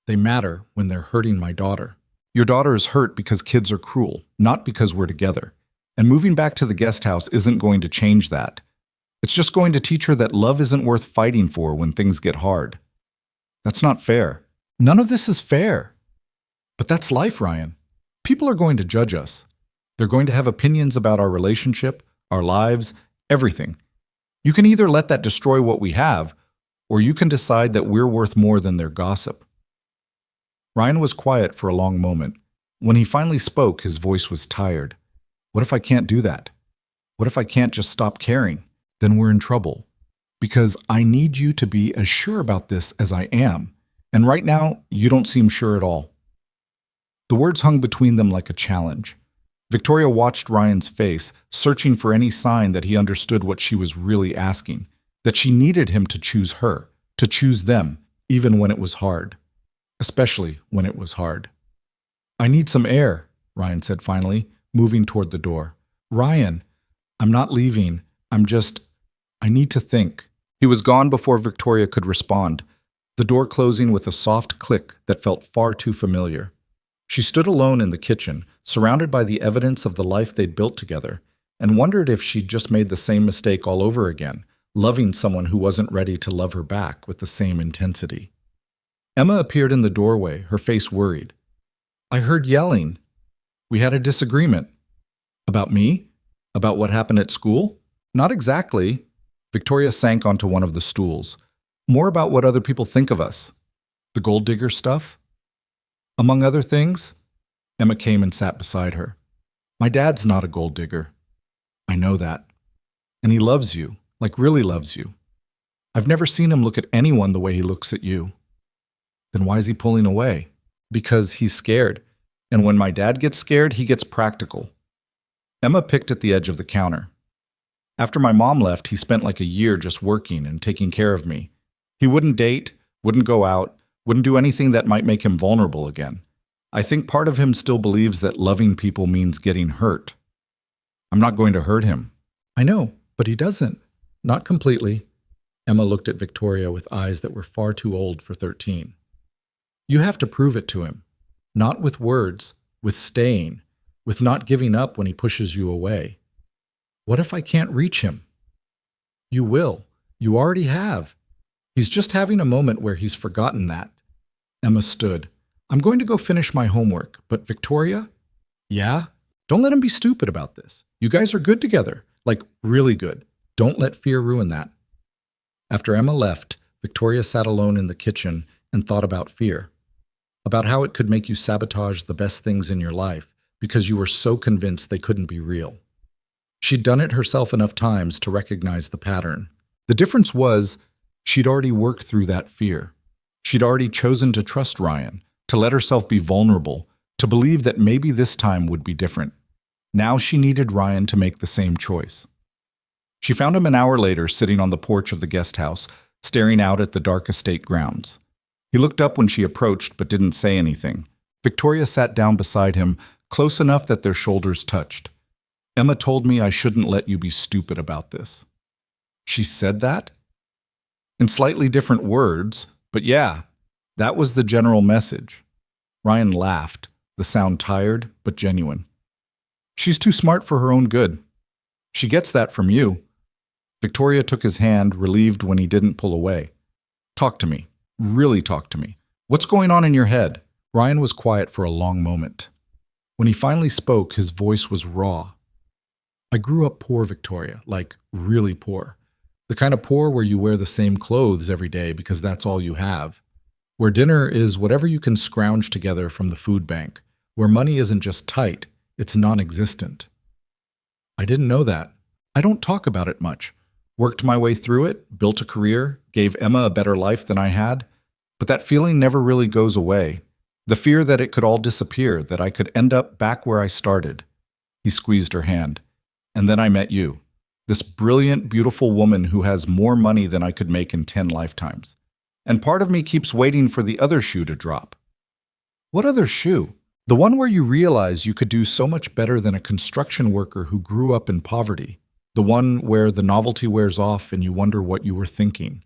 They matter when they're hurting my daughter. Your daughter is hurt because kids are cruel, not because we're together. And moving back to the guest house isn't going to change that. It's just going to teach her that love isn't worth fighting for when things get hard. That's not fair. None of this is fair. But that's life, Ryan. People are going to judge us. They're going to have opinions about our relationship, our lives, everything. You can either let that destroy what we have, or you can decide that we're worth more than their gossip. Ryan was quiet for a long moment. When he finally spoke, his voice was tired. What if I can't do that? What if I can't just stop caring? Then we're in trouble. Because I need you to be as sure about this as I am. And right now, you don't seem sure at all. The words hung between them like a challenge. Victoria watched Ryan's face, searching for any sign that he understood what she was really asking, that she needed him to choose her, to choose them, even when it was hard. Especially when it was hard. I need some air, Ryan said finally, moving toward the door. Ryan, I'm not leaving. I need to think. He was gone before Victoria could respond, the door closing with a soft click that felt far too familiar. She stood alone in the kitchen, surrounded by the evidence of the life they'd built together, and wondered if she'd just made the same mistake all over again, loving someone who wasn't ready to love her back with the same intensity. Emma appeared in the doorway, her face worried. I heard yelling. We had a disagreement. About me? About what happened at school? Not exactly. Victoria sank onto one of the stools. More about what other people think of us. The gold digger stuff? Among other things, Emma came and sat beside her. My dad's not a gold digger. I know that. And he loves you, like really loves you. I've never seen him look at anyone the way he looks at you. Then why is he pulling away? Because he's scared. And when my dad gets scared, he gets practical. Emma picked at the edge of the counter. After my mom left, he spent like a year just working and taking care of me. He wouldn't date, wouldn't go out, wouldn't do anything that might make him vulnerable again. I think part of him still believes that loving people means getting hurt. I'm not going to hurt him. I know, but he doesn't. Not completely. Emma looked at Victoria with eyes that were far too old for 13. You have to prove it to him. Not with words, with staying, with not giving up when he pushes you away. What if I can't reach him? You will. You already have. He's just having a moment where he's forgotten that. Emma stood. I'm going to go finish my homework, but Victoria? Yeah? Don't let him be stupid about this. You guys are good together, like really good. Don't let fear ruin that. After Emma left, Victoria sat alone in the kitchen and thought about fear, about how it could make you sabotage the best things in your life because you were so convinced they couldn't be real. She'd done it herself enough times to recognize the pattern. The difference was she'd already worked through that fear. She'd already chosen to trust Ryan, to let herself be vulnerable, to believe that maybe this time would be different. Now she needed Ryan to make the same choice. She found him an hour later sitting on the porch of the guest house, staring out at the dark estate grounds. He looked up when she approached but didn't say anything. Victoria sat down beside him, close enough that their shoulders touched. Emma told me I shouldn't let you be stupid about this. She said that? In slightly different words, but yeah, that was the general message. Ryan laughed, the sound tired but genuine. She's too smart for her own good. She gets that from you. Victoria took his hand, relieved when he didn't pull away. Talk to me. Really talk to me. What's going on in your head? Ryan was quiet for a long moment. When he finally spoke, his voice was raw. I grew up poor, Victoria, like really poor. The kind of poor where you wear the same clothes every day because that's all you have. Where dinner is whatever you can scrounge together from the food bank. Where money isn't just tight, it's non-existent. I didn't know that. I don't talk about it much. Worked my way through it, built a career, gave Emma a better life than I had. But that feeling never really goes away. The fear that it could all disappear, that I could end up back where I started. He squeezed her hand. And then I met you. This brilliant, beautiful woman who has more money than I could make in 10 lifetimes. And part of me keeps waiting for the other shoe to drop. What other shoe? The one where you realize you could do so much better than a construction worker who grew up in poverty. The one where the novelty wears off and you wonder what you were thinking.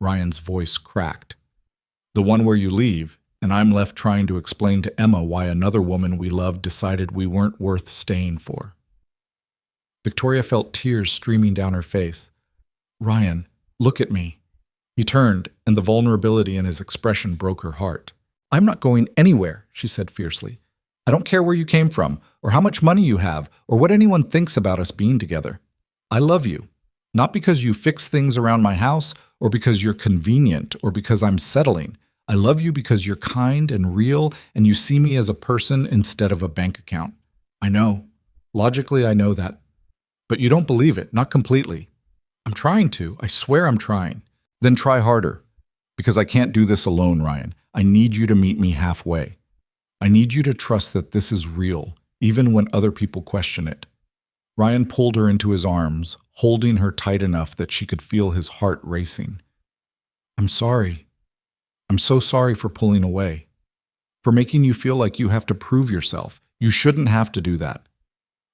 Ryan's voice cracked. The one where you leave, and I'm left trying to explain to Emma why another woman we loved decided we weren't worth staying for. Victoria felt tears streaming down her face. Ryan, look at me. He turned, and the vulnerability in his expression broke her heart. I'm not going anywhere, she said fiercely. I don't care where you came from, or how much money you have, or what anyone thinks about us being together. I love you, not because you fix things around my house, or because you're convenient, or because I'm settling. I love you because you're kind and real, and you see me as a person instead of a bank account. I know. Logically, I know that. But you don't believe it, not completely. I'm trying to. I swear I'm trying. Then try harder. Because I can't do this alone, Ryan. I need you to meet me halfway. I need you to trust that this is real, even when other people question it. Ryan pulled her into his arms, holding her tight enough that she could feel his heart racing. I'm sorry. I'm so sorry for pulling away. For making you feel like you have to prove yourself. You shouldn't have to do that.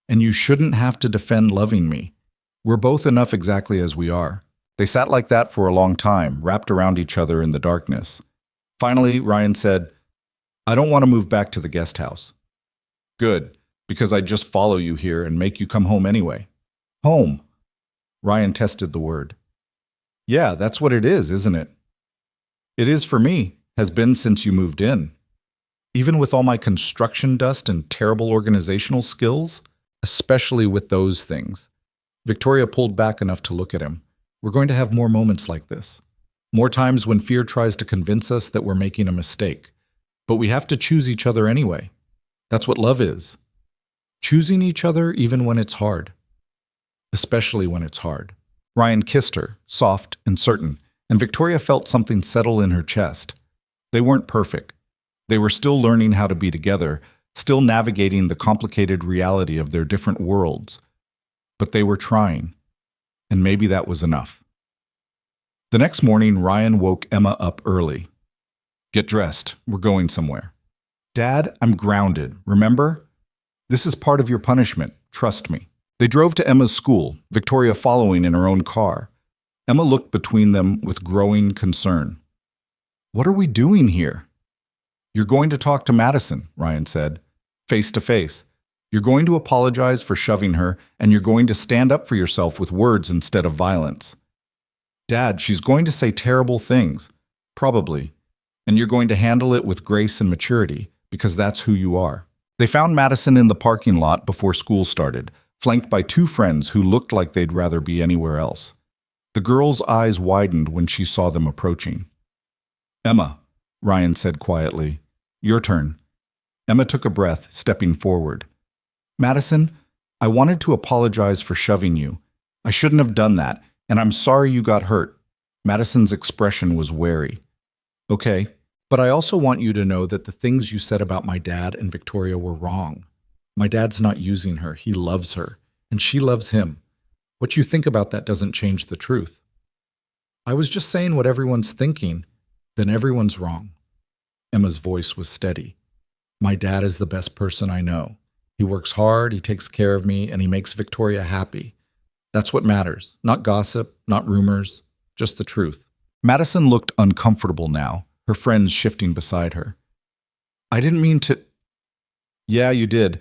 And you shouldn't have to defend loving me. We're both enough exactly as we are. They sat like that for a long time, wrapped around each other in the darkness. Finally, Ryan said, I don't want to move back to the guest house. Good, because I'd just follow you here and make you come home anyway. Home. Ryan tested the word. Yeah, that's what it is, isn't it? It is for me, has been since you moved in. Even with all my construction dust and terrible organizational skills, especially with those things. Victoria pulled back enough to look at him. We're going to have more moments like this. More times when fear tries to convince us that we're making a mistake. But we have to choose each other anyway. That's what love is. choosing each other even when it's hard. Especially when it's hard. Ryan kissed her, soft and certain, and Victoria felt something settle in her chest. They weren't perfect. They were still learning how to be together, still navigating the complicated reality of their different worlds. But they were trying, and maybe that was enough. The next morning, Ryan woke Emma up early. "Get dressed. We're going somewhere." "Dad, I'm grounded, remember? This is part of your punishment. Trust me." They drove to Emma's school, Victoria following in her own car. Emma looked between them with growing concern. "What are we doing here?" "You're going to talk to Madison," Ryan said, "face to face. You're going to apologize for shoving her, and you're going to stand up for yourself with words instead of violence." "Dad, she's going to say terrible things. Probably. And you're going to handle it with grace and maturity, because that's who you are." They found Madison in the parking lot before school started, flanked by two friends who looked like they'd rather be anywhere else. The girl's eyes widened when she saw them approaching. "Emma," Ryan said quietly, "your turn." Emma took a breath, stepping forward. "Madison, I wanted to apologize for shoving you. I shouldn't have done that, and I'm sorry you got hurt." Madison's expression was wary. "Okay, but I also want you to know that the things you said about my dad and Victoria were wrong. My dad's not using her, he loves her, and she loves him. What you think about that doesn't change the truth." "I was just saying what everyone's thinking, then everyone's wrong." Emma's voice was steady. "My dad is the best person I know. He works hard, he takes care of me, and he makes Victoria happy. That's what matters. Not gossip, not rumors, just the truth." Madison looked uncomfortable now, her friends shifting beside her. "I didn't mean to—" "Yeah, you did.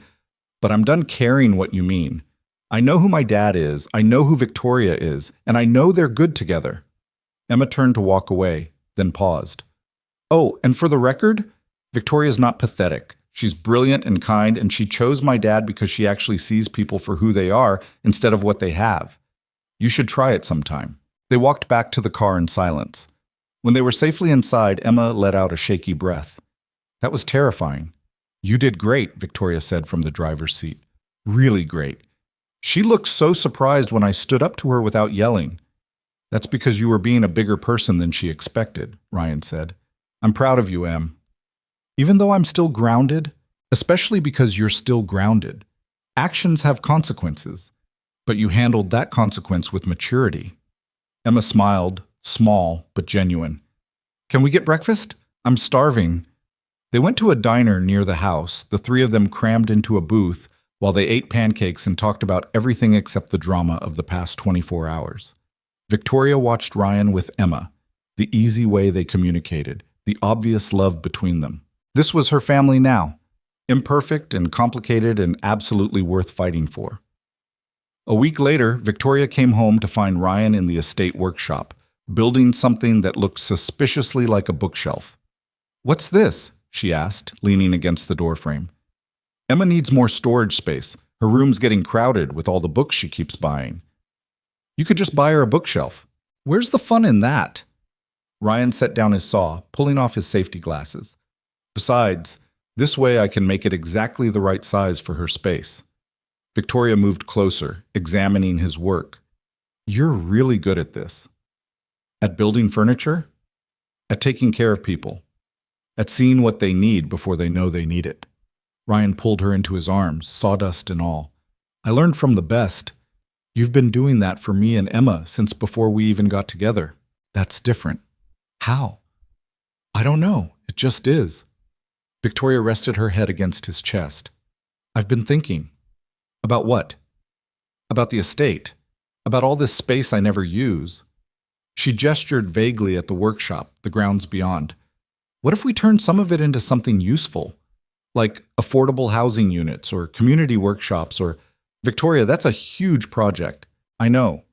But I'm done caring what you mean. I know who my dad is, I know who Victoria is, and I know they're good together." Emma turned to walk away, then paused. "Oh, and for the record, Victoria's not pathetic. She's brilliant and kind, and she chose my dad because she actually sees people for who they are instead of what they have. You should try it sometime." They walked back to the car in silence. When they were safely inside, Emma let out a shaky breath. "That was terrifying." "You did great," Victoria said from the driver's seat. "Really great. She looked so surprised when I stood up to her without yelling." "That's because you were being a bigger person than she expected," Ryan said. "I'm proud of you, Em." "Even though I'm still grounded?" "Especially because you're still grounded. Actions have consequences, but you handled that consequence with maturity." Emma smiled, small but genuine. "Can we get breakfast? I'm starving." They went to a diner near the house, the three of them crammed into a booth while they ate pancakes and talked about everything except the drama of the past 24 hours. Victoria watched Ryan with Emma, the easy way they communicated, the obvious love between them. This was her family now, imperfect and complicated and absolutely worth fighting for. A week later, Victoria came home to find Ryan in the estate workshop, building something that looked suspiciously like a bookshelf. "What's this?" she asked, leaning against the doorframe. "Emma needs more storage space. Her room's getting crowded with all the books she keeps buying." "You could just buy her a bookshelf." "Where's the fun in that?" Ryan set down his saw, pulling off his safety glasses. "Besides, this way I can make it exactly the right size for her space." Victoria moved closer, examining his work. "You're really good at this." "At building furniture?" "At taking care of people. At seeing what they need before they know they need it." Ryan pulled her into his arms, sawdust and all. "I learned from the best. You've been doing that for me and Emma since before we even got together. That's different." "How?" "I don't know. It just is." Victoria rested her head against his chest. "I've been thinking." "About what?" "About the estate. About all this space I never use." She gestured vaguely at the workshop, the grounds beyond. "What if we turned some of it into something useful? Like affordable housing units or community workshops or—" "Victoria, that's a huge project. I know.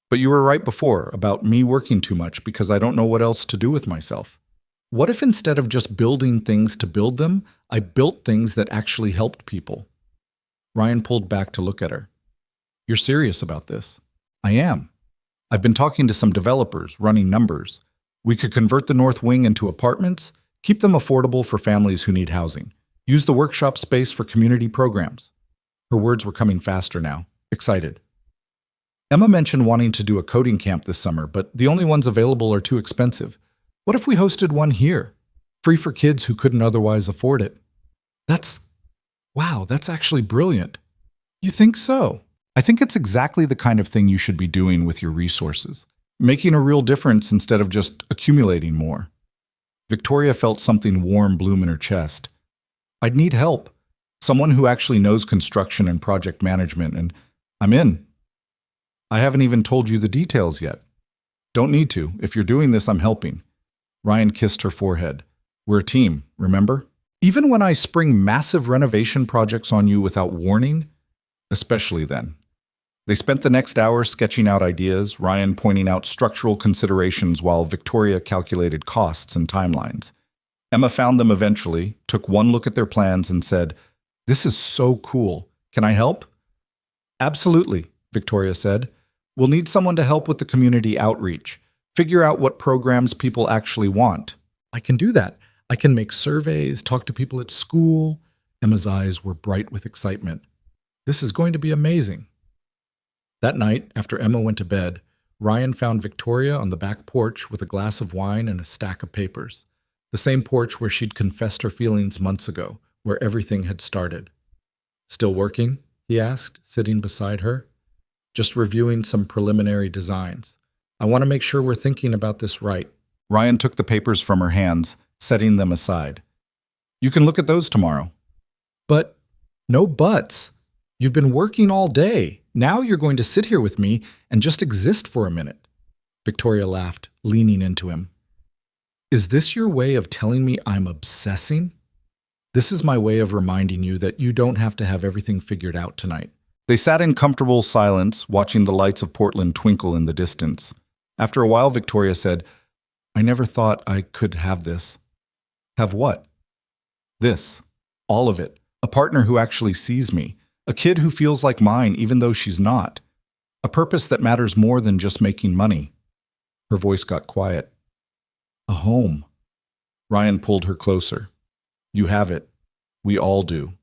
But you were right before about me working too much because I don't know what else to do with myself. What if instead of just building things to build them, I built things that actually helped people?" Ryan pulled back to look at her. "You're serious about this?" "I am. I've been talking to some developers, running numbers. We could convert the North Wing into apartments, keep them affordable for families who need housing. Use the workshop space for community programs." Her words were coming faster now, excited. Emma mentioned wanting to do a coding camp this summer, but the only ones available are too expensive. What if we hosted one here, free for kids who couldn't otherwise afford it? Wow, that's actually brilliant. You think so? I think it's exactly the kind of thing you should be doing with your resources, making a real difference instead of just accumulating more. Victoria felt something warm bloom in her chest. I'd need help, someone who actually knows construction and project management, and I'm in. I haven't even told you the details yet. Don't need to. If you're doing this, I'm helping. Ryan kissed her forehead. We're a team, remember? Even when I spring massive renovation projects on you without warning, especially then. They spent the next hour sketching out ideas, Ryan pointing out structural considerations while Victoria calculated costs and timelines. Emma found them eventually, took one look at their plans and said, "This is so cool. Can I help?" "Absolutely," Victoria said. "We'll need someone to help with the community outreach. Figure out what programs people actually want." "I can do that. I can make surveys, talk to people at school." Emma's eyes were bright with excitement. "This is going to be amazing." That night, after Emma went to bed, Ryan found Victoria on the back porch with a glass of wine and a stack of papers. The same porch where she'd confessed her feelings months ago, where everything had started. "Still working?" he asked, sitting beside her. "Just reviewing some preliminary designs. I want to make sure we're thinking about this right." Ryan took the papers from her hands, setting them aside. "You can look at those tomorrow." "But no buts. You've been working all day. Now you're going to sit here with me and just exist for a minute." Victoria laughed, leaning into him. "Is this your way of telling me I'm obsessing?" "This is my way of reminding you that you don't have to have everything figured out tonight." They sat in comfortable silence, watching the lights of Portland twinkle in the distance. After a while, Victoria said, "I never thought I could have this." "Have what?" "This. All of it. A partner who actually sees me. A kid who feels like mine even though she's not. A purpose that matters more than just making money." Her voice got quiet. "A home." Ryan pulled her closer. "You have it. We all do."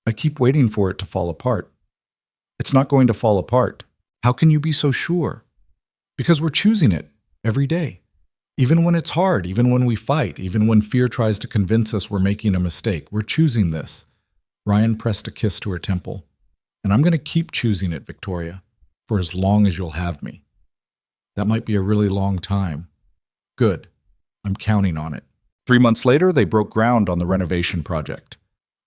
"I keep waiting for it to fall apart." "It's not going to fall apart. How can you be so sure?" "Because we're choosing it every day. Even when it's hard, even when we fight, even when fear tries to convince us we're making a mistake, we're choosing this." Ryan pressed a kiss to her temple. "And I'm going to keep choosing it, Victoria, for as long as you'll have me." "That might be a really long time." "Good. I'm counting on it." 3 months later, they broke ground on the renovation project.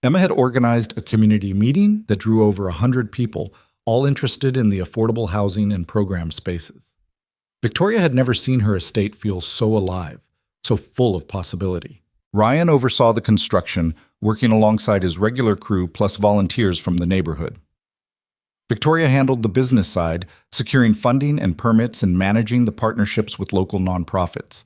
Emma had organized a community meeting that drew over 100 people, all interested in the affordable housing and program spaces. Victoria had never seen her estate feel so alive, so full of possibility. Ryan oversaw the construction, working alongside his regular crew plus volunteers from the neighborhood. Victoria handled the business side, securing funding and permits and managing the partnerships with local nonprofits.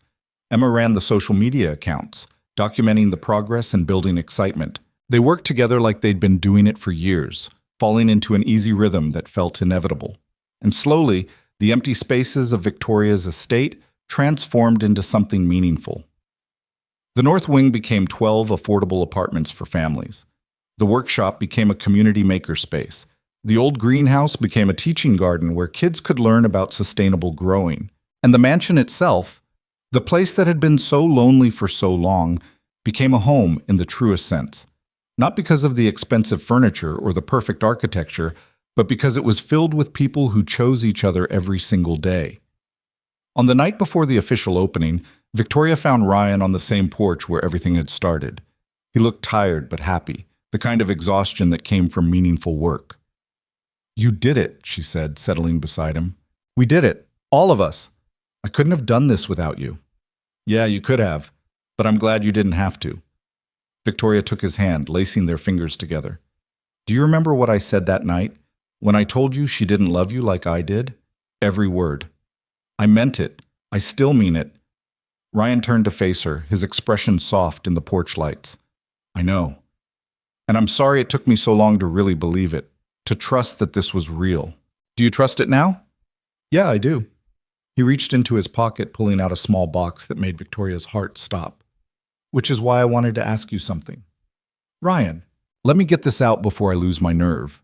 Emma ran the social media accounts, documenting the progress and building excitement. They worked together like they'd been doing it for years, falling into an easy rhythm that felt inevitable. And slowly, the empty spaces of Victoria's estate transformed into something meaningful. The North Wing became 12 affordable apartments for families. The workshop became a community makerspace. The old greenhouse became a teaching garden where kids could learn about sustainable growing. And the mansion itself, the place that had been so lonely for so long, became a home in the truest sense. Not because of the expensive furniture or the perfect architecture, but because it was filled with people who chose each other every single day. On the night before the official opening, Victoria found Ryan on the same porch where everything had started. He looked tired but happy, the kind of exhaustion that came from meaningful work. "You did it," she said, settling beside him. "We did it. All of us. I couldn't have done this without you." "Yeah, you could have, but I'm glad you didn't have to." Victoria took his hand, lacing their fingers together. "Do you remember what I said that night, when I told you she didn't love you like I did? Every word. I meant it. I still mean it." Ryan turned to face her, his expression soft in the porch lights. "I know. And I'm sorry it took me so long to really believe it, to trust that this was real. Do you trust it now?" "Yeah, I do." He reached into his pocket, pulling out a small box that made Victoria's heart stop. "Which is why I wanted to ask you something. Ryan, Let me get this out before I lose my nerve.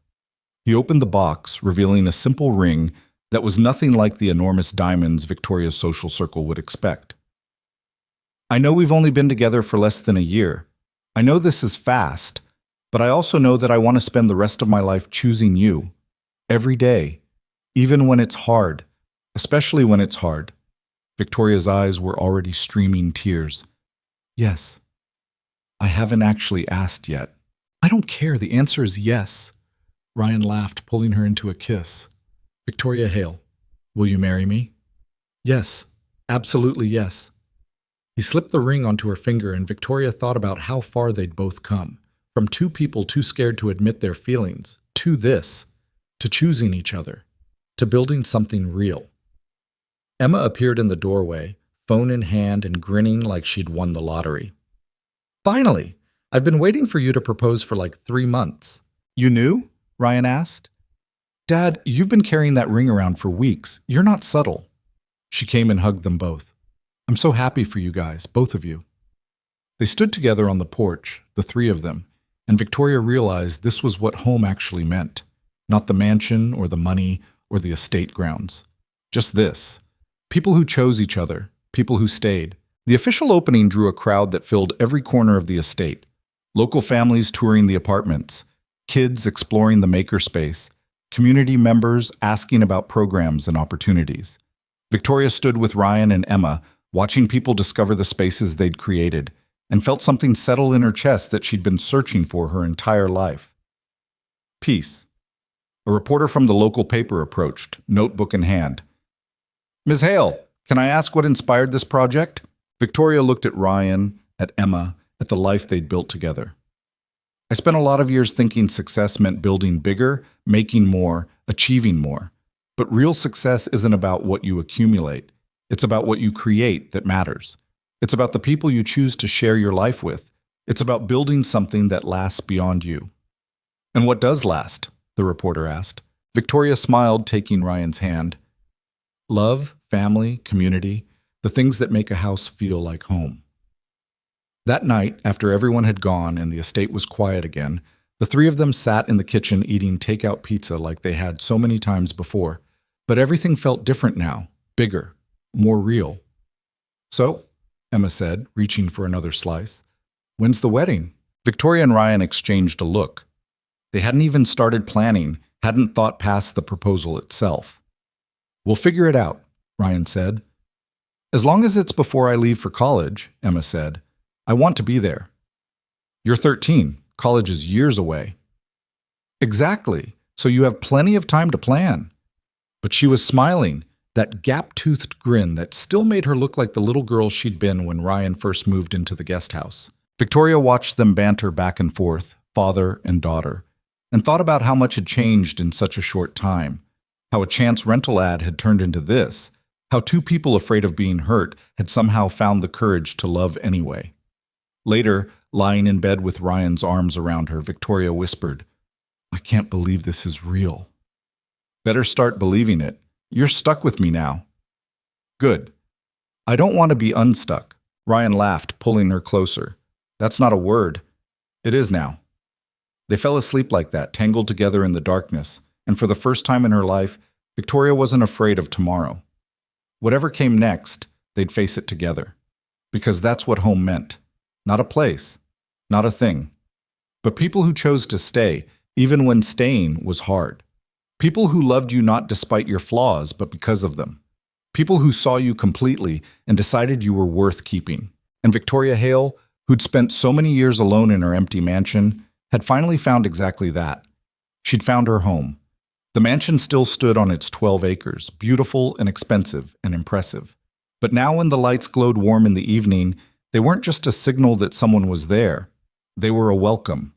He opened the box, revealing a simple ring that was nothing like the enormous diamonds Victoria's social circle would expect. I know we've only been together for less than a year. I know this is fast, but I also know that I want to spend the rest of my life choosing you. Every day. Even when it's hard. Especially when it's hard. Victoria's eyes were already streaming tears. Yes. I haven't actually asked yet. I don't care. The answer is yes. Ryan laughed, pulling her into a kiss. Victoria Hale, will you marry me? Yes. Absolutely yes. He slipped the ring onto her finger, and Victoria thought about how far they'd both come. From two people too scared to admit their feelings, to this, to choosing each other, to building something real. Emma appeared in the doorway, phone in hand and grinning like she'd won the lottery. Finally! I've been waiting for you to propose for like 3 months. You knew? Ryan asked. Dad, you've been carrying that ring around for weeks. You're not subtle. She came and hugged them both. I'm so happy for you guys, both of you. They stood together on the porch, the three of them, and Victoria realized this was what home actually meant. Not the mansion or the money or the estate grounds. Just this. People who chose each other, people who stayed. The official opening drew a crowd that filled every corner of the estate. Local families touring the apartments, kids exploring the makerspace, community members asking about programs and opportunities. Victoria stood with Ryan and Emma, watching people discover the spaces they'd created, and felt something settle in her chest that she'd been searching for her entire life. Peace. A reporter from the local paper approached, notebook in hand. Ms. Hale, can I ask what inspired this project? Victoria looked at Ryan, at Emma, at the life they'd built together. I spent a lot of years thinking success meant building bigger, making more, achieving more. But real success isn't about what you accumulate. It's about what you create that matters. It's about the people you choose to share your life with. It's about building something that lasts beyond you. And what does last? The reporter asked. Victoria smiled, taking Ryan's hand. Love, family, community, the things that make a house feel like home. That night, after everyone had gone and the estate was quiet again, the three of them sat in the kitchen eating takeout pizza like they had so many times before. But everything felt different now, bigger, more real. So, Emma said, reaching for another slice, when's the wedding? Victoria and Ryan exchanged a look. They hadn't even started planning, hadn't thought past the proposal itself. We'll figure it out, Ryan said. As long as it's before I leave for college, Emma said. I want to be there. You're 13. College is years away. Exactly. So you have plenty of time to plan. But she was smiling, that gap-toothed grin that still made her look like the little girl she'd been when Ryan first moved into the guest house. Victoria watched them banter back and forth, father and daughter, and thought about how much had changed in such a short time, how a chance rental ad had turned into this, how two people afraid of being hurt had somehow found the courage to love anyway. Later, lying in bed with Ryan's arms around her, Victoria whispered, I can't believe this is real. Better start believing it. You're stuck with me now. Good. I don't want to be unstuck. Ryan laughed, pulling her closer. That's not a word. It is now. They fell asleep like that, tangled together in the darkness, and for the first time in her life, Victoria wasn't afraid of tomorrow. Whatever came next, they'd face it together. Because that's what home meant. Not a place, not a thing. But people who chose to stay, even when staying was hard. People who loved you not despite your flaws, but because of them. People who saw you completely and decided you were worth keeping. And Victoria Hale, who'd spent so many years alone in her empty mansion, had finally found exactly that. She'd found her home. The mansion still stood on its 12 acres, beautiful and expensive and impressive. But now when the lights glowed warm in the evening, they weren't just a signal that someone was there. They were a welcome,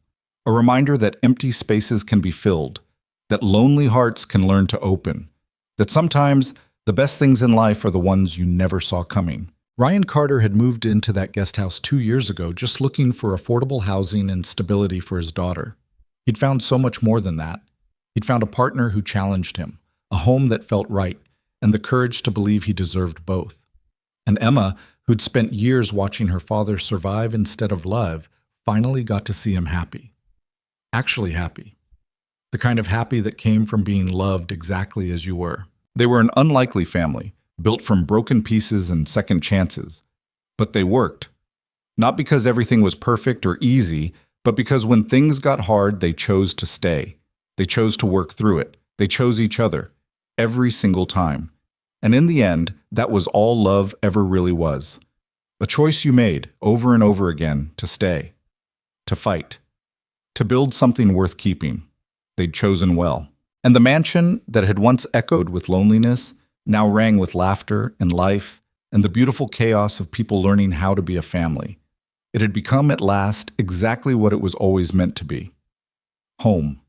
a reminder that empty spaces can be filled, that lonely hearts can learn to open, that sometimes the best things in life are the ones you never saw coming. Ryan Carter had moved into that guest house 2 years ago just looking for affordable housing and stability for his daughter. He'd found so much more than that. He'd found a partner who challenged him, a home that felt right, and the courage to believe he deserved both. And Emma, who'd spent years watching her father survive instead of love, finally got to see him happy. Actually happy. The kind of happy that came from being loved exactly as you were. They were an unlikely family, built from broken pieces and second chances. But they worked. Not because everything was perfect or easy, but because when things got hard, they chose to stay. They chose to work through it. They chose each other. Every single time. And in the end, that was all love ever really was. A choice you made, over and over again, to stay. To fight. To build something worth keeping. They'd chosen well. And the mansion that had once echoed with loneliness now rang with laughter and life and the beautiful chaos of people learning how to be a family. It had become at last exactly what it was always meant to be. Home.